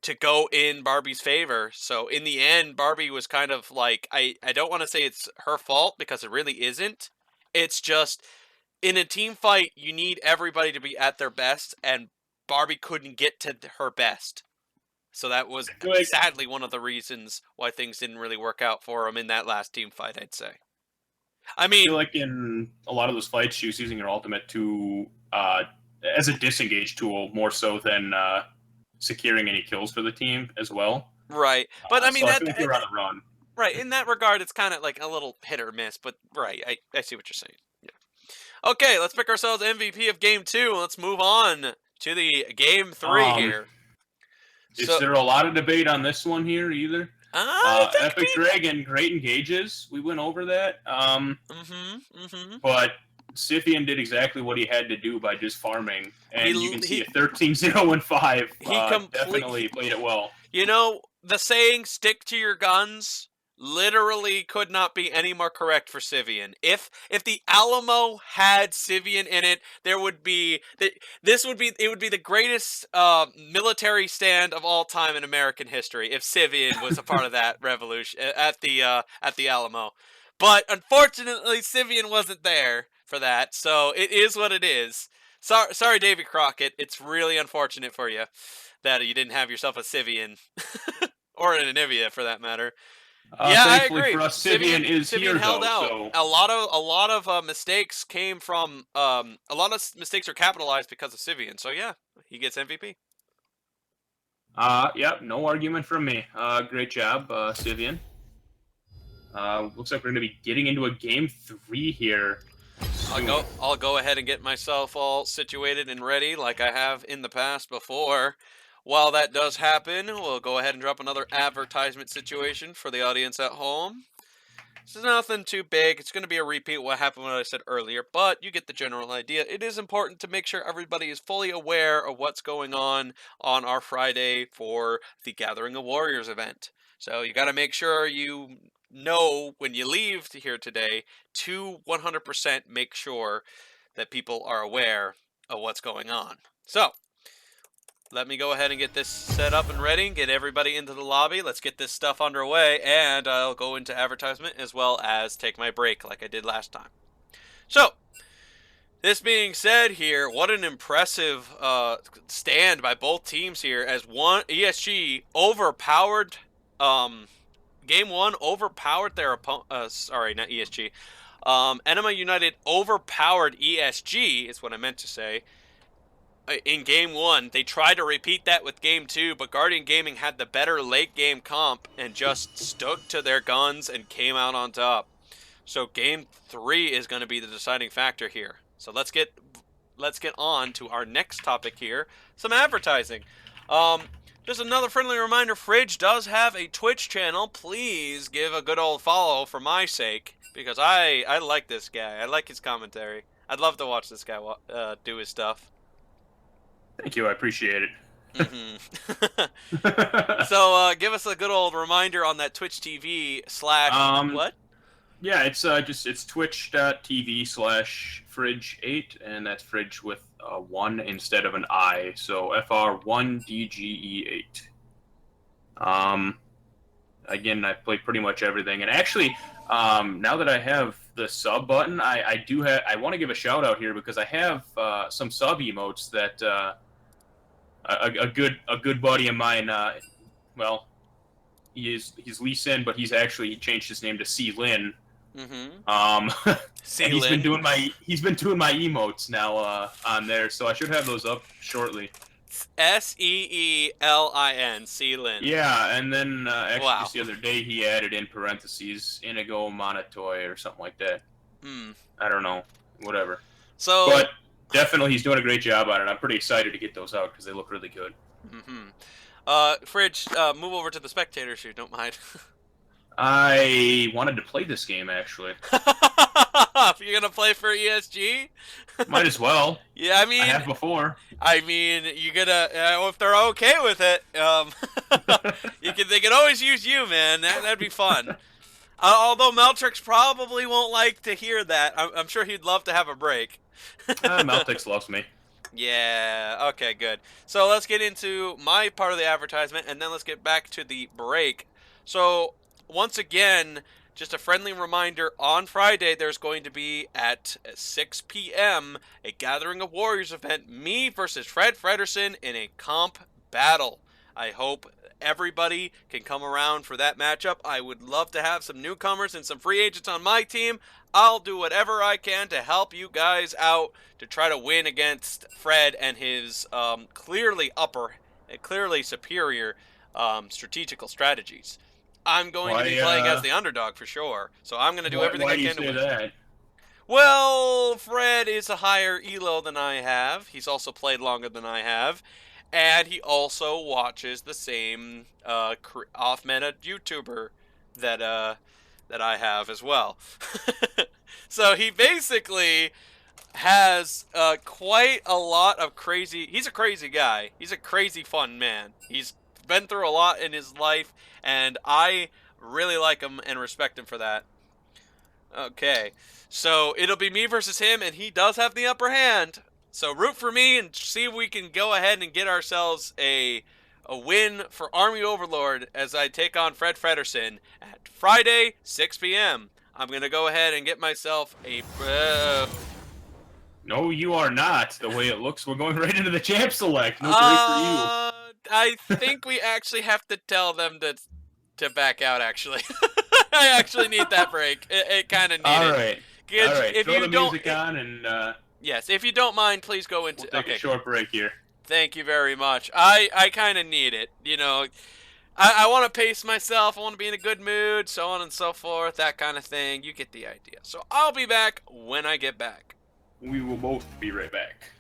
to go in Barbie's favor. So in the end, Barbie was kind of like, I don't want to say it's her fault because it really isn't. It's just in a team fight, you need everybody to be at their best, and Barbie couldn't get to her best. So that was sadly one of the reasons why things didn't really work out for him in that last team fight, I'd say. I mean, I feel like in a lot of those fights, she was using her ultimate to as a disengage tool more so than securing any kills for the team as well. Right, but I mean, so I feel like you're on a run. Right, in that regard, it's kind of like a little hit or miss, but right, I see what you're saying. Yeah. Okay, let's pick ourselves MVP of Game 2, and let's move on to the Game 3 here. Is there a lot of debate on this one here either? Epic Dragon, great engages. We went over that. But Scythian did exactly what he had to do by just farming, and you can see a 13-0-5. He definitely played it well. You know, the saying, stick to your guns, literally could not be any more correct for Scythian. If the Alamo had Scythian in it, it would be the greatest military stand of all time in American history if Scythian was a part of that revolution at the Alamo. But unfortunately, Scythian wasn't there for that, so it is what it is. Sorry, Davy Crockett. It's really unfortunate for you that you didn't have yourself a Scythian or an Anivia for that matter. Yeah, I agree. For us, Scythian held out. So. A lot of mistakes came from a lot of mistakes are capitalized because of Scythian. So yeah, he gets MVP. Yep, no argument from me. Great job, Scythian. Looks like we're going to be getting into a Game 3 here. I'll go ahead and get myself all situated and ready like I have in the past before. While that does happen, we'll go ahead and drop another advertisement situation for the audience at home. This is nothing too big. It's going to be a repeat of what happened when I said earlier, but you get the general idea. It is important to make sure everybody is fully aware of what's going on our Friday for the Gathering of Warriors event. So you got to make sure you know when you leave here today to 100% make sure that people are aware of what's going on. So let me go ahead and get this set up and ready, get everybody into the lobby. Let's get this stuff underway, and I'll go into advertisement as well as take my break like I did last time. So, this being said here, what an impressive stand by both teams here as ESG overpowered, Game 1 overpowered their opponent, sorry, not ESG. Ænima United overpowered ESG, is what I meant to say. In Game 1, they tried to repeat that with Game 2, but Guardian Gaming had the better late game comp and just stuck to their guns and came out on top. So Game 3 is going to be the deciding factor here. So let's get on to our next topic here, some advertising. Just another friendly reminder, Fridge does have a Twitch channel. Please give a good old follow for my sake, because I like this guy. I like his commentary. I'd love to watch this guy do his stuff. Thank you, I appreciate it. So give us a good old reminder on that Twitch TV / what? Yeah, it's twitch.tv/fridge8, and that's fridge with a 1 instead of an I, so FR1DGE8. Again, I play pretty much everything, and actually, now that I have the sub button, I want to give a shout out here because I have some sub emotes that a good buddy of mine. Well, he's Lee Sin, but he changed his name to C Lin. And he's been doing my emotes now on there, so I should have those up shortly. SEELIN, Seelin. Yeah, and then just the other day he added in parentheses Inigo Monatoy or something like that. I don't know, whatever. So, but definitely he's doing a great job on it. I'm pretty excited to get those out because they look really good. Fridge, move over to the spectators if you don't mind. I wanted to play this game, actually. You're gonna play for ESG? Might as well. Yeah, I mean, I have before. you gotta if they're okay with it, they can always use you, man. That'd be fun. Although Meltrix probably won't like to hear that. I'm sure he'd love to have a break. Meltix loves me. Yeah, okay, good. So let's get into my part of the advertisement, and then let's get back to the break. So, once again, just a friendly reminder, on Friday there's going to be at 6 p.m. a Gathering of Warriors event, me versus Fred Fredersen in a comp battle. I hope everybody can come around for that matchup. I would love to have some newcomers and some free agents on my team. I'll do whatever I can to help you guys out to try to win against Fred and his clearly superior strategical strategies. I'm going to be playing as the underdog for sure, so I'm going to do everything I can to win. Why do you say that? Well, Fred is a higher elo than I have. He's also played longer than I have. And he also watches the same off-meta YouTuber that I have as well. So he basically has quite a lot of crazy... He's a crazy guy. He's a crazy fun man. He's been through a lot in his life, and I really like him and respect him for that. Okay, so it'll be me versus him, and he does have the upper hand. So root for me and see if we can go ahead and get ourselves a win for Army Overlord as I take on Fred Fredersen at Friday, 6 p.m. I'm going to go ahead and get myself a... No, you are not. The way it looks, we're going right into the champ select. No break for you. I think we actually have to tell them to back out, actually. I actually need that break. It kind of needs it. All right. If throw you the don't, music on and... yes, if you don't mind, please go into... We'll take a short break here. Thank you very much. I kind of need it. You know, I want to pace myself. I want to be in a good mood, so on and so forth, that kind of thing. You get the idea. So I'll be back when I get back. We will both be right back.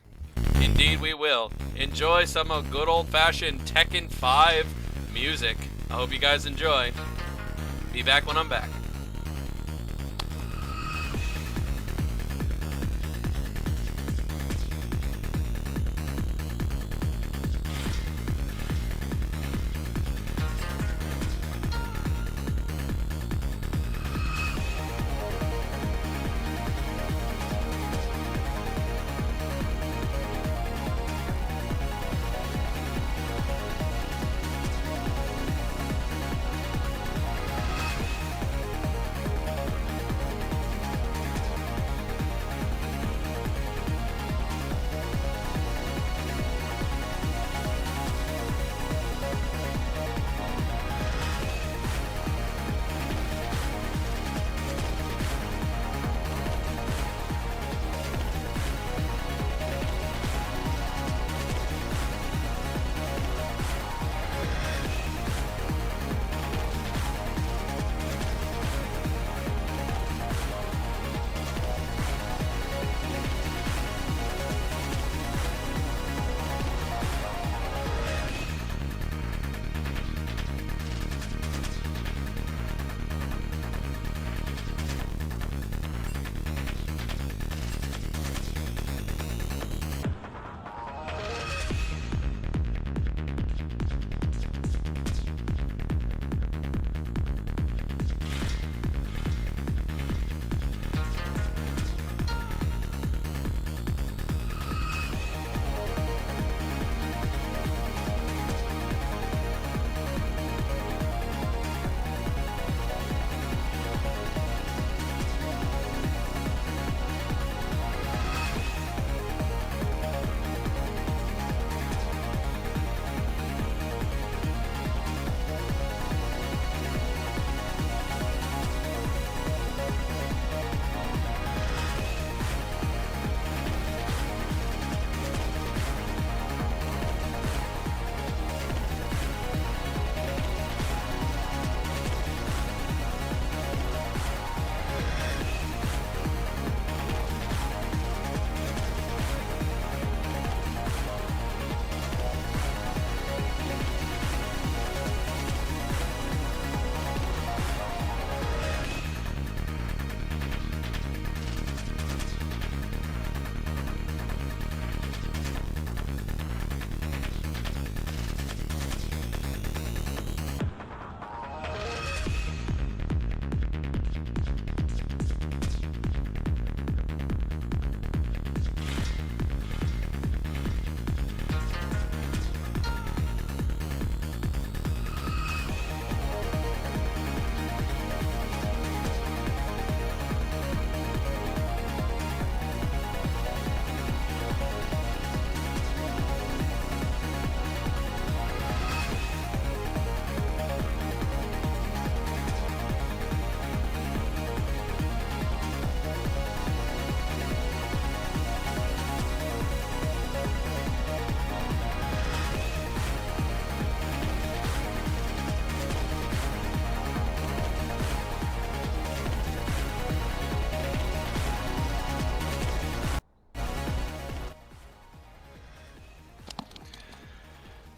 Indeed we will. Enjoy some of good old-fashioned Tekken 5 music. I hope you guys enjoy. Be back when I'm back.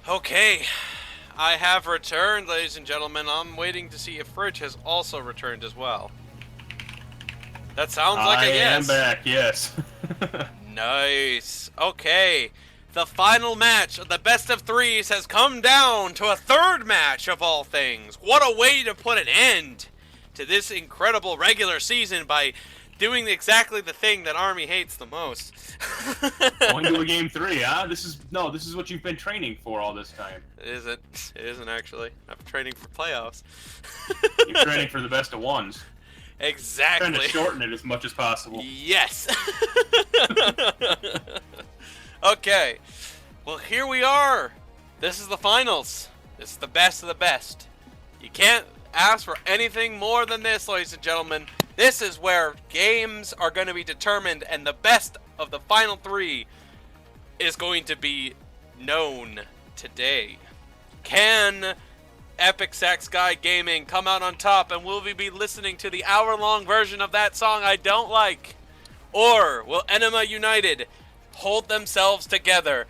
Okay, I have returned, ladies and gentlemen. I'm waiting to see if Fridge has also returned as well. That sounds like a yes. I am back, yes. Nice. Okay, the final match of the best of threes has come down to a third match of all things. What a way to put an end to this incredible regular season by doing exactly the thing that Army hates the most. Going to a game 3, huh? This is what you've been training for all this time. It isn't actually. I'm training for playoffs. You're training for the best of ones. Exactly. Trying to shorten it as much as possible. Yes. Okay. Well, here we are. This is the finals. This is the best of the best. You can't ask for anything more than this, ladies and gentlemen. This is where games are going to be determined, and the best of the final 3 is going to be known today. Can Epic Sax Guy Gaming come out on top, and will we be listening to the hour-long version of that song I don't like? Or will Ænima United hold themselves together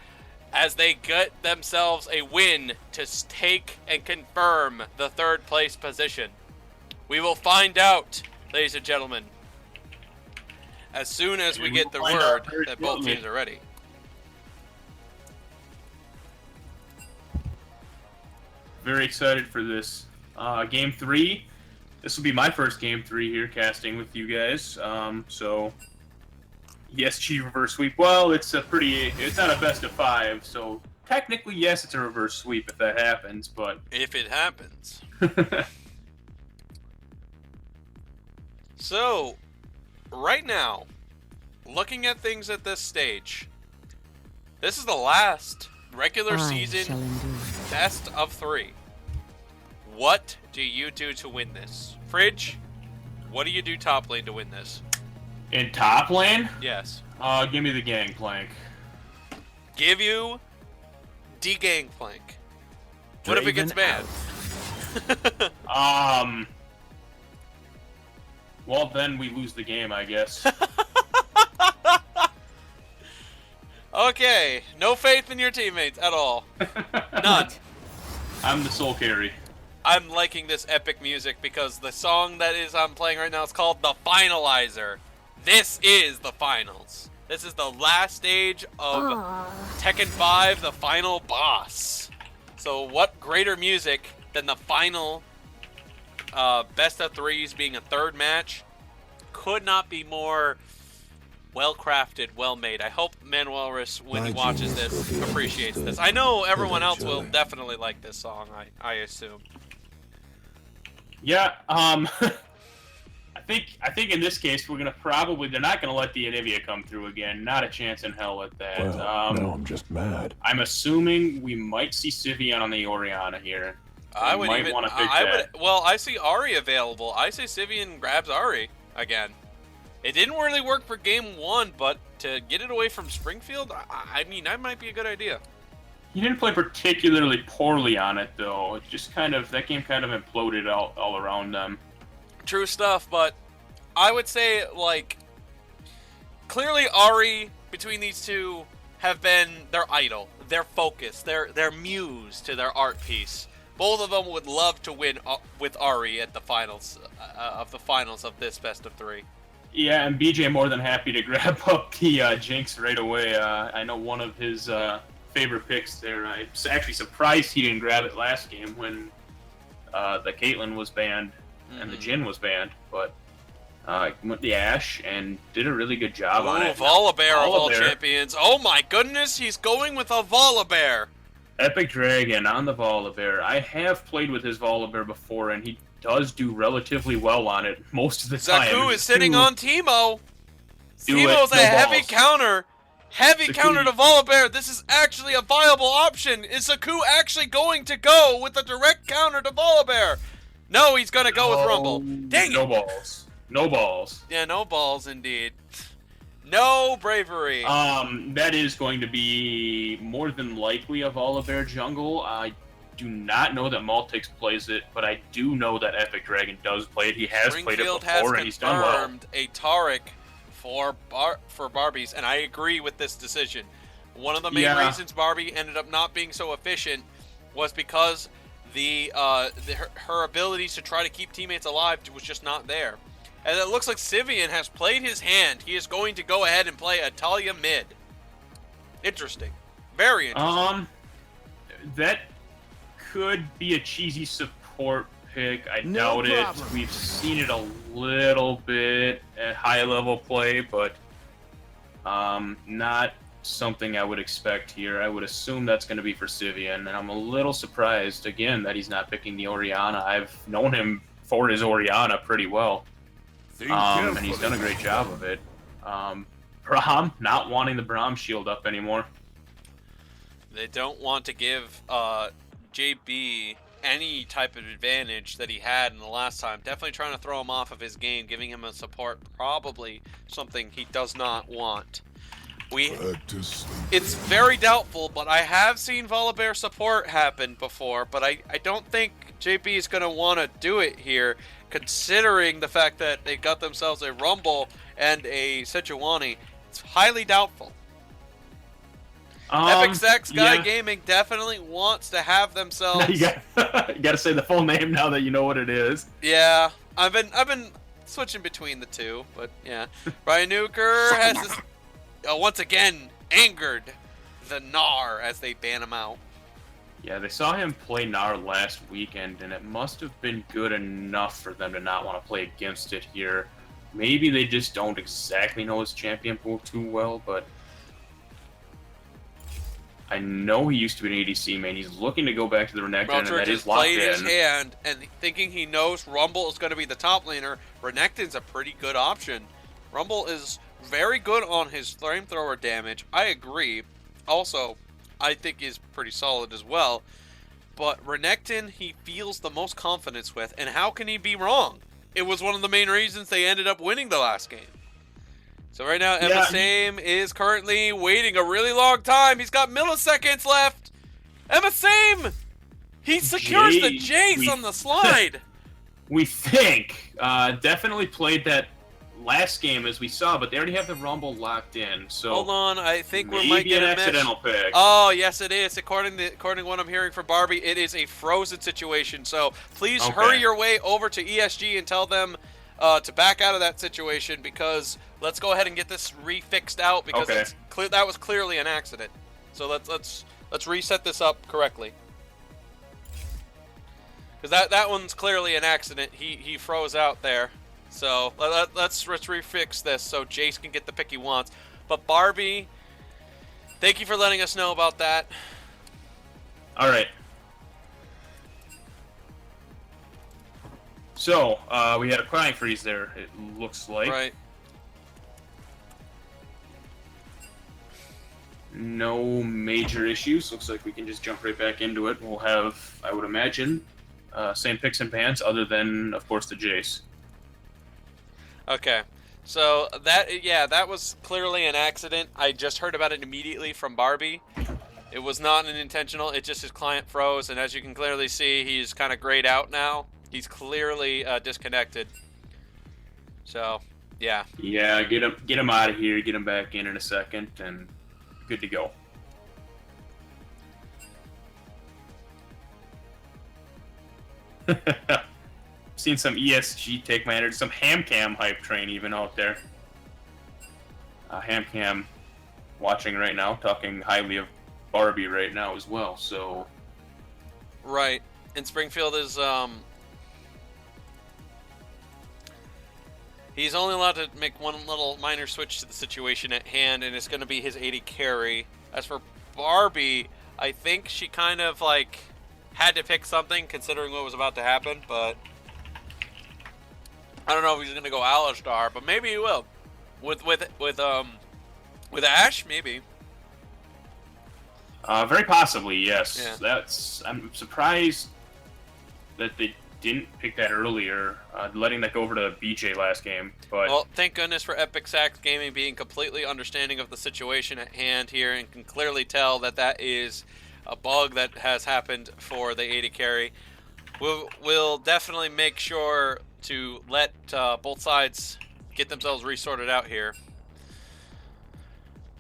as they get themselves a win to take and confirm the 3rd place position? We will find out, ladies and gentlemen, as soon as we get the word that both teams are ready. Very excited for this. Game 3. This will be my first game 3 here casting with you guys. So ESG reverse sweep. Well, it's not a best of 5, so technically yes, it's a reverse sweep if that happens, but if it happens. So, right now, looking at things at this stage, this is the last regular season best of 3. What do you do to win this? Fridge, what do you do top lane to win this? in top lane? Yes. Give me the Gangplank. Give you the Gangplank. What if it gets banned? Well, then we lose the game, I guess. Okay, no faith in your teammates at all. None. I'm the soul carry. I'm liking this epic music because the song that I'm playing right now is called The Finalizer. This is the finals. This is the last stage of Tekken 5, the final boss. So what greater music than the final best of threes being a third match? Could not be more well-crafted, well-made. I hope Manuelris, when he watches this, appreciates this. I know everyone else will definitely like this song, I assume. Yeah, I think in this case they're not gonna let the Anivia come through again. Not a chance in hell at that. Well, no, I'm just mad. I'm assuming we might see Sivian on the Orianna here. I would want to pick that. Well, I see Ahri available. I say Sivian grabs Ahri again. It didn't really work for game 1, but to get it away from Springfield, I mean, that might be a good idea. He didn't play particularly poorly on it, though. It just that game kind of imploded all around them. True stuff, but I would say, like, clearly Ahri, between these two, have been their idol, their focus, their muse to their art piece. Both of them would love to win with Ahri at the finals of this best of 3. Yeah, and BJ more than happy to grab up the Jinx right away. I know one of his favorite picks there. I'm actually surprised he didn't grab it last game when the Caitlyn was banned and the Jhin was banned. But went the Ashe and did a really good job on it. Volibear of all champions. Oh my goodness, he's going with a Volibear. Epic Dragon on the Volibear. I have played with his Volibear before, and he does do relatively well on it most of the time. Zaku is sitting on Teemo. Teemo's a heavy counter. Heavy counter to Volibear. This is actually a viable option. Is Zaku actually going to go with a direct counter to Volibear? No, he's going to go with Rumble. Dang it. No balls. No balls. Yeah, no balls indeed. No bravery. That is going to be more than likely a Volibear jungle. I do not know that Maltix plays it, but I do know that Epic Dragon does play it. He has played it before, and he's done well. A Taric for Barbies, and I agree with this decision. One of the main reasons Barbie ended up not being so efficient was because her abilities to try to keep teammates alive was just not there. And it looks like Sivian has played his hand. He is going to go ahead and play a Talia mid. Interesting. Very interesting. That could be a cheesy support pick. I doubt it. We've seen it a little bit at high level play, but not something I would expect here. I would assume that's going to be for Sivian, and I'm a little surprised again that he's not picking the Orianna. I've known him for his Orianna pretty well, and he's done a great job of it. Braum, not wanting the Braum shield up anymore. They don't want to give JB any type of advantage that he had in the last time. Definitely trying to throw him off of his game, giving him a support, probably something he does not want. It's very doubtful, but I have seen Volibear support happen before, but I don't think JB is going to want to do it here, considering the fact that they got themselves a Rumble and a Sejuani. It's highly doubtful. Epic Sex Guy Gaming definitely wants to have themselves. You got to say the full name now that you know what it is. Yeah, I've been switching between the two, but yeah. Brian Nuker has this, once again angered the Gnar as they ban him out. Yeah, they saw him play Gnar last weekend, and it must have been good enough for them to not want to play against it here. Maybe they just don't exactly know his champion pool too well, but I know he used to be an ADC main. He's looking to go back to the Renekton, and that is locked in. Played his hand, and thinking he knows Rumble is going to be the top laner, Renekton's a pretty good option. Rumble is very good on his flamethrower damage. I agree. Also, I think is pretty solid as well. But Renekton, he feels the most confidence with, and how can he be wrong? It was one of the main reasons they ended up winning the last game. So right now, Emma Same is currently waiting a really long time. He's got milliseconds left. Emma Same! He secures the Jace on the slide. We think. Definitely played that last game as we saw, but they already have the Rumble locked in. So hold on, I think we might get an a accidental pick. Oh, yes it is. According to what I'm hearing from Barbie, it is a frozen situation. So please hurry your way over to ESG and tell them to back out of that situation, because let's go ahead and get this refixed out, because it's that was clearly an accident. So let's reset this up correctly, because that one's clearly an accident. He froze out there. So let's refix this so Jace can get the pick he wants. But Barbie, thank you for letting us know about that. All right. So, we had a crying freeze there, it looks like. Right. No major issues. Looks like we can just jump right back into it. We'll have, I would imagine, same picks and bans, other than, of course, the Jace. Okay. So, that was clearly an accident. I just heard about it immediately from Barbie. It was not an intentional, it just his client froze, and as you can clearly see, he's kind of grayed out now. He's clearly disconnected. So, yeah. Yeah, get him out of here. Get him back in a second, and good to go. Seen some ESG take my energy, some HamCam hype train even out there. HamCam watching right now, talking highly of Barbie right now as well. So. Right, and Springfield is he's only allowed to make one little minor switch to the situation at hand, and it's going to be his 80 carry. As for Barbie, I think she kind of like had to pick something considering what was about to happen, but I don't know if he's going to go Alistar, but maybe he will. With Ashe, maybe. Very possibly, yes. Yeah. I'm surprised that they didn't pick that earlier, letting that go over to BJ last game. But well, thank goodness for Epic Sax Gaming being completely understanding of the situation at hand here, and can clearly tell that that is a bug that has happened for the 80 carry. We'll definitely make sure to let both sides get themselves resorted out here.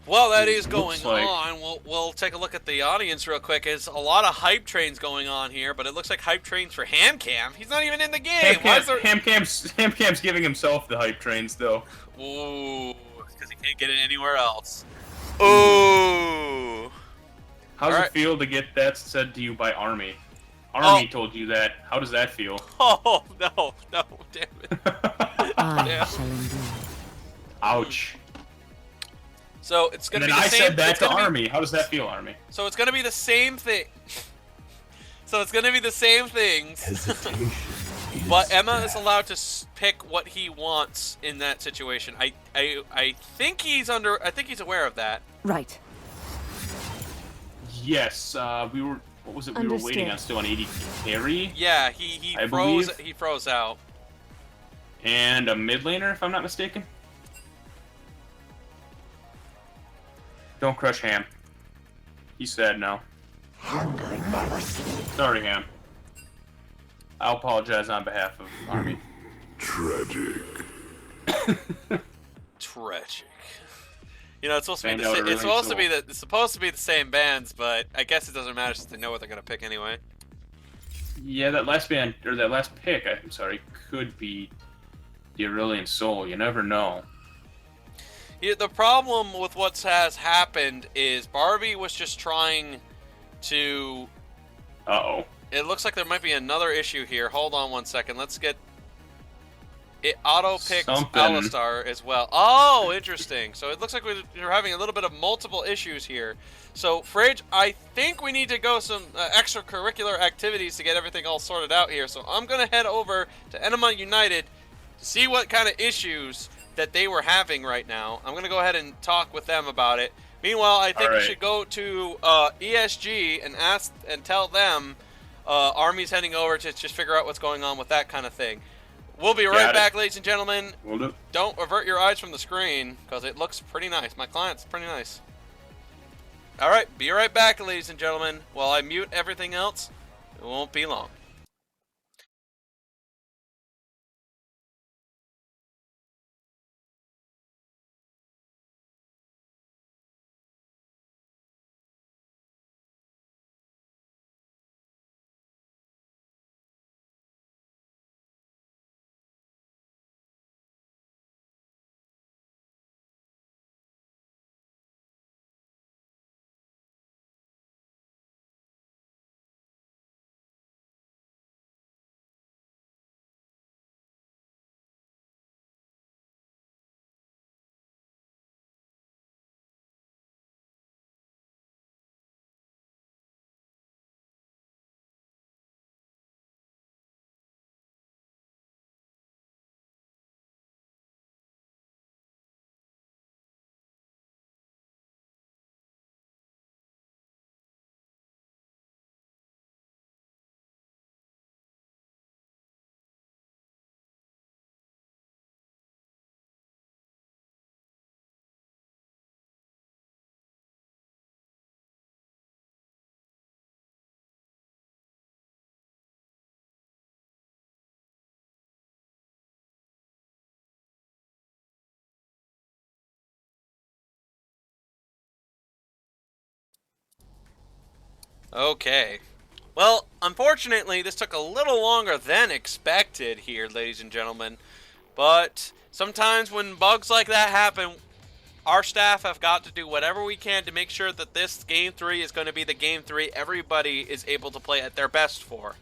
Well, that is Looks going like- on. We'll take a look at the audience real quick. There's a lot of hype trains going on here, but it looks like hype trains for Hamcam. He's not even in the game. Why is there... Hamcam's giving himself the hype trains, though. Ooh, because he can't get it anywhere else. Ooh. How's Alright. it feel to get that said to you by Army? Army told you that. How does that feel? Oh, no, damn it. I Yeah. shall endure. Ouch. So it's And gonna then be the I same. said that it's to gonna be- Army. How does that feel, Army? So it's gonna be the same thing. So it's gonna be the same things. Hesitation. But Emma is allowed to pick what he wants in that situation. I think he's aware of that. Right. Yes, we were. What was it? We were waiting Understood. on still on 80 carry Yeah, he I froze. believe- He froze out. and a mid laner, if I'm not mistaken. Don't crush Ham. He's sad now. Sorry, Ham. I'll apologize on behalf of Army. Tragic. Tragic. You know, it's supposed to be Band the out sa- a really it's supposed to be the same bands, but I guess it doesn't matter since they know what they're gonna pick anyway. Yeah, that last band or that last pick, I'm sorry, could be the Aurelian Soul. You never know. Yeah, the problem with what has happened is Barbie was just trying to. Uh-oh. It looks like there might be another issue here. Hold on one second. Let's get. It auto-picked Something. Alistar as well. Oh, interesting. So it looks like we're having a little bit of multiple issues here. So, Fridge, I think we need to go some extracurricular activities to get everything all sorted out here. So I'm going to head over to Ænima United to see what kind of issues that they were having right now. I'm going to go ahead and talk with them about it. Meanwhile, I think we Alright. should go to ESG and ask and tell them Army's heading over to just figure out what's going on with that kind of thing. We'll be right Got it. back, ladies and gentlemen. Will do. Don't avert your eyes from the screen, because it looks pretty nice. My client's pretty nice. Alright, be right back, ladies and gentlemen. While I mute everything else, it won't be long. Okay. Well, unfortunately, this took a little longer than expected here, ladies and gentlemen. But sometimes when bugs like that happen, our staff have got to do whatever we can to make sure that this Game 3 is going to be the Game 3 everybody is able to play at their best for.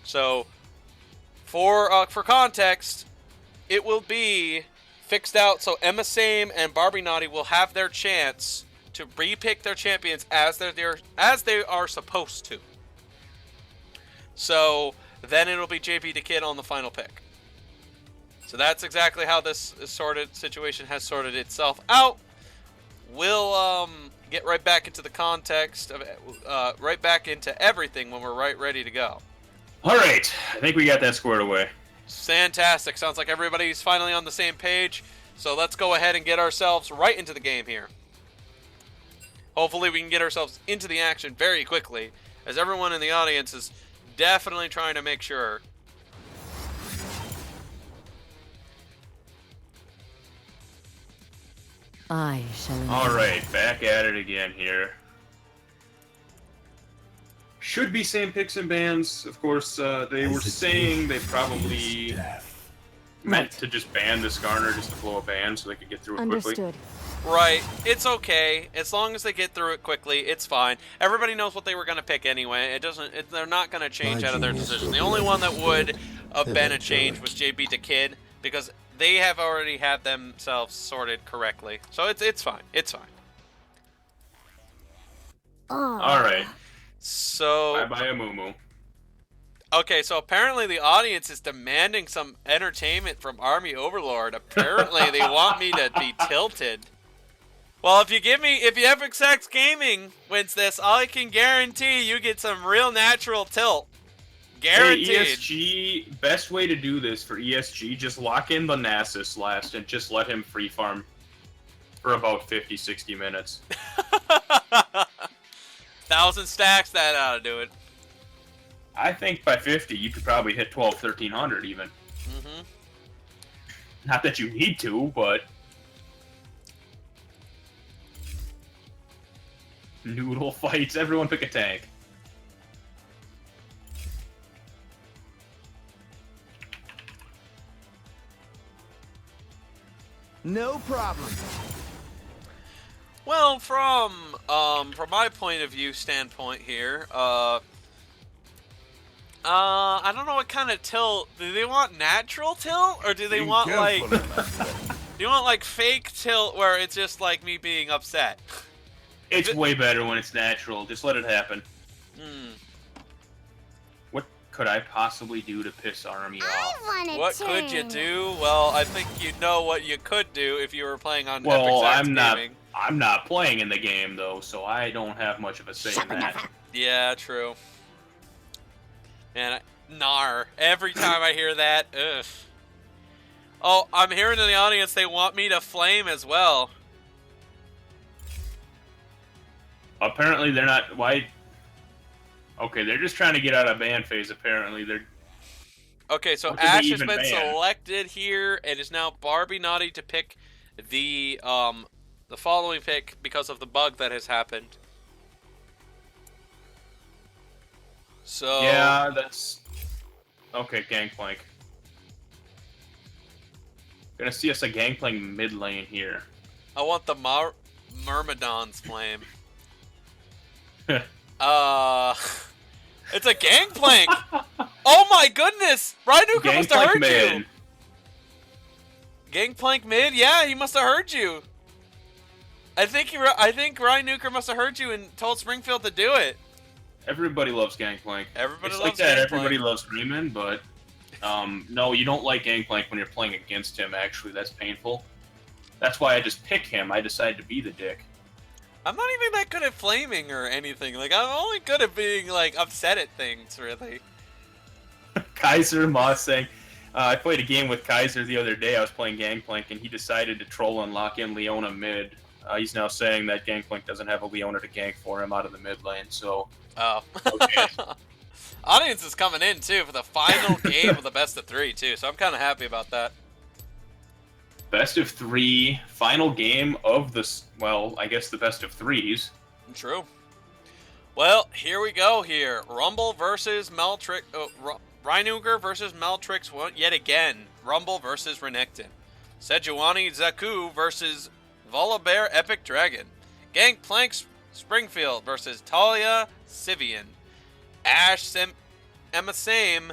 So, for context, it will be fixed out so Emma Same and Barbie Naughty will have their chance to repick their champions as they are supposed to. So then it'll be JP the Kid on the final pick. So that's exactly how this situation has sorted itself out. We'll get right back into the context of right back into everything when we're ready to go. All right, I think we got that squared away. Fantastic. Sounds like everybody's finally on the same page. So let's go ahead and get ourselves right into the game here. Hopefully we can get ourselves into the action very quickly, as everyone in the audience is definitely trying to make sure. I shall. Alright, back at it again here. Should be same picks and bans. Of course, they were saying they probably meant to just ban this Garner just to blow a ban so they could get through it quickly. Understood. Right. It's okay. As long as they get through it quickly, it's fine. Everybody knows what they were going to pick anyway. They're not going to change out of their decision. The only one that would have been a change was JB to Kid, because they have already had themselves sorted correctly. So it's fine. It's fine. Alright. So... Bye-bye a moo-moo. Okay, so apparently the audience is demanding some entertainment from Army Overlord. Apparently they want me to be tilted. Well, if FXX Gaming wins this, I can guarantee you get some real natural tilt. Guaranteed. Hey, ESG, best way to do this for ESG, just lock in the Nasus last and just let him free farm for about 50, 60 minutes. 1,000 stacks, that ought to do it. I think by 50, you could probably hit 12, 1300 even. Mm-hmm. Not that you need to, but... Noodle fights, everyone pick a tank. No problem. Well, from my point of view standpoint here, I don't know what kind of tilt. Do they want natural tilt, or do they want like... Do you want like fake tilt where it's just like me being upset? It's way better when it's natural. Just let it happen. What could I possibly do to piss Army off? What could you do? Well, I think you know what you could do if you were playing on Well, FXX Gaming. I'm not playing in the game though, so I don't have much of a say in that. Yeah, true. Man, Nar. Every time I hear that, ugh. Oh, I'm hearing in the audience they want me to flame as well. Apparently they're not... Why... Okay, they're just trying to get out of ban phase, apparently. They're... Okay, so What did they Ash has even been ban? selected here. It is now Barbie Naughty to pick the following pick because of the bug that has happened. So... Yeah, that's... Okay, Gangplank. Gonna see us a Gangplank mid lane here. I want the Myrmidon's flame. It's a Gangplank! Oh my goodness! Rhinoker must have heard mid. you! Gangplank mid? Yeah, he must have heard you. I think Rhinoker must have heard you and told Springfield to do it. Everybody loves Gangplank. Everybody it's loves like that. Gangplank. Everybody loves Freeman, but no, you don't like Gangplank when you're playing against him. Actually, that's painful. That's why I just pick him. I decided to be the dick. I'm not even that good at flaming or anything. Like, I'm only good at being, like, upset at things, really. Kaiser Moss saying, I played a game with Kaiser the other day. I was playing Gangplank, and he decided to troll and lock in Leona mid. He's now saying that Gangplank doesn't have a Leona to gank for him out of the mid lane, so... Oh. Okay. Audience is coming in, too, for the final game of the best of 3, too, so I'm kind of happy about that. Best of 3, final game of this, well, I guess the best of 3s. True. Well, here we go here. Rumble versus Meltrix. Rhinoker versus Meltrix yet again. Rumble versus Renekton. Sejuani Zaku versus Volibear Epic Dragon. Gangplank Springfield versus Talia Sivian. Ash Emma Same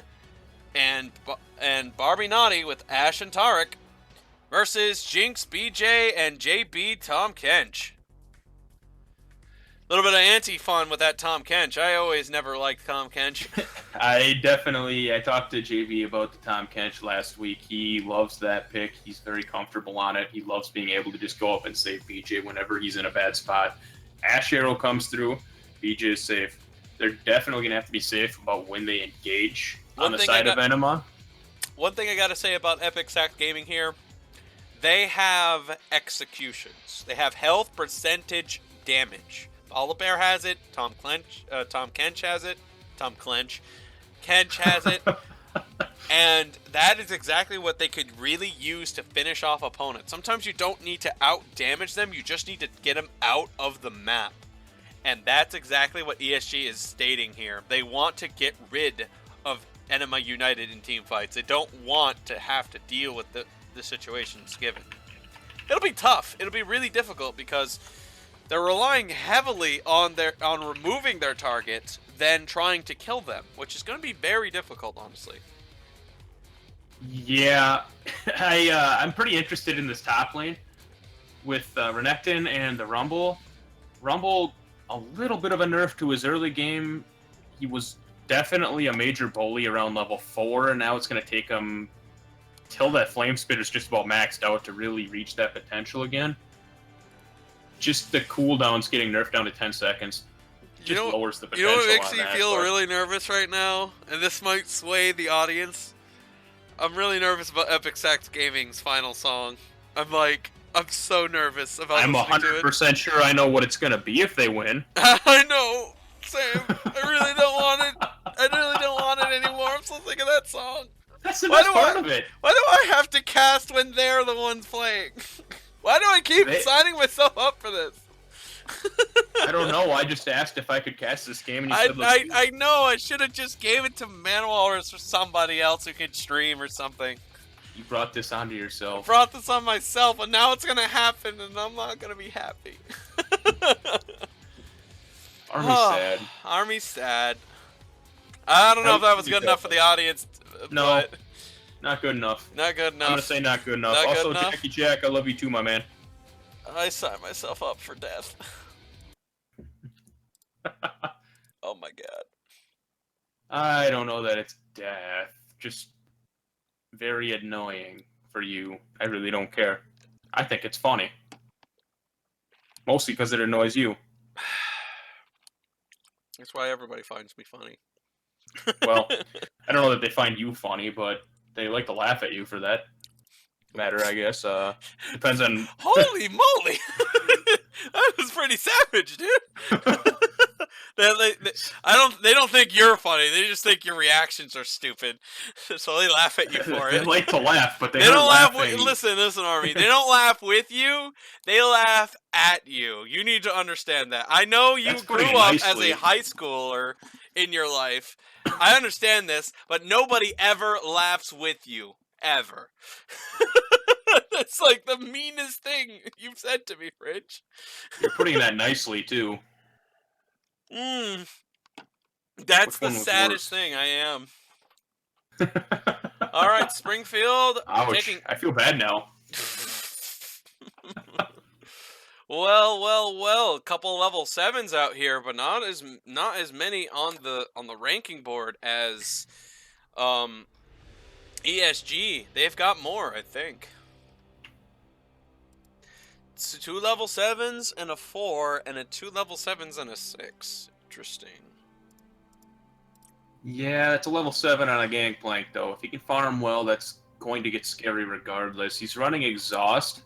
and Barbie Naughty with Ash and Tarek versus Jinx BJ and JB Tom Kench. A little bit of anti-fun with that Tom Kench. I always never liked Tom Kench. I talked to JB about the Tom Kench last week. He loves that pick. He's very comfortable on it. He loves being able to just go up and save BJ whenever he's in a bad spot. Ash Arrow comes through. BJ is safe. They're definitely going to have to be safe about when they engage on the side of Ænima. One thing I got to say about FXX Gaming here, they have executions. They have health percentage damage. Volibear has it. Tom Kench has it. Kench has it. And that is exactly what they could really use to finish off opponents. Sometimes you don't need to out-damage them, you just need to get them out of the map. And that's exactly what ESG is stating here. They want to get rid of Ænima United in team fights. They don't want to have to deal with the situations given. It'll be tough. It'll be really difficult because they're relying heavily on removing their targets than trying to kill them, which is going to be very difficult, honestly. Yeah, I'm pretty interested in this top lane with Renekton and the Rumble. Rumble, a little bit of a nerf to his early game. He was definitely a major bully around level 4, and now it's going to take him till that Flame Spitter's just about maxed out to really reach that potential again. Just the cooldown's getting nerfed down to 10 seconds. Just lowers the potential. You know what makes on me that, feel really nervous right now? And this might sway the audience. I'm really nervous about Epic Sax Gaming's final song. I'm so nervous about I'm 100% sure I know what it's going to be if they win. I know. Sam, I really don't want it. I really don't want it anymore. I'm so sick of that song. That's the best part of it. Why do I have to cast when they're the ones playing? Why do I keep signing myself up for this? I don't know. I just asked if I could cast this game, and you said, I know. I should have just gave it to Manwalrus or somebody else who could stream or something. You brought this onto yourself. I brought this on myself, and now it's gonna happen, and I'm not gonna be happy. Army's sad. Army's sad. I don't know if that was good enough for the audience. No, but not good enough. Not good enough. I'm gonna say not good enough. Not good also, enough? Jackie Jack, I love you too, my man. I signed myself up for death. Oh my god. I don't know that it's death. Just very annoying for you. I really don't care. I think it's funny. Mostly because it annoys you. That's why everybody finds me funny. Well, I don't know that they find you funny, but they like to laugh at you for that matter, I guess. Depends on... Holy moly! That was pretty savage, dude. They don't think you're funny. They just think your reactions are stupid. So they laugh at you for it. They like to laugh, but they don't laugh with... Listen, Army. They don't laugh with you. They laugh at you. You need to understand that. I know you grew up as a high schooler in your life. I understand this, but nobody ever laughs with you. Ever. That's like the meanest thing you've said to me, Fridge. You're putting that nicely, too. That's the saddest thing. I am. All right, Springfield. Ouch. I feel bad now. Well. A couple level 7s out here, but not as many on the ranking board as ESG. They've got more, I think. It's 2 level 7s and a 4, and 2 level 7s and a 6. Interesting. Yeah, it's a level 7 on a Gangplank, though. If he can farm well, that's going to get scary regardless. He's running Exhaust,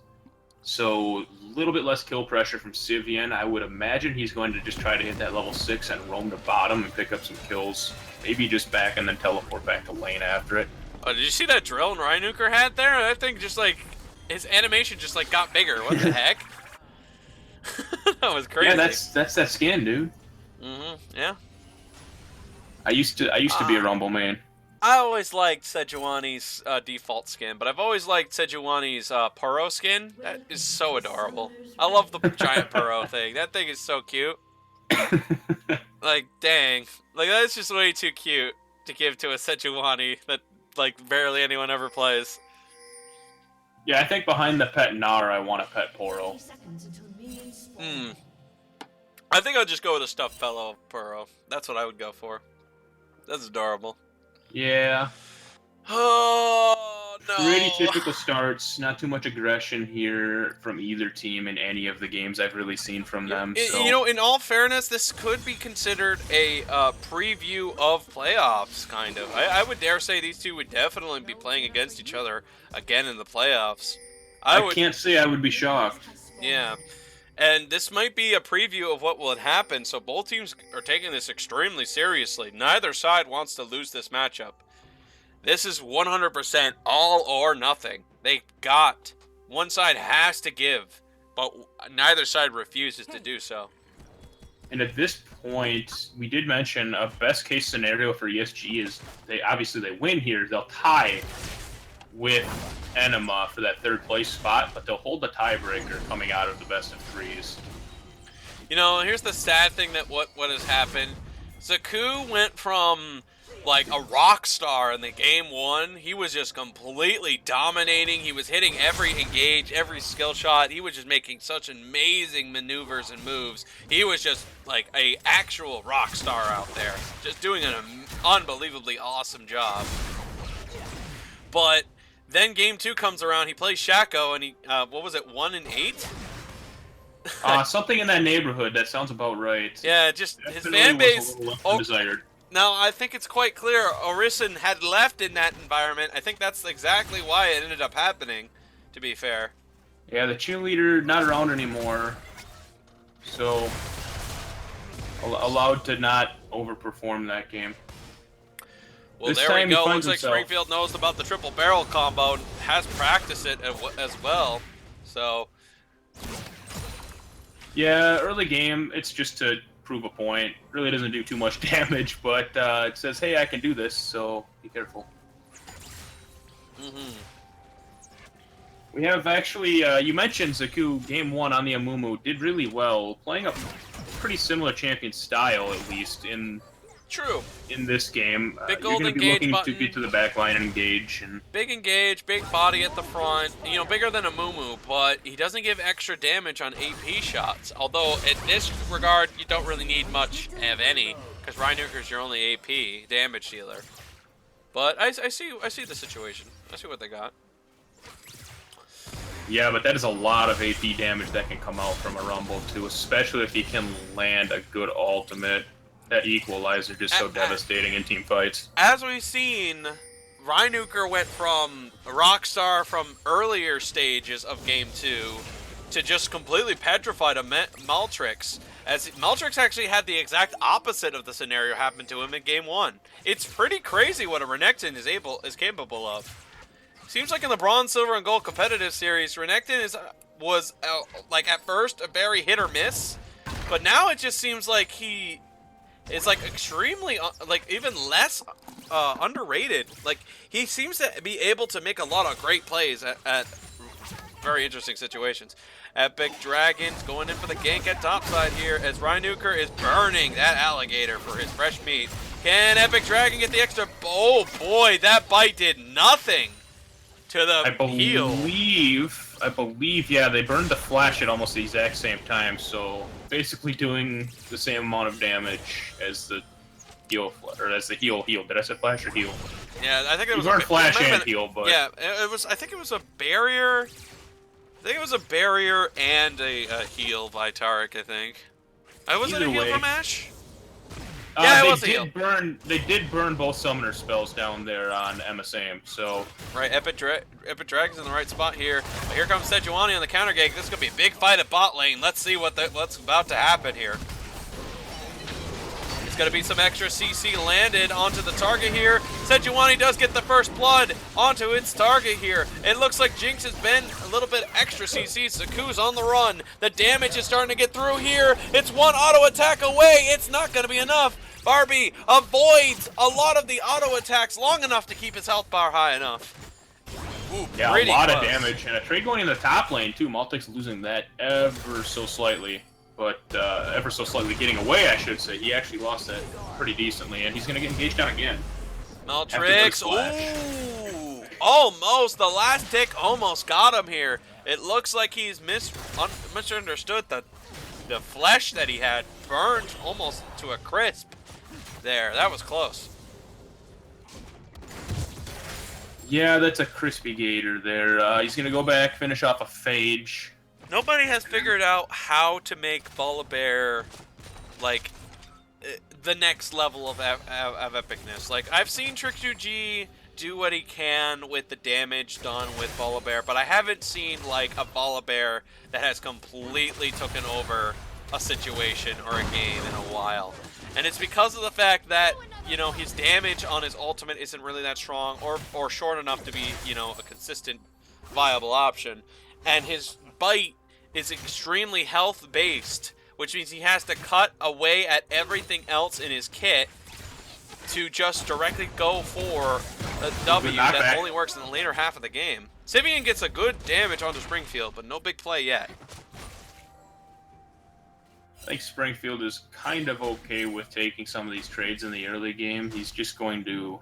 so a little bit less kill pressure from Sivian. I would imagine he's going to just try to hit that level 6 and roam to bottom and pick up some kills. Maybe just back and then teleport back to lane after it. Oh, did you see that drill and Rhinoker had there? That thing just like... His animation just like got bigger. What the heck? That was crazy. Yeah, that's that skin, dude. Yeah. I used to be a Rumble main. I always liked Sejuani's default skin, but I've always liked Sejuani's Puro skin. That is so adorable. I love the giant Puro thing. That thing is so cute. Like, dang. Like, that's just way too cute to give to a Sejuani that, like, barely anyone ever plays. Yeah, I think behind the pet Gnar, I want a pet Poro. I think I'll just go with a stuffed fellow Puro. That's what I would go for. That's adorable. Yeah. Oh, no. Pretty typical starts. Not too much aggression here from either team in any of the games I've really seen from them. So. You know, in all fairness, this could be considered a preview of playoffs, kind of. I would dare say these two would definitely be playing against each other again in the playoffs. I can't say I would be shocked. Yeah. And this might be a preview of what will happen, so both teams are taking this extremely seriously. Neither side wants to lose this matchup. This is 100% all or nothing. One side has to give, but neither side refuses to do so. And at this point, we did mention a best case scenario for ESG is they win here. They'll tie with Ænima for that third place spot, but they'll hold the tiebreaker coming out of the best of threes. You know, here's the sad thing that what has happened. Zaku went from like a rock star in the game 1. He was just completely dominating. He was hitting every engage, every skill shot. He was just making such amazing maneuvers and moves. He was just like a actual rock star out there, just doing an unbelievably awesome job. But then game 2 comes around. He plays Shaco, and he what was it, 1 and 8? Something in that neighborhood. That sounds about right. Yeah, just his Definitely fan base. was a little undesired. Now, I think it's quite clear Orison had left in that environment. I think that's exactly why it ended up happening, to be fair. Yeah, the cheerleader not around anymore. So, allowed to not overperform that game. Well, This there we time he go. finds Looks like himself- Springfield knows about the triple barrel combo and has practiced it as well. So, Yeah, early game, it's just to prove a point. Really doesn't do too much damage, but it says, hey, I can do this, so be careful. We have actually, you mentioned Zaku, game 1 on the Amumu, did really well, playing a pretty similar champion style, at least, in true. this game. Big You're gold going to be engage looking button. to get to the back line and engage. And Big engage, big body at the front. You know, bigger than a Mumu, but he doesn't give extra damage on AP shots. Although, in this regard, you don't really need much of any, because Reinuker's your only AP damage dealer. But I see the situation. I see what they got. yeah, but that is a lot of AP damage that can come out from a Rumble, too, especially if he can land a good ultimate. That equalizer just so devastating in team fights. As we've seen, Reinuker went from a rock star from earlier stages of Game 2 to just completely petrified of Maltrix. As Maltrix actually had the exact opposite of the scenario happen to him in Game 1. It's pretty crazy what a Renekton is capable of. Seems like in the Bronze, Silver, and Gold competitive series, Renekton was like at first a very hit or miss, but now it just seems like he is like extremely like even less underrated. Like he seems to be able to make a lot of great plays at very interesting situations. Epic Dragons going in for the gank at topside here as Reinuker is burning that alligator for his fresh meat. Can Epic Dragon get the extra? Oh boy, that bite did nothing to the heal. I believe, yeah, they burned the flash at almost the exact same time, so basically doing the same amount of damage as the heal, or as the heal healed. Did I say flash or heal? Yeah, I think it was burned flash and heal, but yeah, it was. I think it was a barrier. I think it was a barrier and a heal by Taric. I think. Was it a heal from Ash? Yeah, it was a heal. They did burn both summoner spells down there on MSAM, so... Right, Epic Dragon's in the right spot here. But here comes Sejuani on the counter gank. This is going to be a big fight at bot lane. Let's see what's about to happen here. It's going to be some extra CC landed onto the target here. Sejuani does get the first blood onto its target here. It looks like Jinx has been a little bit extra CC. Zaku's on the run. The damage is starting to get through here. It's one auto attack away. It's not going to be enough. Barbie avoids a lot of the auto attacks long enough to keep his health bar high enough. Ooh, yeah, a lot of damage. And a trade going in the top lane, too. Maltix losing that ever so slightly. But ever so slightly getting away, I should say. He actually lost that pretty decently, and he's going to get engaged out again. Maltrix, ooh! Almost! The last tick almost got him here. It looks like he's misunderstood the flesh that he had burned almost to a crisp. There, that was close. Yeah, that's a crispy gator there. He's going to go back, finish off a phage. Nobody has figured out how to make Volibear, like, the next level of epicness. Like, I've seen Trick2G do what he can with the damage done with Volibear, but I haven't seen, like, a Volibear that has completely taken over a situation or a game in a while. And it's because of the fact that, you know, his damage on his ultimate isn't really that strong or short enough to be, you know, a consistent, viable option. And his bite is extremely health-based, which means he has to cut away at everything else in his kit to just directly go for a W that only works in the later half of the game. Sivian gets a good damage onto Springfield, but no big play yet. I think Springfield is kind of okay with taking some of these trades in the early game. He's just going to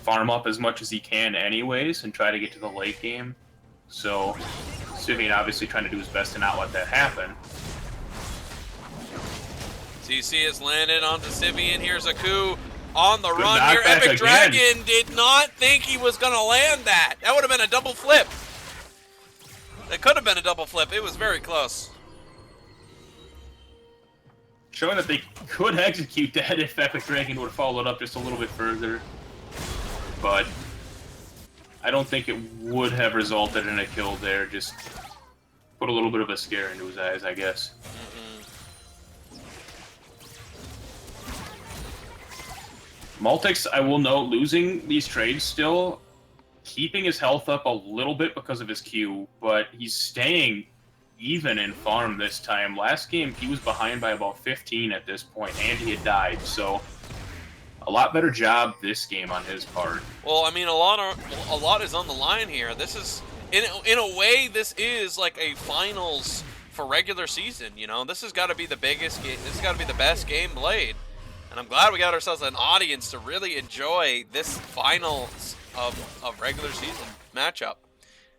farm up as much as he can anyways and try to get to the late game. So Sivian obviously trying to do his best to not let that happen. CC has landed onto Sivian. Here's a coup on the Good run here. knockback Epic again. Dragon did not think he was going to land that. That would have been a double flip. That could have been a double flip. It was very close. Showing that they could execute that if Epic Dragon would have followed up just a little bit further. But I don't think it would have resulted in a kill there. Just put a little bit of a scare into his eyes, I guess. Maltix, I will note, losing these trades still, keeping his health up a little bit because of his Q, but he's staying even in farm this time. Last game, he was behind by about 15 at this point, and he had died, so a lot better job this game on his part. Well, I mean, a lot is on the line here. This is, in a way, this is like a finals for regular season, you know? This has got to be the biggest game. This has got to be the best game played. And I'm glad we got ourselves an audience to really enjoy this finals of regular season matchup.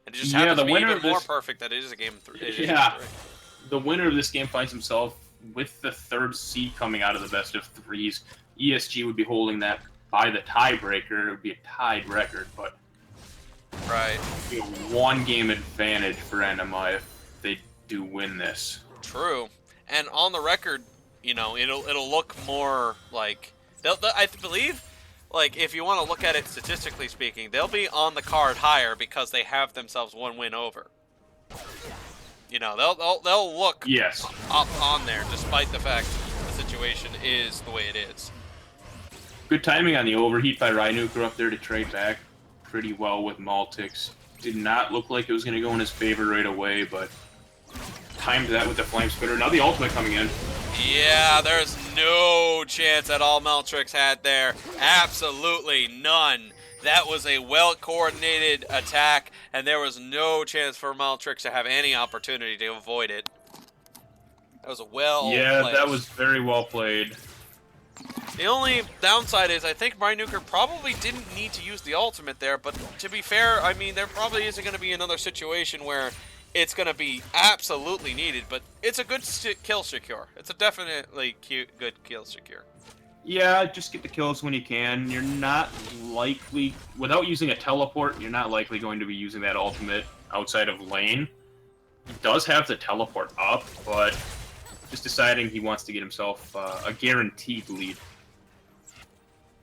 And it just happens to be even more perfect that it is a game 3. Yeah, the winner of this game finds himself with the 3rd seed coming out of the best of 3s. ESG would be holding that by the tiebreaker. It would be a tied record, but right, it would be a 1-game advantage for Ænima if they do win this. True, and on the record, you know, it'll look more like I believe. Like, if you want to look at it statistically speaking, they'll be on the card higher because they have themselves 1 win over. You know, they'll look up on there, despite the fact the situation is the way it is. Good timing on the overheat by Rhinoker up there to trade back pretty well with Maltix. Did not look like it was going to go in his favor right away, but timed that with the Flame Spitter. Now the ultimate coming in. Yeah, there's no chance at all Maltrix had there. Absolutely none. That was a well-coordinated attack, and there was no chance for Maltrix to have any opportunity to avoid it. That was a played. That was very well played. The only downside is I think Rhinoker probably didn't need to use the ultimate there, but to be fair, I mean, there probably isn't going to be another situation where it's going to be absolutely needed, but it's a good kill secure. It's a definitely good kill secure. Yeah, just get the kills when you can. You're not likely, without using a teleport, you're not likely going to be using that ultimate outside of lane. He does have the teleport up, but just deciding he wants to get himself a guaranteed lead,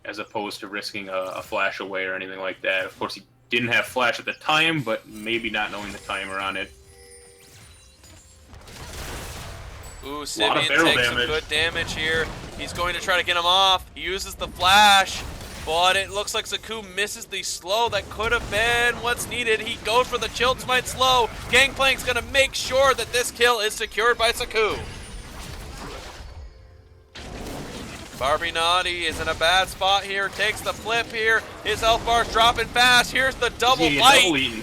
as opposed to risking a flash away or anything like that. Of course, he didn't have flash at the time, but maybe not knowing the timer on it. Ooh, Sivian takes some good damage here. He's going to try to get him off. He uses the flash, but it looks like Zaku misses the slow. That could have been what's needed. He goes for the Chilled Smite slow. Gangplank's going to make sure that this kill is secured by Zaku. Barbie Naughty is in a bad spot here. Takes the flip here. His health bar's dropping fast. Here's the double bite.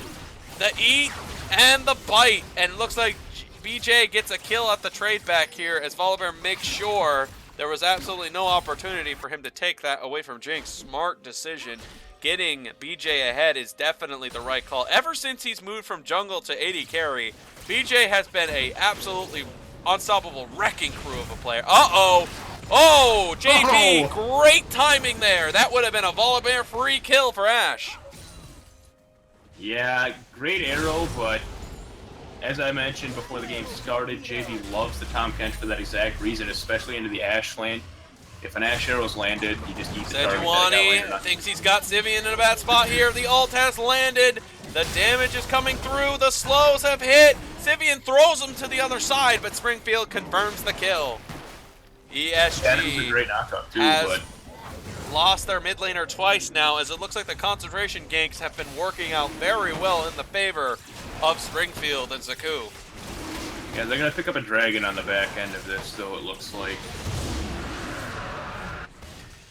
The eat and the bite. And it looks like BJ gets a kill at the trade back here as Volibear makes sure there was absolutely no opportunity for him to take that away from Jinx. Smart decision. Getting BJ ahead is definitely the right call. Ever since he's moved from jungle to AD carry, BJ has been a absolutely unstoppable wrecking crew of a player. Uh-oh! Oh, JP, great timing there. That would have been a Volibear free kill for Ashe. Yeah, great arrow, but as I mentioned before the game started, JV loves the Tahm Kench for that exact reason, especially into the Ashe lane. If an Ashe arrow's landed, he just needs to target Sejuani thinks he's got Sivian in a bad spot here. The ult has landed. The damage is coming through. The slows have hit. Sivian throws him to the other side, but Springfield confirms the kill. ESG That was a great knockup too, has but lost their mid laner twice now, as it looks like the concentration ganks have been working out very well in the favor of Springfield and Zaku. yeah, they're gonna pick up a dragon on the back end of this, though, it looks like.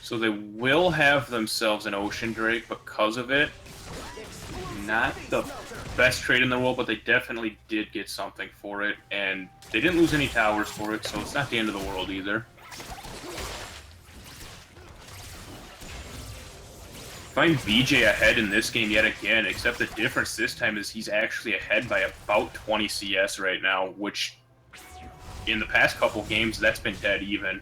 So they will have themselves an Ocean Drake because of it. Not the best trade in the world, but they definitely did get something for it, and they didn't lose any towers for it, so it's not the end of the world either. Find BJ ahead in this game yet again, except the difference this time is he's actually ahead by about 20 CS right now, which in the past couple games, that's been dead even.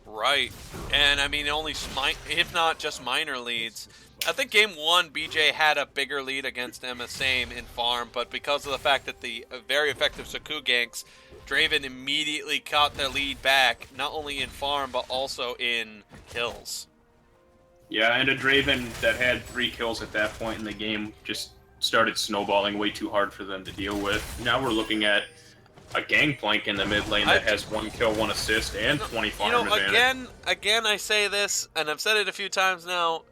Right, and I mean, only, if not just minor leads. I think game 1, BJ had a bigger lead against Emma Same in farm, but because of the fact that the very effective Zaku ganks, Draven immediately caught their lead back, not only in farm, but also in kills. Yeah, and a Draven that had 3 kills at that point in the game just started snowballing way too hard for them to deal with. Now we're looking at a Gangplank in the mid lane that has 1 kill, 1 assist, and 20 farm advantage. Again, I say this, and I've said it a few times now,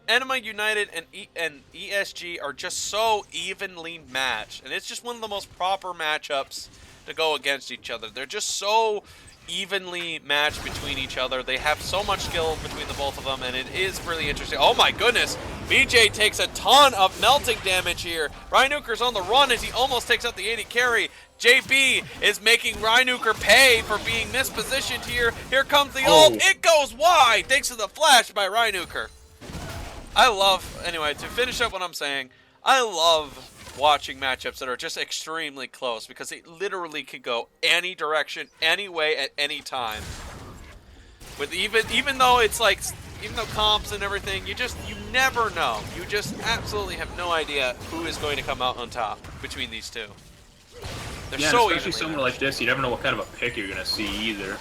Ænima United and ESG are just so evenly matched, and it's just one of the most proper matchups to go against each other. They're just so evenly matched between each other. They have so much skill between the both of them, and it is really interesting. Oh my goodness, BJ takes a ton of melting damage here. Rhinuker's on the run as he almost takes out the AD carry. JB is making Rhinuker pay for being mispositioned here. Here comes the ult. It goes wide thanks to the flash by Rhinuker. Anyway, to finish up what I'm saying, I love watching matchups that are just extremely close because it literally could go any direction, any way, at any time. With even though it's like, even though comps and everything, you never know. You just absolutely have no idea who is going to come out on top between these two. They're so especially somewhere like this, you never know what kind of a pick you're gonna see either.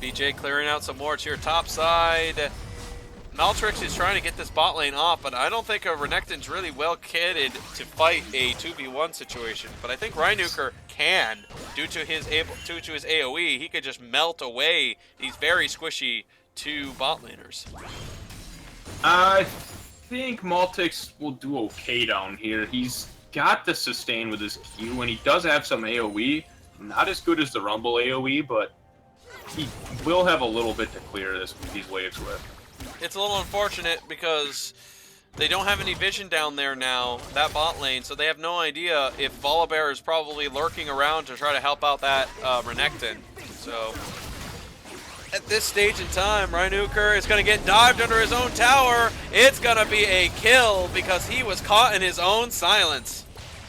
BJ clearing out some wards here top side. Maltrix is trying to get this bot lane off, but I don't think a Renekton's really well kitted to fight a 2v1 situation. But I think Rhinuker can, due to his AoE, he could just melt away these very squishy 2 bot laners. I think Maltix will do okay down here. He's got the sustain with his Q, and he does have some AoE. Not as good as the Rumble AoE, but he will have a little bit to clear these waves with. It's a little unfortunate because they don't have any vision down there now, that bot lane, so they have no idea if Volibear is probably lurking around to try to help out that Renekton. So, at this stage in time, Rhinuker is going to get dived under his own tower. It's going to be a kill because he was caught in his own silence.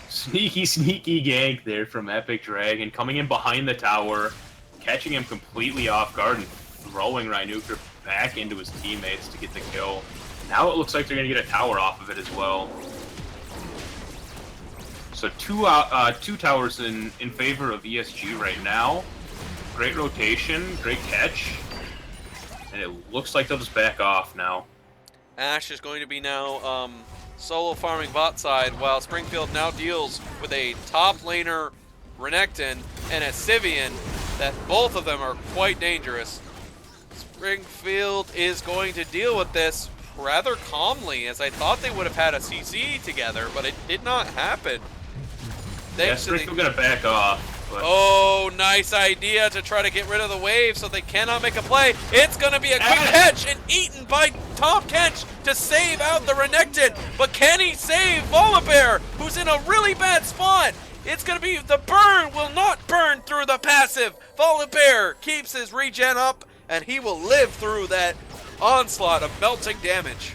Sneaky, sneaky gank there from Epic Dragon, coming in behind the tower, catching him completely off guard and throwing Rhinuker back into his teammates to get the kill. Now it looks like they're going to get a tower off of it as well. So two towers in favor of ESG right now. Great rotation, great catch, and it looks like they'll just back off now. Ash is going to be now solo farming bot side, while Springfield now deals with a top laner Renekton and a Sivian that both of them are quite dangerous. Springfield is going to deal with this rather calmly, as I thought they would have had a CC together, but it did not happen. Springfield's gonna back off. But... Oh, nice idea to try to get rid of the wave so they cannot make a play. It's gonna be a quick catch and eaten by Tom Kench to save out the Renekton. But can he save Volibear, who's in a really bad spot? It's gonna be the burn will not burn through the passive. Volibear keeps his regen up, and he will live through that onslaught of melting damage.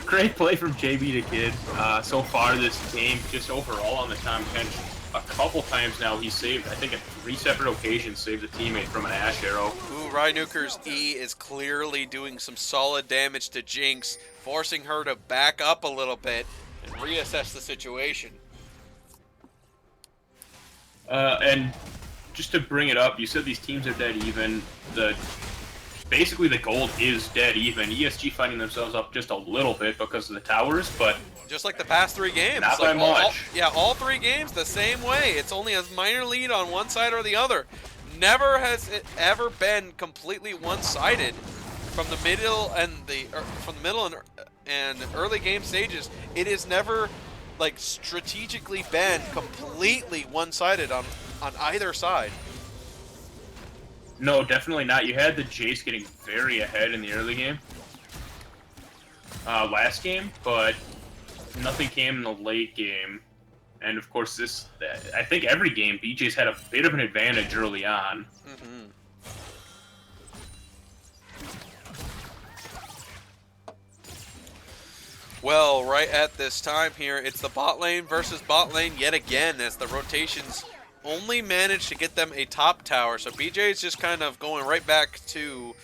Great play from JB the Kid so far this game, just overall on the Tom Kench. A couple times now he saved, I think at 3 separate occasions, saved a teammate from an Ash arrow. Ooh, Rhinuker's E is clearly doing some solid damage to Jinx, forcing her to back up a little bit and reassess the situation. And just to bring it up, you said these teams are dead even. Basically the gold is dead even. ESG finding themselves up just a little bit because of the towers, but Just like the past 3 games. Not like by much. All 3 games the same way. It's only a minor lead on one side or the other. Never has it ever been completely one-sided from the middle and early game stages. It has never like strategically been completely one-sided on either side. No, definitely not. You had the Jace getting very ahead in the early game. Last game, but nothing came in the late game. And of course, I think every game, BJ's had a bit of an advantage early on. Mm-hmm. Well, right at this time here, it's the bot lane versus bot lane yet again, as the rotations only managed to get them a top tower. So BJ is just kind of going right back to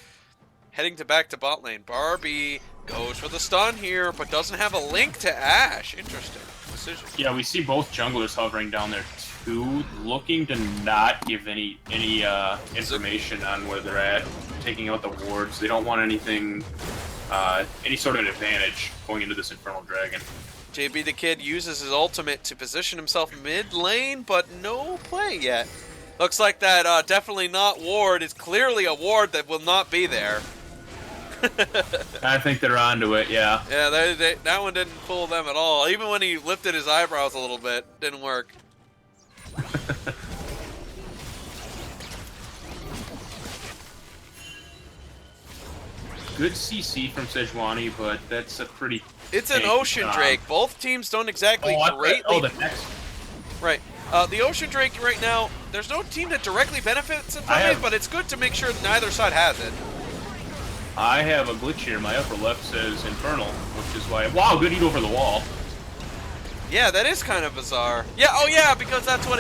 back to bot lane. Barbie goes for the stun here, but doesn't have a link to Ashe. Interesting decision. Yeah, we see both junglers hovering down there too, looking to not give any information on where they're at, taking out the wards. They don't want anything, any sort of advantage going into this Infernal Dragon. JB the Kid uses his ultimate to position himself mid lane, but no play yet. Looks like that definitely not ward is clearly a ward that will not be there. I think they're onto it, yeah. Yeah, that one didn't fool them at all. Even when he lifted his eyebrows a little bit, didn't work. Good CC from Sejuani, but that's a pretty... It's an Ocean Drake. Both teams don't exactly greatly... the next... Right. The Ocean Drake right now, there's no team that directly benefits from it, but it's good to make sure neither side has it. I have a glitch here. My upper left says Infernal, which is why... Wow, good eat over the wall. Yeah, that is kind of bizarre. Yeah, oh yeah, because that's what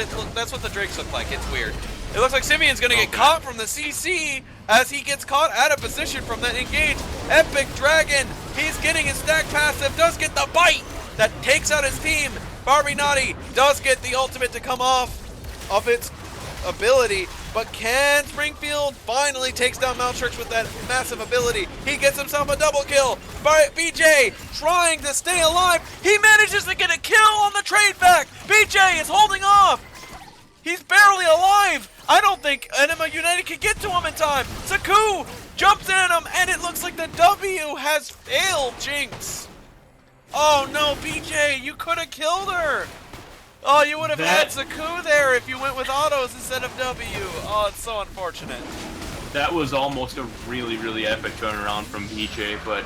the Drakes look like. It's weird. It looks like Simeon's gonna get caught from the CC as he gets caught out of position from that engage. Epic Dragon, he's getting his stack passive, does get the bite that takes out his team. Barbie Naughty does get the ultimate to come off of its ability, but can Springfield finally takes down Maltrix with that massive ability. He gets himself a double kill. BJ trying to stay alive. He manages to get a kill on the trade back. BJ is holding off. He's barely alive. I don't think Ænima United can get to him in time. Saku jumps in at him, and it looks like the W has failed Jinx. Oh no, BJ, you could have killed her. Oh, you would have had Saku there if you went with autos instead of W. Oh, it's so unfortunate. That was almost a really, really epic turnaround from BJ, but...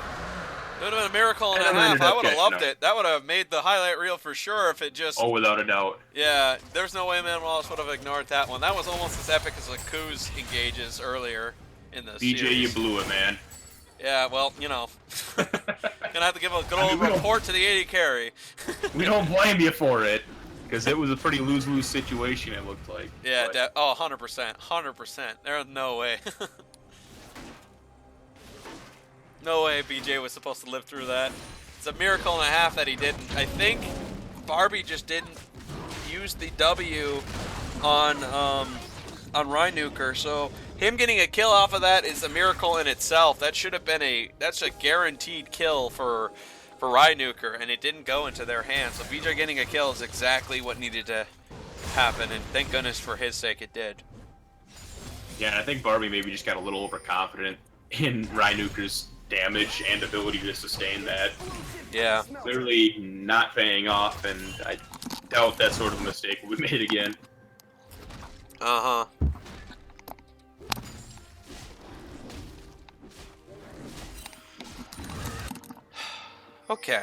It would have been a miracle and a half. I would have loved it. That would have made the highlight reel for sure if it just... Oh, without a doubt. Yeah, there's no way Man Wallace would have ignored that one. That was almost as epic as Saku's engages earlier in the series. BJ, you blew it, man. Yeah, well, you know. Gonna have to give a good old report to the 80 carry. We don't blame you for it. Because it was a pretty lose-lose situation, it looked like. Yeah, 100%. 100%. There's no way. No way BJ was supposed to live through that. It's a miracle and a half that he didn't. I think Barbie just didn't use the W on Rheinuker, so him getting a kill off of that is a miracle in itself. That should have been that's a guaranteed kill for Rheinuker, and it didn't go into their hands. So BJ getting a kill is exactly what needed to happen, and thank goodness for his sake it did. Yeah, and I think Barbie maybe just got a little overconfident in Rheinuker's damage and ability to sustain that. Yeah. Clearly not paying off, and I doubt that sort of mistake will be made again. Uh-huh. Okay.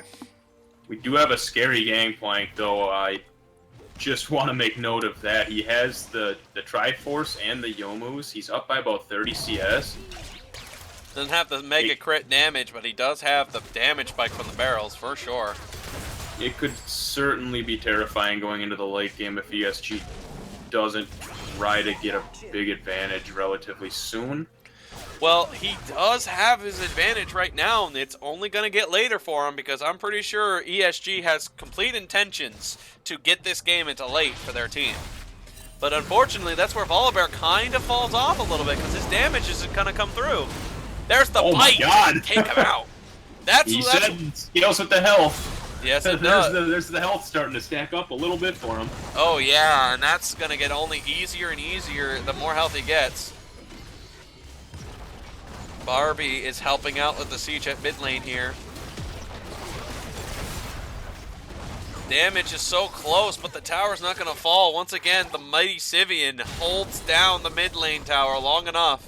We do have a scary gangplank, though. I just want to make note of that. He has the Triforce and the Yomus. He's up by about 30 CS. Doesn't have the mega crit damage, but he does have the damage spike from the barrels, for sure. It could certainly be terrifying going into the late game if ESG doesn't try to get a big advantage relatively soon. Well, he does have his advantage right now, and it's only going to get later for him because I'm pretty sure ESG has complete intentions to get this game into late for their team. But unfortunately, that's where Volibear kind of falls off a little bit because his damage isn't going to come through. There's the bite. My God. Take him out. He said scales with the health. Yes, it does. There's the health starting to stack up a little bit for him. Oh, yeah, and that's going to get only easier and easier the more health he gets. Barbie is helping out with the siege at mid lane here. Damage is so close, but the tower's not going to fall. Once again, the mighty Sivian holds down the mid lane tower long enough.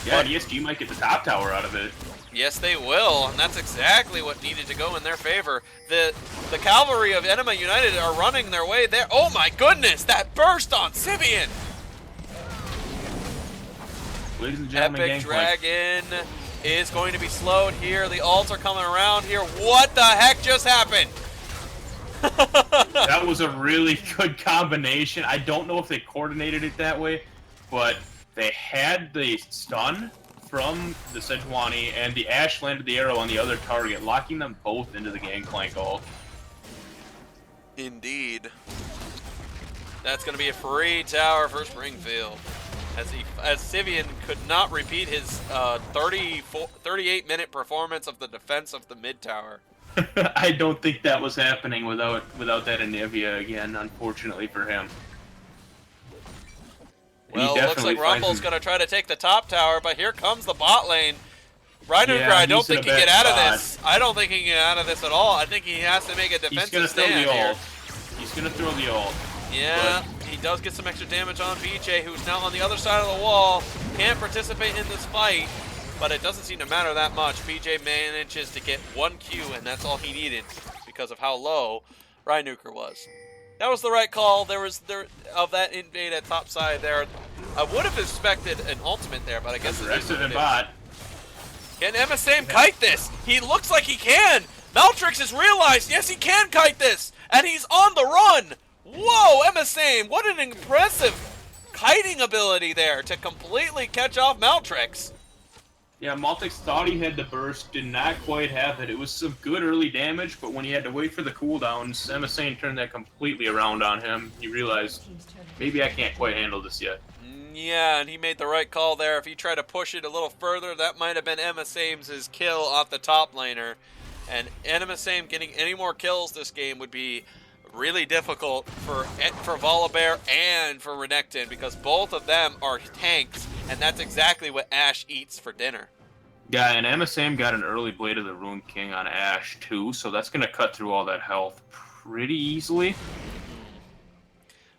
Yeah, and ESG might get the top tower out of it. Yes, they will, and that's exactly what needed to go in their favor. The cavalry of Ænima United are running their way there. Oh my goodness, that burst on Sivian! Ladies and gentlemen, Epic Dragon is going to be slowed here. The ults are coming around here. What the heck just happened? That was a really good combination. I don't know if they coordinated it that way, but they had the stun from the Sejuani, and the Ashe landed the arrow on the other target, locking them both into the Gangplank ult. Indeed. That's going to be a free tower for Springfield. As Sivian could not repeat his 38-minute performance of the defense of the mid tower. I don't think that was happening without that Anivia again, unfortunately for him. Well, it looks like Rumble's going to try to take the top tower, but here comes the bot lane. Reinuker, I don't think he can get out of this. I don't think he can get out of this at all. I think he has to make a defensive stand here. He's going to throw the ult. Yeah, he does get some extra damage on BJ, who's now on the other side of the wall. Can't participate in this fight, but it doesn't seem to matter that much. BJ manages to get 1 Q, and that's all he needed because of how low Reinuker was. That was the right call. There of that invade at top side there. I would have expected an ultimate there, but I guess aggressive and bot. Can MSAIM kite this? He looks like he can. Maltrix has realized, yes, he can kite this, and he's on the run. Whoa, MSAIM, what an impressive kiting ability there to completely catch off Maltrix. Yeah, Maltrix thought he had the burst, did not quite have it. It was some good early damage, but when he had to wait for the cooldowns, MSAIM turned that completely around on him. He realized, maybe I can't quite handle this yet. Yeah, and he made the right call there. If he tried to push it a little further, that might have been MSAIM's kill off the top laner. And MSAIM getting any more kills this game would be really difficult for Volibear and for Renekton, because both of them are tanks, and that's exactly what Ashe eats for dinner. Yeah, and MSAIM got an early Blade of the Rune King on Ashe too, so that's going to cut through all that health pretty easily.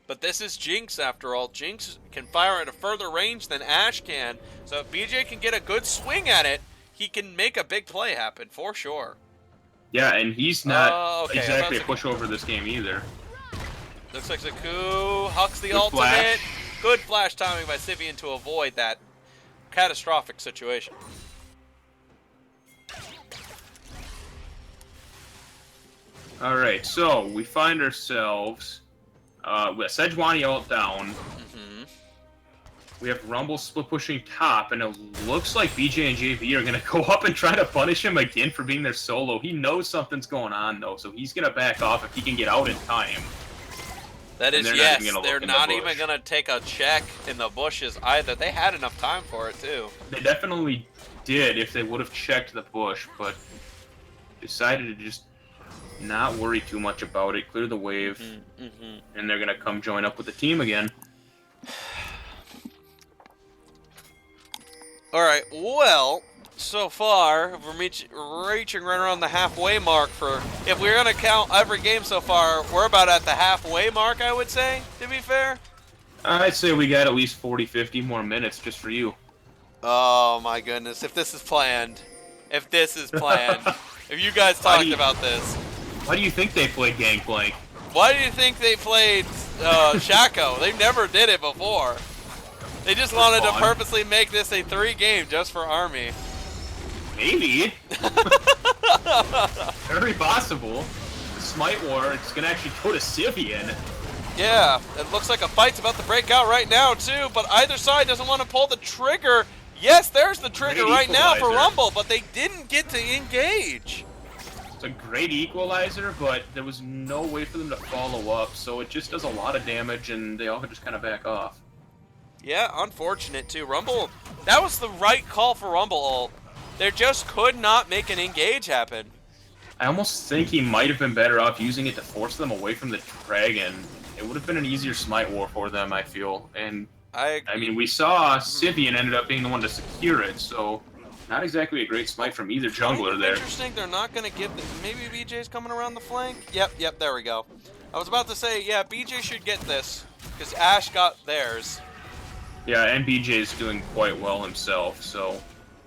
But this is Jinx after all. Jinx can fire at a further range than Ashe can, so if BJ can get a good swing at it, he can make a big play happen for sure. Yeah, and he's not exactly a pushover this game either. Looks like Zaku hucks the ultimate. Good flash timing by Sivian to avoid that catastrophic situation. Alright, so we find ourselves with Sejuani ult down. We have Rumble split pushing top, and it looks like BJ and JV are going to go up and try to punish him again for being their solo. He knows something's going on, though, so he's going to back off if he can get out in time. That is, yes, they're not even going to take a check in the bushes either. They had enough time for it, too. They definitely did if they would have checked the bush, but decided to just not worry too much about it, clear the wave, and they're going to come join up with the team again. Alright, well, so far, we're reaching right around the halfway mark for, if we're going to count every game so far, we're about at the halfway mark, I would say, to be fair. I'd say we got at least 40-50 more minutes just for you. Oh my goodness, if this is planned. If this is planned. If you guys talked about this. Why do you think they played Gangplank? Why do you think they played Shaco? They never did it before. They just wanted to purposely make this a 3-game just for Army. Maybe. Very possible. The Smite War, it's going to actually go to Sivian. Yeah, it looks like a fight's about to break out right now, too, but either side doesn't want to pull the trigger. Yes, there's the trigger right now for Rumble, but they didn't get to engage. It's a great equalizer, but there was no way for them to follow up, so it just does a lot of damage, and they all just kind of back off. Yeah, unfortunate too. Rumble, that was the right call for Rumble ult. They just could not make an engage happen. I almost think he might have been better off using it to force them away from the dragon. It would have been an easier smite war for them, I feel. And I mean, we saw Sivian ended up being the one to secure it, so not exactly a great smite from either jungler there. Interesting, they're not going to give... Maybe BJ's coming around the flank? Yep, there we go. I was about to say, yeah, BJ should get this, because Ashe got theirs. Yeah, and BJ's doing quite well himself, so...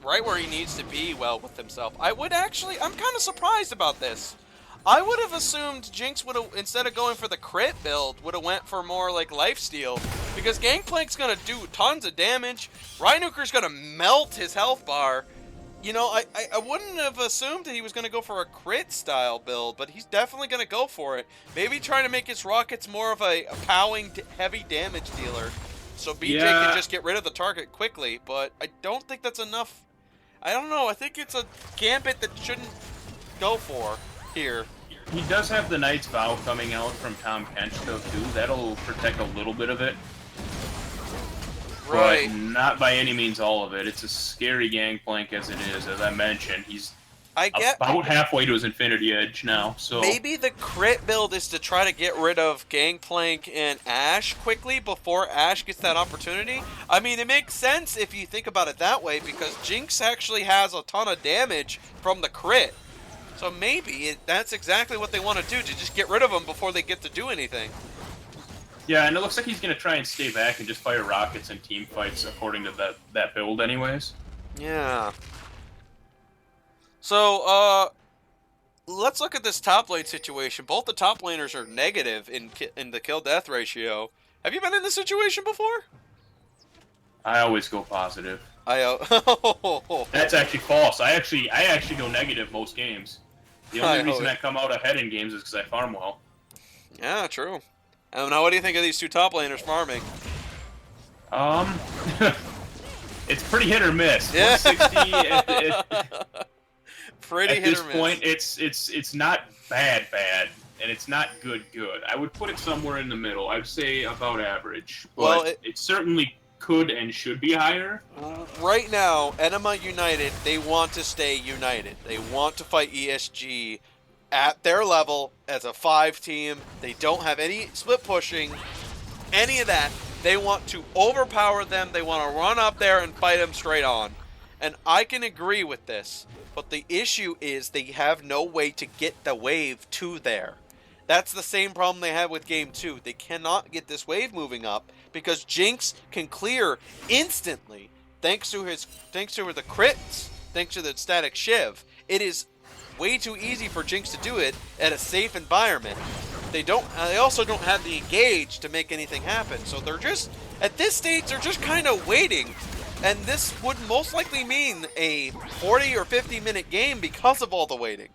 Right where he needs to be well with himself. I'm kind of surprised about this. I would have assumed Jinx would have, instead of going for the crit build, would have went for more like lifesteal. Because Gangplank's going to do tons of damage. Reinuker's going to melt his health bar. You know, I wouldn't have assumed that he was going to go for a crit style build, but he's definitely going to go for it. Maybe trying to make his rockets more of a powing heavy damage dealer. So BJ can just get rid of the target quickly, but I don't think that's enough. I don't know, I think it's a gambit that shouldn't go for here. He does have the Knight's Vow coming out from Tom Kench, though, too. That'll protect a little bit of it. Right. But not by any means all of it. It's a scary Gangplank as it is. As I mentioned, he's about halfway to his Infinity Edge now. So maybe the crit build is to try to get rid of Gangplank and Ashe quickly before Ashe gets that opportunity. I mean, it makes sense if you think about it that way, because Jinx actually has a ton of damage from the crit. So maybe that's exactly what they want to do, to just get rid of them before they get to do anything. Yeah, and it looks like he's going to try and stay back and just fire rockets in team fights according to that build anyways. Yeah. So, let's look at this top lane situation. Both the top laners are negative in the kill-death ratio. Have you been in this situation before? I always go positive. Oh. That's actually false. I actually go negative most games. The only reason I come out ahead in games is because I farm well. Yeah, true. Now, what do you think of these two top laners farming? It's pretty hit or miss. Yeah. 160. Pretty hit or miss. At this point, it's not bad, and it's not good. I would put it somewhere in the middle. I'd say about average. But well, it certainly could and should be higher. Right now, Ænima United, they want to stay united. They want to fight ESG at their level as a 5-team. They don't have any split pushing, any of that. They want to overpower them. They want to run up there and fight them straight on. And I can agree with this. But the issue is they have no way to get the wave to there. That's the same problem they had with Game 2. They cannot get this wave moving up because Jinx can clear instantly thanks to the crits, thanks to the static shiv. It is way too easy for Jinx to do it at a safe environment. They also don't have the engage to make anything happen. So they're just, at this stage, they're just kind of waiting. And this would most likely mean a 40 or 50 minute game because of all the waiting.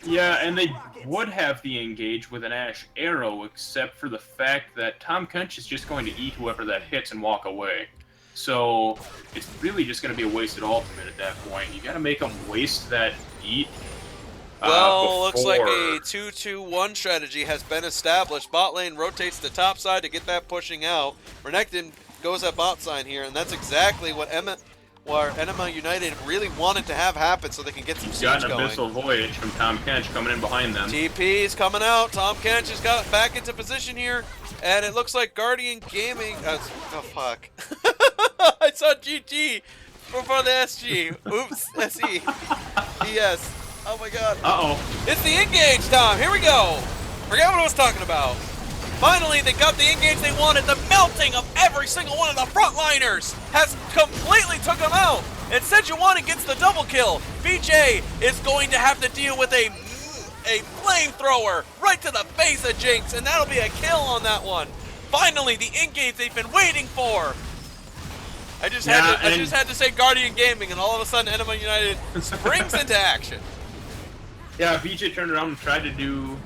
Yeah, and they would have the engage with an Ashe arrow, except for the fact that Tom Kench is just going to eat whoever that hits and walk away. So it's really just going to be a wasted ultimate at that point. You got to make them waste that eat. Well, looks like a 2-2-1 strategy has been established. Bot lane rotates to top side to get that pushing out. Renekton goes at bot side here, and that's exactly what Ænima United really wanted to have happen so they can get some siege going. Got an Abyssal Voyage from Tom Kench coming in behind them. TP's coming out. Tom Kench has got it back into position here, and it looks like Guardian Gaming... oh, fuck. I saw GG before the SG. Oops, SE. ES. Oh my god. Uh-oh. It's the engage time. Here we go. Forget what I was talking about. Finally, they got the engage they wanted. The melting of every single one of the frontliners has completely took them out. And Sejuani gets the double kill. BJ is going to have to deal with a flamethrower right to the face of Jinx, and that'll be a kill on that one. Finally, the engage they've been waiting for. I just had to say Guardian Gaming, and all of a sudden, Ænima United springs into action. Yeah, BJ turned around and tried to do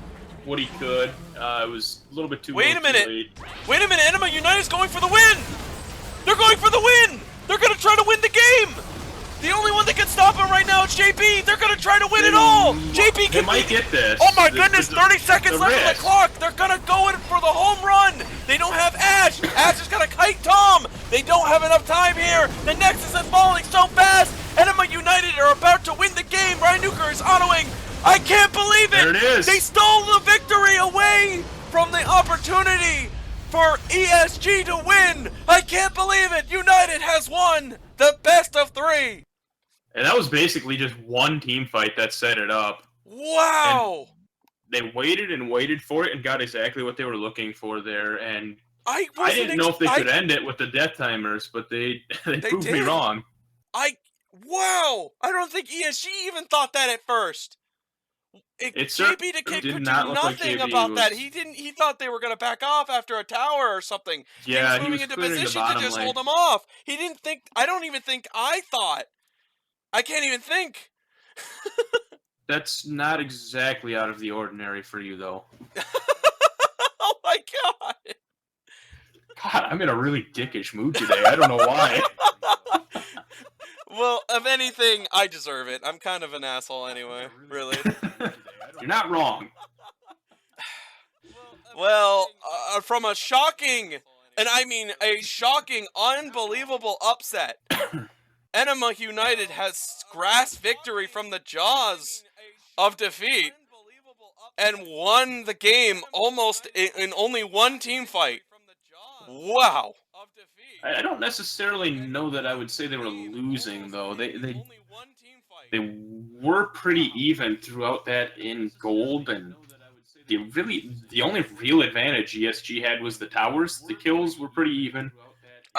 what he could. It was a little bit too Wait a minute. late. Wait a minute. Ænima United's going for the win. They're going for the win. They're going to try to win the game. The only one that can stop him right now is JP. They're going to try to win it all. JP can might get this. Oh my goodness, 30 seconds left on the clock. They're going to go in for the home run. They don't have Ashe. Ashe is going to kite Tom. They don't have enough time here. The Nexus is falling so fast. Ænima United are about to win the game. Reinuker is autoing. I can't believe it! There it is! They stole the victory away from the opportunity for ESG to win! I can't believe it! United has won the best of 3! And that was basically just one team fight that set it up. Wow! And they waited and waited for it and got exactly what they were looking for there. And I didn't know if they could end it with the death timers, but they proved me wrong. Wow! I don't think ESG even thought that at first. JB the Kid could do nothing about that. He thought they were going to back off after a tower or something. Yeah, he was moving into position to just hold them off. He didn't think. I don't even think I thought. I can't even think. That's not exactly out of the ordinary for you, though. Oh my god! God, I'm in a really dickish mood today. I don't know why. Well, if anything, I deserve it. I'm kind of an asshole anyway, really. You're not wrong. Well, from a shocking, and I mean a shocking, unbelievable upset, Ænima United has grasped victory from the jaws of defeat and won the game almost in only one team fight. Wow. I don't necessarily know that I would say they were losing, though. They were pretty even throughout that in gold, and the only real advantage ESG had was the towers. The kills were pretty even.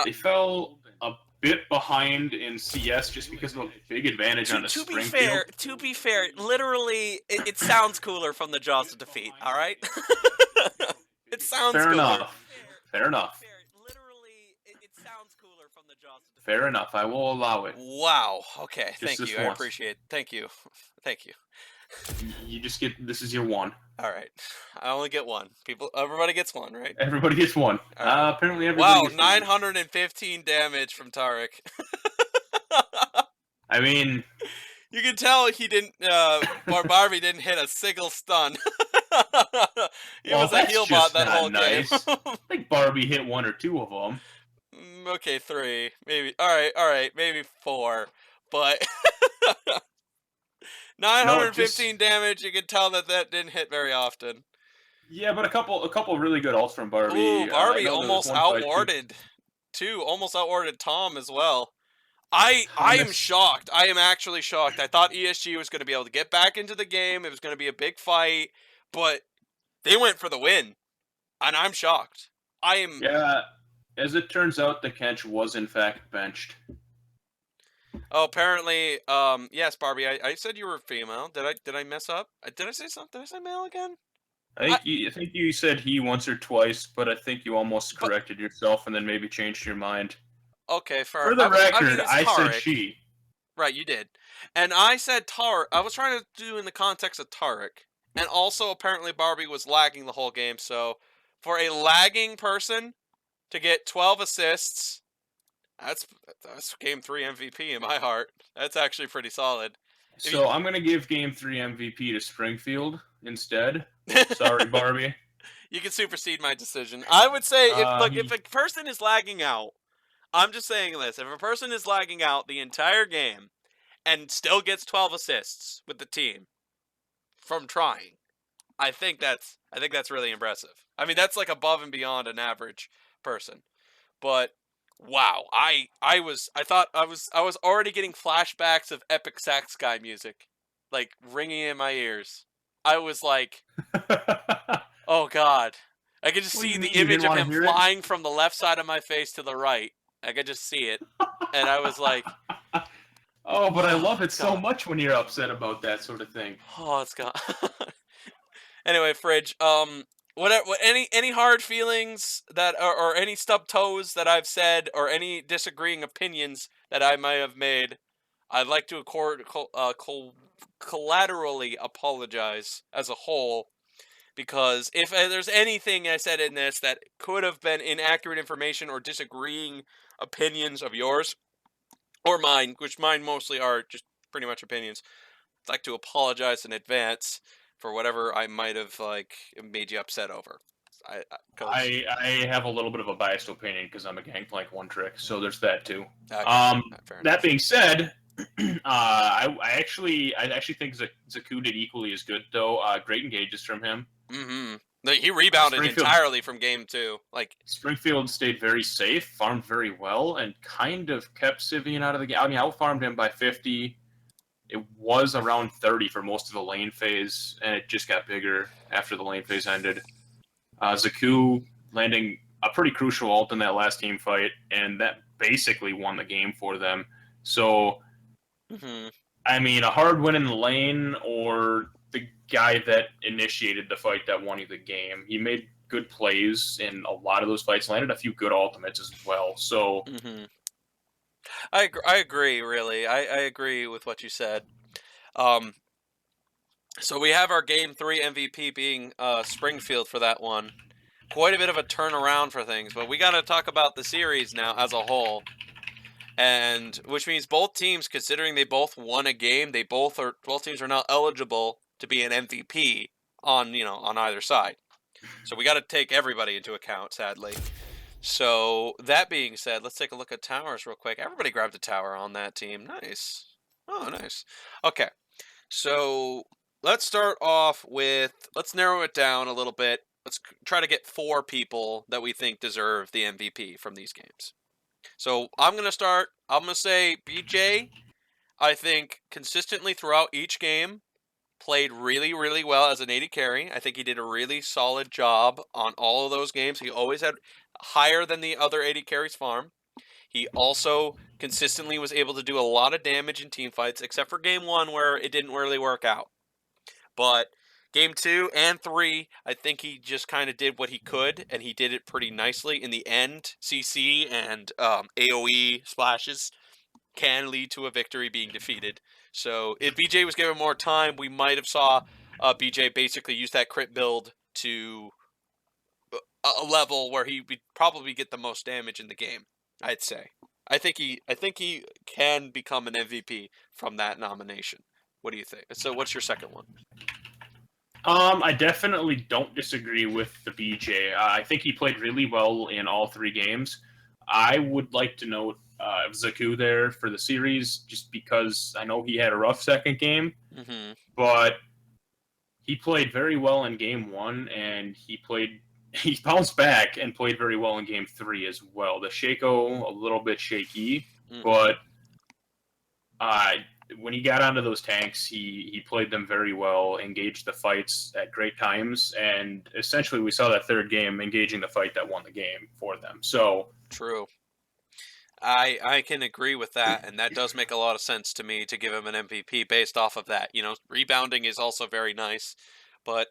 They fell a bit behind in CS just because of a big advantage on the Springfield. To be fair, literally, it sounds cooler from the jaws of defeat. All right. It sounds fair cooler. enough. Fair enough. Fair enough. I will allow it. Wow. Okay. Just Thank you. I appreciate it. Thank you. Thank you. You just get. This is your one. All right. I only get one. Everybody gets one, right? Everybody gets one. Right. Apparently, everybody. Wow. 915 damage from Tarek. I mean, you can tell he didn't. Barbie didn't hit a single stun. He was a heal bot that whole game. I think Barbie hit 1 or 2 of them. Okay, 3, maybe. All right, maybe 4, but 915 damage. You can tell that didn't hit very often. Yeah, but a couple really good ults from Barbie. Ooh, Barbie almost outwarded almost outwarded Tom as well. I am shocked. I am actually shocked. I thought ESG was going to be able to get back into the game. It was going to be a big fight, but they went for the win, and I'm shocked. Yeah. As it turns out, the Kench was in fact benched. Oh, apparently, yes, Barbie. I said you were female. Did I mess up? Did I say something? Did I say male again? I think you said he once or twice, but I think you almost corrected yourself and then maybe changed your mind. Okay, for the record, I said she. Right, you did. And I said Tarek. I was trying to do in the context of Tarek. And also, apparently, Barbie was lagging the whole game. So, for a lagging person to get 12 assists, that's Game 3 MVP in my heart. That's actually pretty solid. So I'm going to give Game 3 MVP to Springfield instead. Sorry, Barbie. You can supersede my decision. I would say, if a person is lagging out, I'm just saying this. If a person is lagging out the entire game and still gets 12 assists with the team from trying, I think that's really impressive. I mean, that's like above and beyond an average person. But wow, I thought I was already getting flashbacks of Epic Sax Guy music, like ringing in my ears. I was like, oh god, I could just see the image of him flying from the left side of my face to the right. I could just see it, and I was like, oh, but I love it so much when you're upset about that sort of thing. Oh, it's gone. Anyway, Fridge, any hard feelings that, or any stub toes that I've said, or any disagreeing opinions that I might have made, I'd like to collaterally apologize as a whole, because if there's anything I said in this that could have been inaccurate information or disagreeing opinions of yours, or mine, which mine mostly are just pretty much opinions, I'd like to apologize in advance for whatever I might have made you upset over. I have a little bit of a biased opinion because I'm a Gangplank one trick, so there's that too. Okay. That being said, I actually think Zaku did equally as good though. Great engages from him. Mm-hmm. He rebounded entirely from game 2. Like Springfield stayed very safe, farmed very well, and kind of kept Sivian out of the game. I mean, outfarmed him by 50. It was around 30 for most of the lane phase, and it just got bigger after the lane phase ended. Zaku landing a pretty crucial ult in that last team fight, and that basically won the game for them. So, I mean, a hard win in the lane or the guy that initiated the fight that won you the game. He made good plays in a lot of those fights, landed a few good ultimates as well. So, I agree, really. I agree with what you said. So we have our Game 3 MVP being Springfield for that one. Quite a bit of a turnaround for things, but we got to talk about the series now as a whole. And which means both teams, considering they both won a game, both teams are now eligible to be an MVP on either side. So we got to take everybody into account, sadly. So that being said, let's take a look at towers real quick. Everybody grabbed a tower on that team. Nice. Oh, nice. Okay. So let's start off with, let's narrow it down a little bit. Let's try to get 4 people that we think deserve the MVP from these games. So I'm going to start. I'm going to say BJ, I think consistently throughout each game, played really, really well as an AD carry. I think he did a really solid job on all of those games. He always had higher than the other AD carries farm. He also consistently was able to do a lot of damage in team fights, except for game 1 where it didn't really work out. But game 2 and 3, I think he just kind of did what he could, and he did it pretty nicely. In the end, CC and AoE splashes can lead to a victory being defeated. So if BJ was given more time, we might have saw BJ basically use that crit build to a level where he would probably get the most damage in the game, I'd say. I think he can become an MVP from that nomination. What do you think? So what's your second one? I definitely don't disagree with the BJ. I think he played really well in all 3 games. I would like to note Zaku there for the series, just because I know he had a rough second game, but he played very well in game 1, and he bounced back and played very well in game 3 as well. The Shaco, a little bit shaky, but when he got onto those tanks, he played them very well, engaged the fights at great times, and essentially we saw that third game engaging the fight that won the game for them. So true. I can agree with that, and that does make a lot of sense to me to give him an MVP based off of that. Rebounding is also very nice, but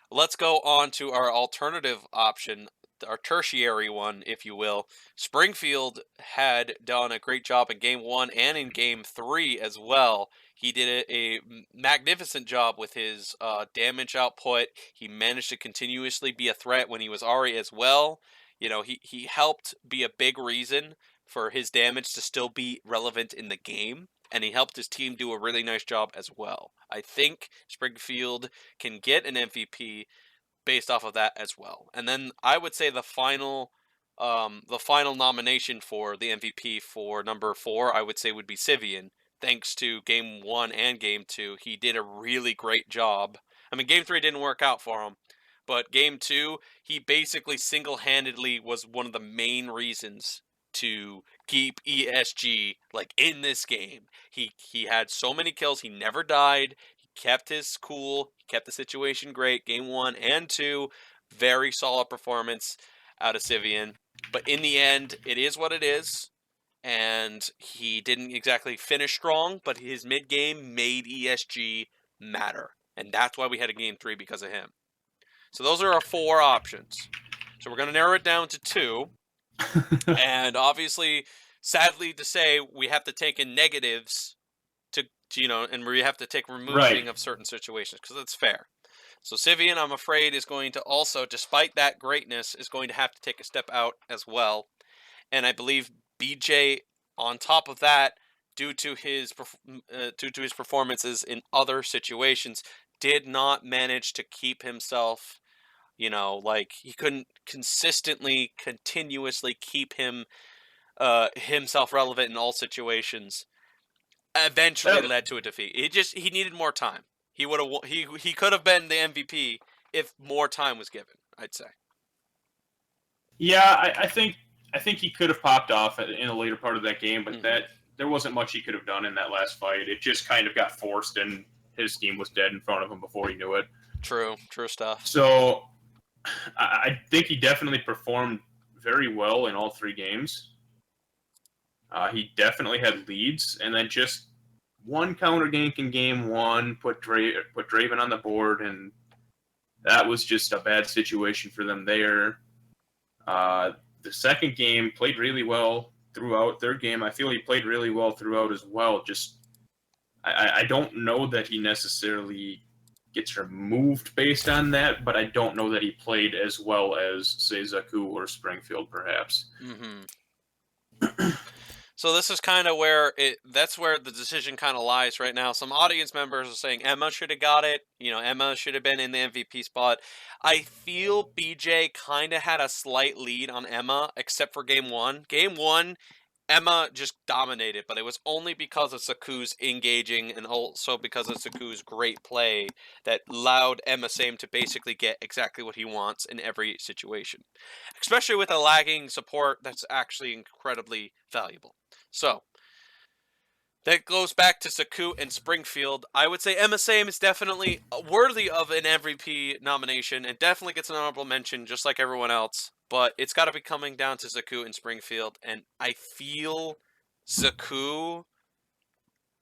let's go on to our alternative option, our tertiary one, if you will. Springfield had done a great job in Game 1 and in Game 3 as well. He did a magnificent job with his damage output. He managed to continuously be a threat when he was Ari as well. He helped be a big reason for his damage to still be relevant in the game, and he helped his team do a really nice job as well. I think Springfield can get an MVP based off of that as well. And then I would say the final nomination for the MVP for number 4, I would say would be Sivian. Thanks to Game 1 and Game 2, he did a really great job. I mean, Game 3 didn't work out for him, but Game 2, he basically single-handedly was one of the main reasons to keep ESG in this game. He had so many kills, he never died, he kept his cool, he kept the situation great. Game 1 and 2, very solid performance out of Sivian. But in the end, it is what it is, and he didn't exactly finish strong, but his mid-game made ESG matter. And that's why we had a Game 3 because of him. So those are our 4 options. So we're going to narrow it down to 2. And obviously, sadly to say, we have to take in negatives and we have to take removing of certain situations because it's fair. So Sivian, I'm afraid, is going to also, despite that greatness, is going to have to take a step out as well. And I believe BJ, on top of that, due to his performances in other situations, did not manage to keep himself. He couldn't continuously keep himself relevant in all situations. eventually led to a defeat. He needed more time. He could have been the MVP if more time was given, I'd say. Yeah, I think he could have popped off in the later part of that game, but there wasn't much he could have done in that last fight. It just kind of got forced, and his team was dead in front of him before he knew it. True stuff. So I think he definitely performed very well in all 3 games. He definitely had leads, and then just one counter gank in game 1 put Draven on the board, and that was just a bad situation for them there. The second game played really well throughout. Third game, I feel he played really well throughout as well. Just I don't know that he necessarily gets removed based on that, but I don't know that he played as well as, say, Zaku or Springfield, perhaps. Mm-hmm. So this is kind of where that's where the decision kind of lies right now. Some audience members are saying Emma should have got it. Emma should have been in the MVP spot. I feel BJ kind of had a slight lead on Emma, except for game 1. Game 1, Emma just dominated, but it was only because of Saku's engaging and also because of Saku's great play that allowed Emma Same to basically get exactly what he wants in every situation. Especially with a lagging support that's actually incredibly valuable. So, that goes back to Saku and Springfield. I would say Emma Same is definitely worthy of an MVP nomination and definitely gets an honorable mention just like everyone else. But it's got to be coming down to Zaku and Springfield. And I feel Zaku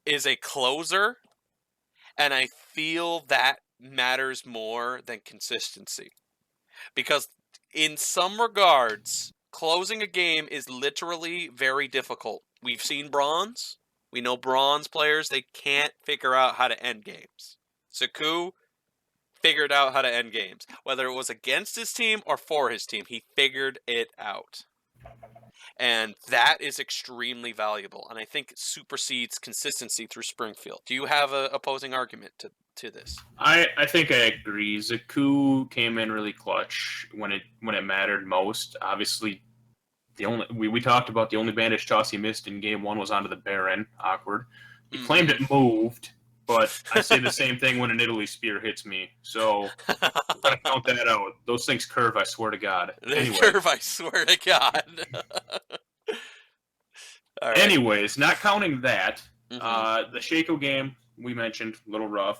is a closer. And I feel that matters more than consistency. Because in some regards, closing a game is literally very difficult. We've seen Bronze. We know Bronze players, they can't figure out how to end games. Zaku figured out how to end games. Whether it was against his team or for his team, he figured it out. And that is extremely valuable. And I think it supersedes consistency through Springfield. Do you have an opposing argument to this? I think I agree. Zaku came in really clutch when it mattered most. Obviously, we talked about the only bandage toss he missed in game 1 was onto the Baron. Awkward. He claimed it moved, but I say the same thing when an Italy spear hits me. So we're gonna count that out. Those things curve, I swear to God. They curve, I swear to God. All right. Anyways, not counting that, the Shaco game we mentioned, a little rough.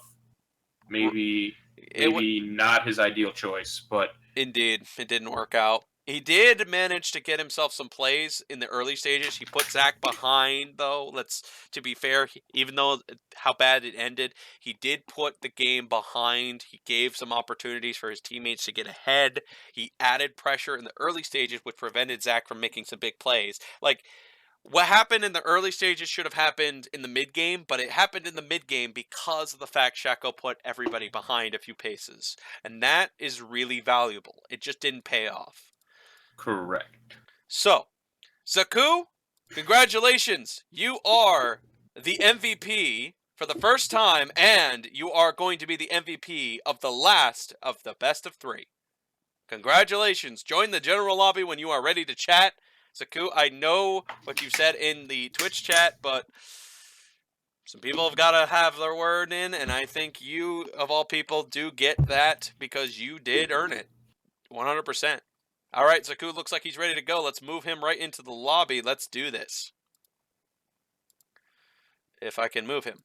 Maybe not his ideal choice, but indeed, it didn't work out. He did manage to get himself some plays in the early stages. He put Zach behind, though. To be fair, even though how bad it ended, he did put the game behind. He gave some opportunities for his teammates to get ahead. He added pressure in the early stages, which prevented Zach from making some big plays. Like, what happened in the early stages should have happened in the mid-game, but it happened in the mid-game because of the fact Shaco put everybody behind a few paces. And that is really valuable. It just didn't pay off. Correct. So, Zaku, congratulations. You are the MVP for the first time, and you are going to be the MVP of the last of the best of 3. Congratulations. Join the general lobby when you are ready to chat. Zaku, I know what you said in the Twitch chat, but some people have got to have their word in, and I think you, of all people, do get that because you did earn it. 100%. All right, Zaku looks like he's ready to go. Let's move him right into the lobby. Let's do this. If I can move him.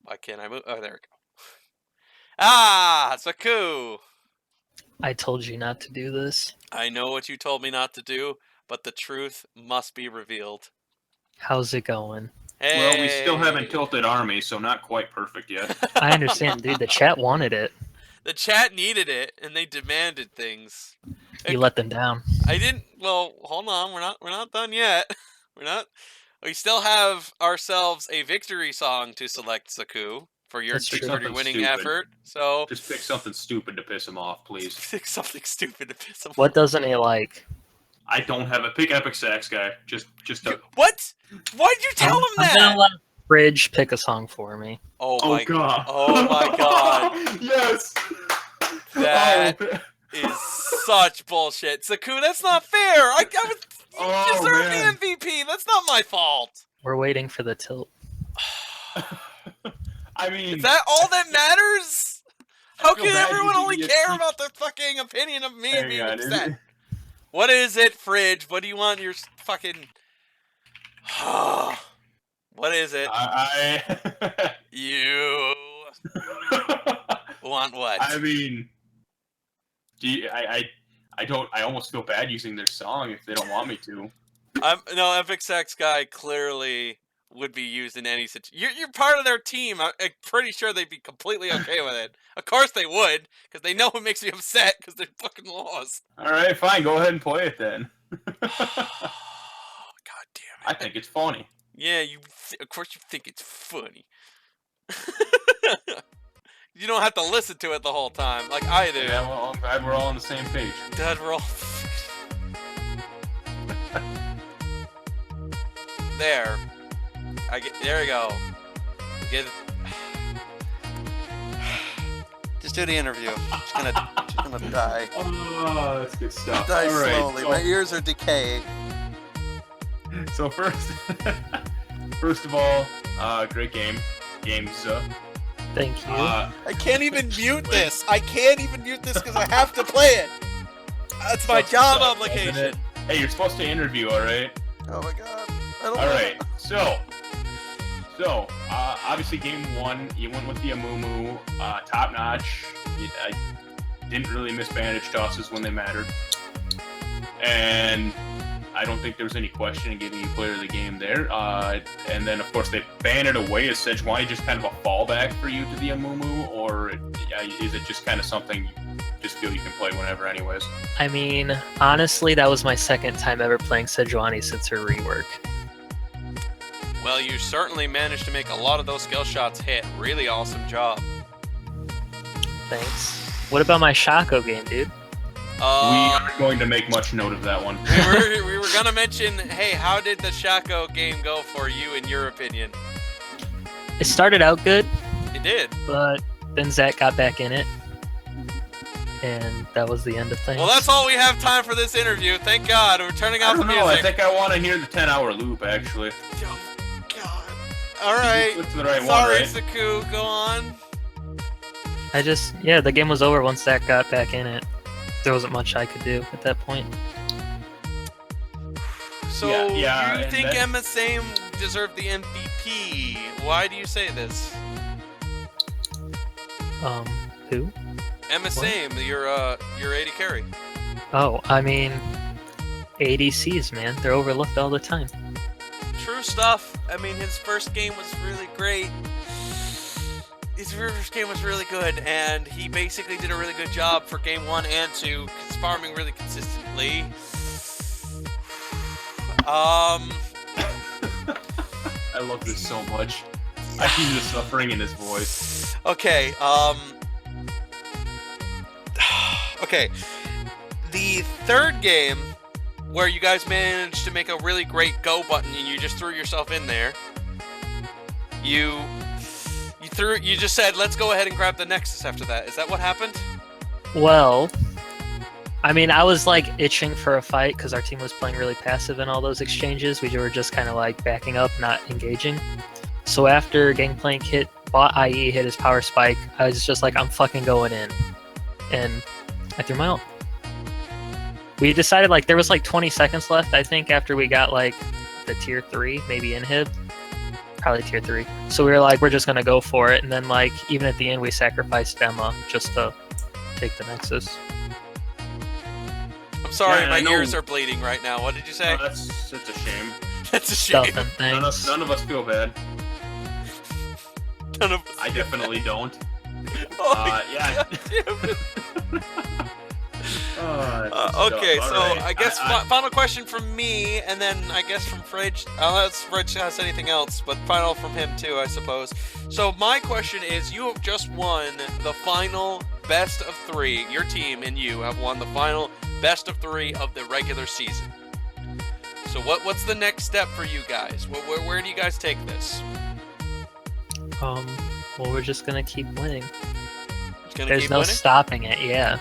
Why can't I move? Oh, there we go. Ah, Zaku! I told you not to do this. I know what you told me not to do, but the truth must be revealed. How's it going? Hey. Well, we still haven't tilted army, so not quite perfect yet. I understand, dude. The chat wanted it. The chat needed it, and they demanded things. You let them down. I didn't. Well, hold on. We're not done yet. We still have ourselves a victory song to select, Zaku, for your winning effort. So just pick something stupid to piss him off, please. Pick something stupid to piss him off. What doesn't he like? I don't have a pick epic sax guy. Just what? Why'd you tell him that? I'm gonna let Bridge pick a song for me. Oh my god! Oh my god! Yes. That is such bullshit, Zaku. That's not fair. You deserve the MVP. That's not my fault. We're waiting for the tilt. I mean, Is that all that matters? How feel can bad everyone using only ESG. care about the fucking opinion of me hang being on, upset? What is it, Fridge? What do you want your fucking... What is it? You want what? I mean, I almost feel bad using their song if they don't want me to. No, Epic Sex Guy clearly would be used in any situation. You're part of their team. I'm pretty sure they'd be completely okay with it. Of course they would, because they know it makes me upset because they're fucking lost. All right, fine. Go ahead and play it then. God damn it. I think it's funny. Yeah, of course you think it's funny. You don't have to listen to it the whole time, like I do. Yeah, well, I'm glad we're all on the same page. Dad, we're all... There. There we go. Get it. Just do the interview. Just gonna die. Oh, that's good stuff. Die all right, slowly. so- My ears are decaying. So first of all, great game. Games. Thank you. I can't even mute this. I can't even mute this because I have to play it. That's my job obligation. Hey, you're supposed to interview, all right? Oh my god. I don't All know. right. So obviously game one, you went with the Amumu, top notch. I didn't really miss bandage tosses when they mattered, and I don't think there was any question in giving you player of the game there. And then, of course, they ban it away. Is Sejuani just kind of a fallback for you to the Amumu, or is it just kind of something you just feel you can play whenever anyways? I mean, honestly, that was my second time ever playing Sejuani since her rework. Well, you certainly managed to make a lot of those skill shots hit. Really awesome job. Thanks. What about my Shaco game, dude? We aren't going to make much note of that one. we were gonna mention, hey, how did the Shaco game go for you, in your opinion? It started out good, It did. but then Zach got back in it, and that was the end of things. Well, that's all we have time for this interview. Thank God. We're turning I off the don't know. music. I think I want to hear the 10-hour loop, actually. Oh, God. All right. Click to the right one, Sorry, right? Saku. Go on. The game was over once Zach got back in it. There wasn't much I could do at that point. So, Yeah, you and think that- Emma Same deserved the MVP? Why do you say this? Who? Emma Same, your AD carry. Oh, I mean, ADCs, man. They're overlooked all the time. True stuff. I mean, his first game was really great. His first game was really good, and he basically did a really good job for game 1 and 2, farming really consistently. I love this so much. I see the suffering in his voice. Okay, okay. The third game, where you guys managed to make a really great go button and you just threw yourself in there, you just said, let's go ahead and grab the Nexus after that. Is that what happened? Well, I mean, I was like itching for a fight because our team was playing really passive in all those exchanges. We were just kind of like backing up, not engaging. So after Gangplank bought IE, hit his power spike, I was just like, I'm fucking going in. And I threw my ult. We decided like there was like 20 seconds left, I think, after we got like the tier 3, maybe inhib. Probably tier 3. So we were like, we're just gonna go for it. And then like, even at the end, we sacrificed Emma just to take the Nexus. I'm sorry, Yeah, my I know- ears are bleeding right now. What did you say? Oh, that's a shame. That's a shame. Stuff and things. None of us feel bad. None of- I definitely don't. Oh, Yeah. God damn it. Okay, Okay, so I guess final question from me, and then I guess from Fridge. Unless Fridge has anything else, but final from him too, I suppose. So my question is, you have just won the final best of 3. Your team and you have won the final best of 3 of the regular season. So what's the next step for you guys? Where do you guys take this? Well, we're just gonna keep winning. Just gonna There's keep no winning? stopping it, yeah.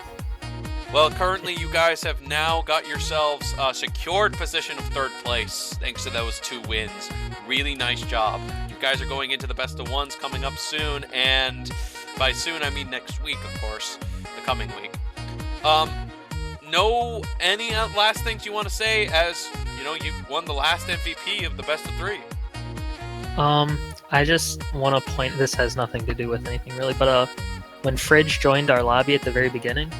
Well, currently you guys have now got yourselves a secured position of 3rd place thanks to those 2 wins. Really nice job. You guys are going into the best of 1s coming up soon, and by soon I mean next week, of course, the coming week. Any last things you want to say, as you know you've won the last MVP of the best of 3? I just want to point. This has nothing to do with anything really, but when Fridge joined our lobby at the very beginning,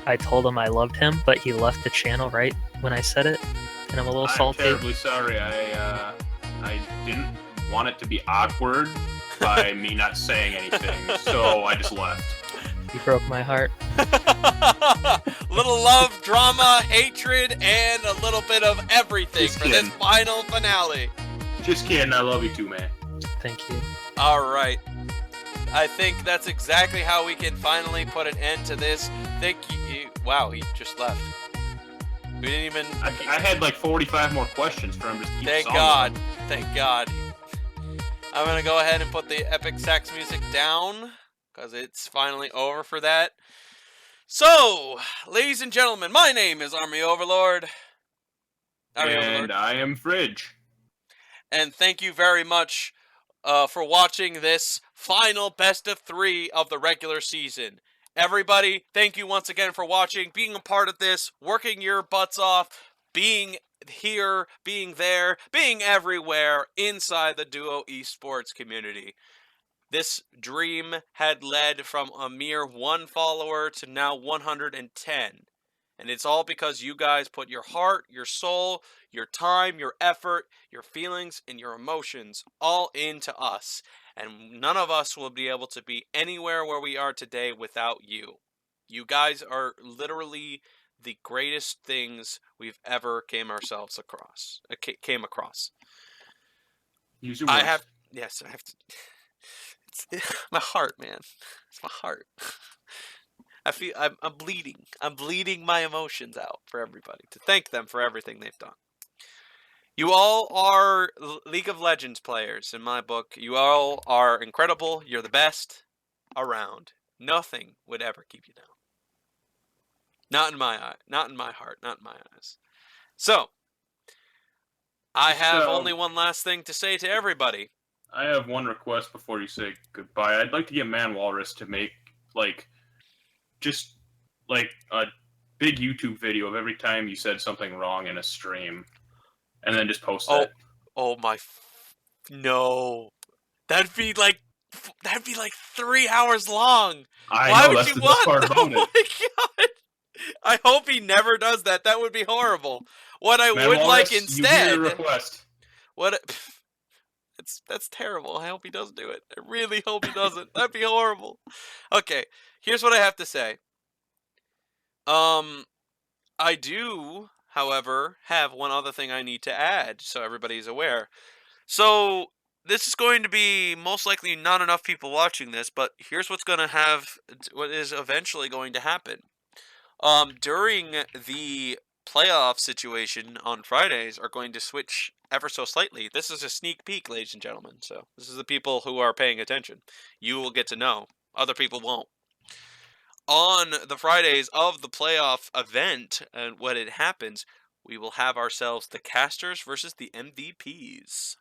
I told him I loved him, but he left the channel right when I said it, and I'm a little salty. I'm terribly sorry. I didn't want it to be awkward by me not saying anything, so I just left. You broke my heart. Little love, drama, hatred, and a little bit of everything Just for kidding. this final finale. Just kidding. I love you too, man. Thank you. All right. I think that's exactly how we can finally put an end to this. Wow, he just left. We didn't even... I had like 45 more questions for him. Just keep Thank solving God. them. Thank God. I'm going to go ahead and put the epic sax music down, because it's finally over for that. So, ladies and gentlemen, my name is Army Overlord. And I am Fridge. And thank you very much for watching this final best of 3 of the regular season. Everybody, thank you once again for watching, being a part of this, working your butts off, being here, being there, being everywhere inside the Duo Esports community. This dream had led from a mere 1 follower to now 110. And it's all because you guys put your heart, your soul, your time, your effort, your feelings, and your emotions all into us. And none of us will be able to be anywhere where we are today without you. You guys are literally the greatest things we've ever came across. Use your words. Yes, I have to. It's my heart, man. It's my heart. I'm bleeding. I'm bleeding my emotions out for everybody, to thank them for everything they've done. You all are League of Legends players in my book. You all are incredible. You're the best around. Nothing would ever keep you down. Not in my eye. Not in my heart. Not in my eyes. So, I have only one last thing to say to everybody. I have one request before you say goodbye. I'd like to get Man Walrus to make, just a big YouTube video of every time you said something wrong in a stream, and then just post that. Oh my! No, that'd be like 3 hours long. Why know, that's the best part about it. Oh my God! I hope he never does that. That would be horrible. What I Man would Walrus, like you instead. hear your request. That's terrible. I hope he doesn't do it. I really hope he doesn't. That'd be horrible. Okay, here's what I have to say. I do, however, have one other thing I need to add, so everybody's aware. So, this is going to be most likely not enough people watching this, but here's what is eventually going to happen. During the playoff situation on Fridays are going to switch ever so slightly. This is a sneak peek, ladies and gentlemen, so this is the people who are paying attention. You will get to know. Other people won't. On the Fridays of the playoff event, and when it happens, we will have ourselves the casters versus the MVPs.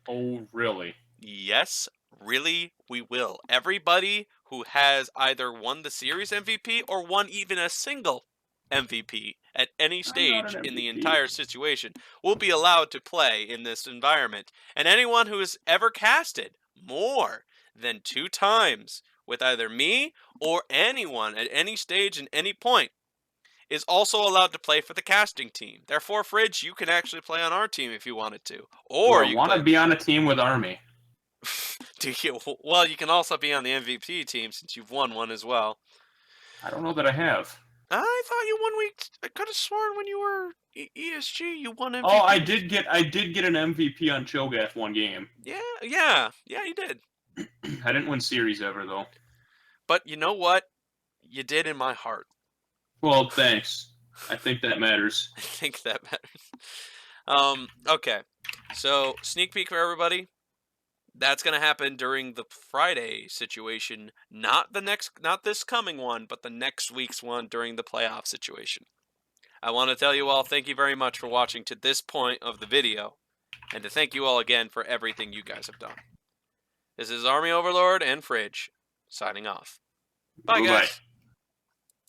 Oh, really? Yes, really, we will. Everybody who has either won the series MVP or won even a single MVP at any stage in the entire situation will be allowed to play in this environment. And anyone who has ever casted more than 2 times with either me or anyone at any stage and any point is also allowed to play for the casting team. Therefore, Fridge, you can actually play on our team if you wanted to. Or you want to be on a team with Army. Do you? Well, you can also be on the MVP team since you've won one as well. I don't know that I have. I thought you won week. I could have sworn when you were ESG, you won MVP. Oh, I did get an MVP on Cho'Gath one game. Yeah, you did. I didn't win series ever though. But you know what? You did in my heart. Well, thanks. I think that matters. I think that matters. Okay. So, sneak peek for everybody. That's going to happen during the Friday situation, not this coming one, but the next week's one during the playoff situation. I want to tell you all thank you very much for watching to this point of the video, and to thank you all again for everything you guys have done. This is Army Overlord and Fridge, signing off. Bye, guys.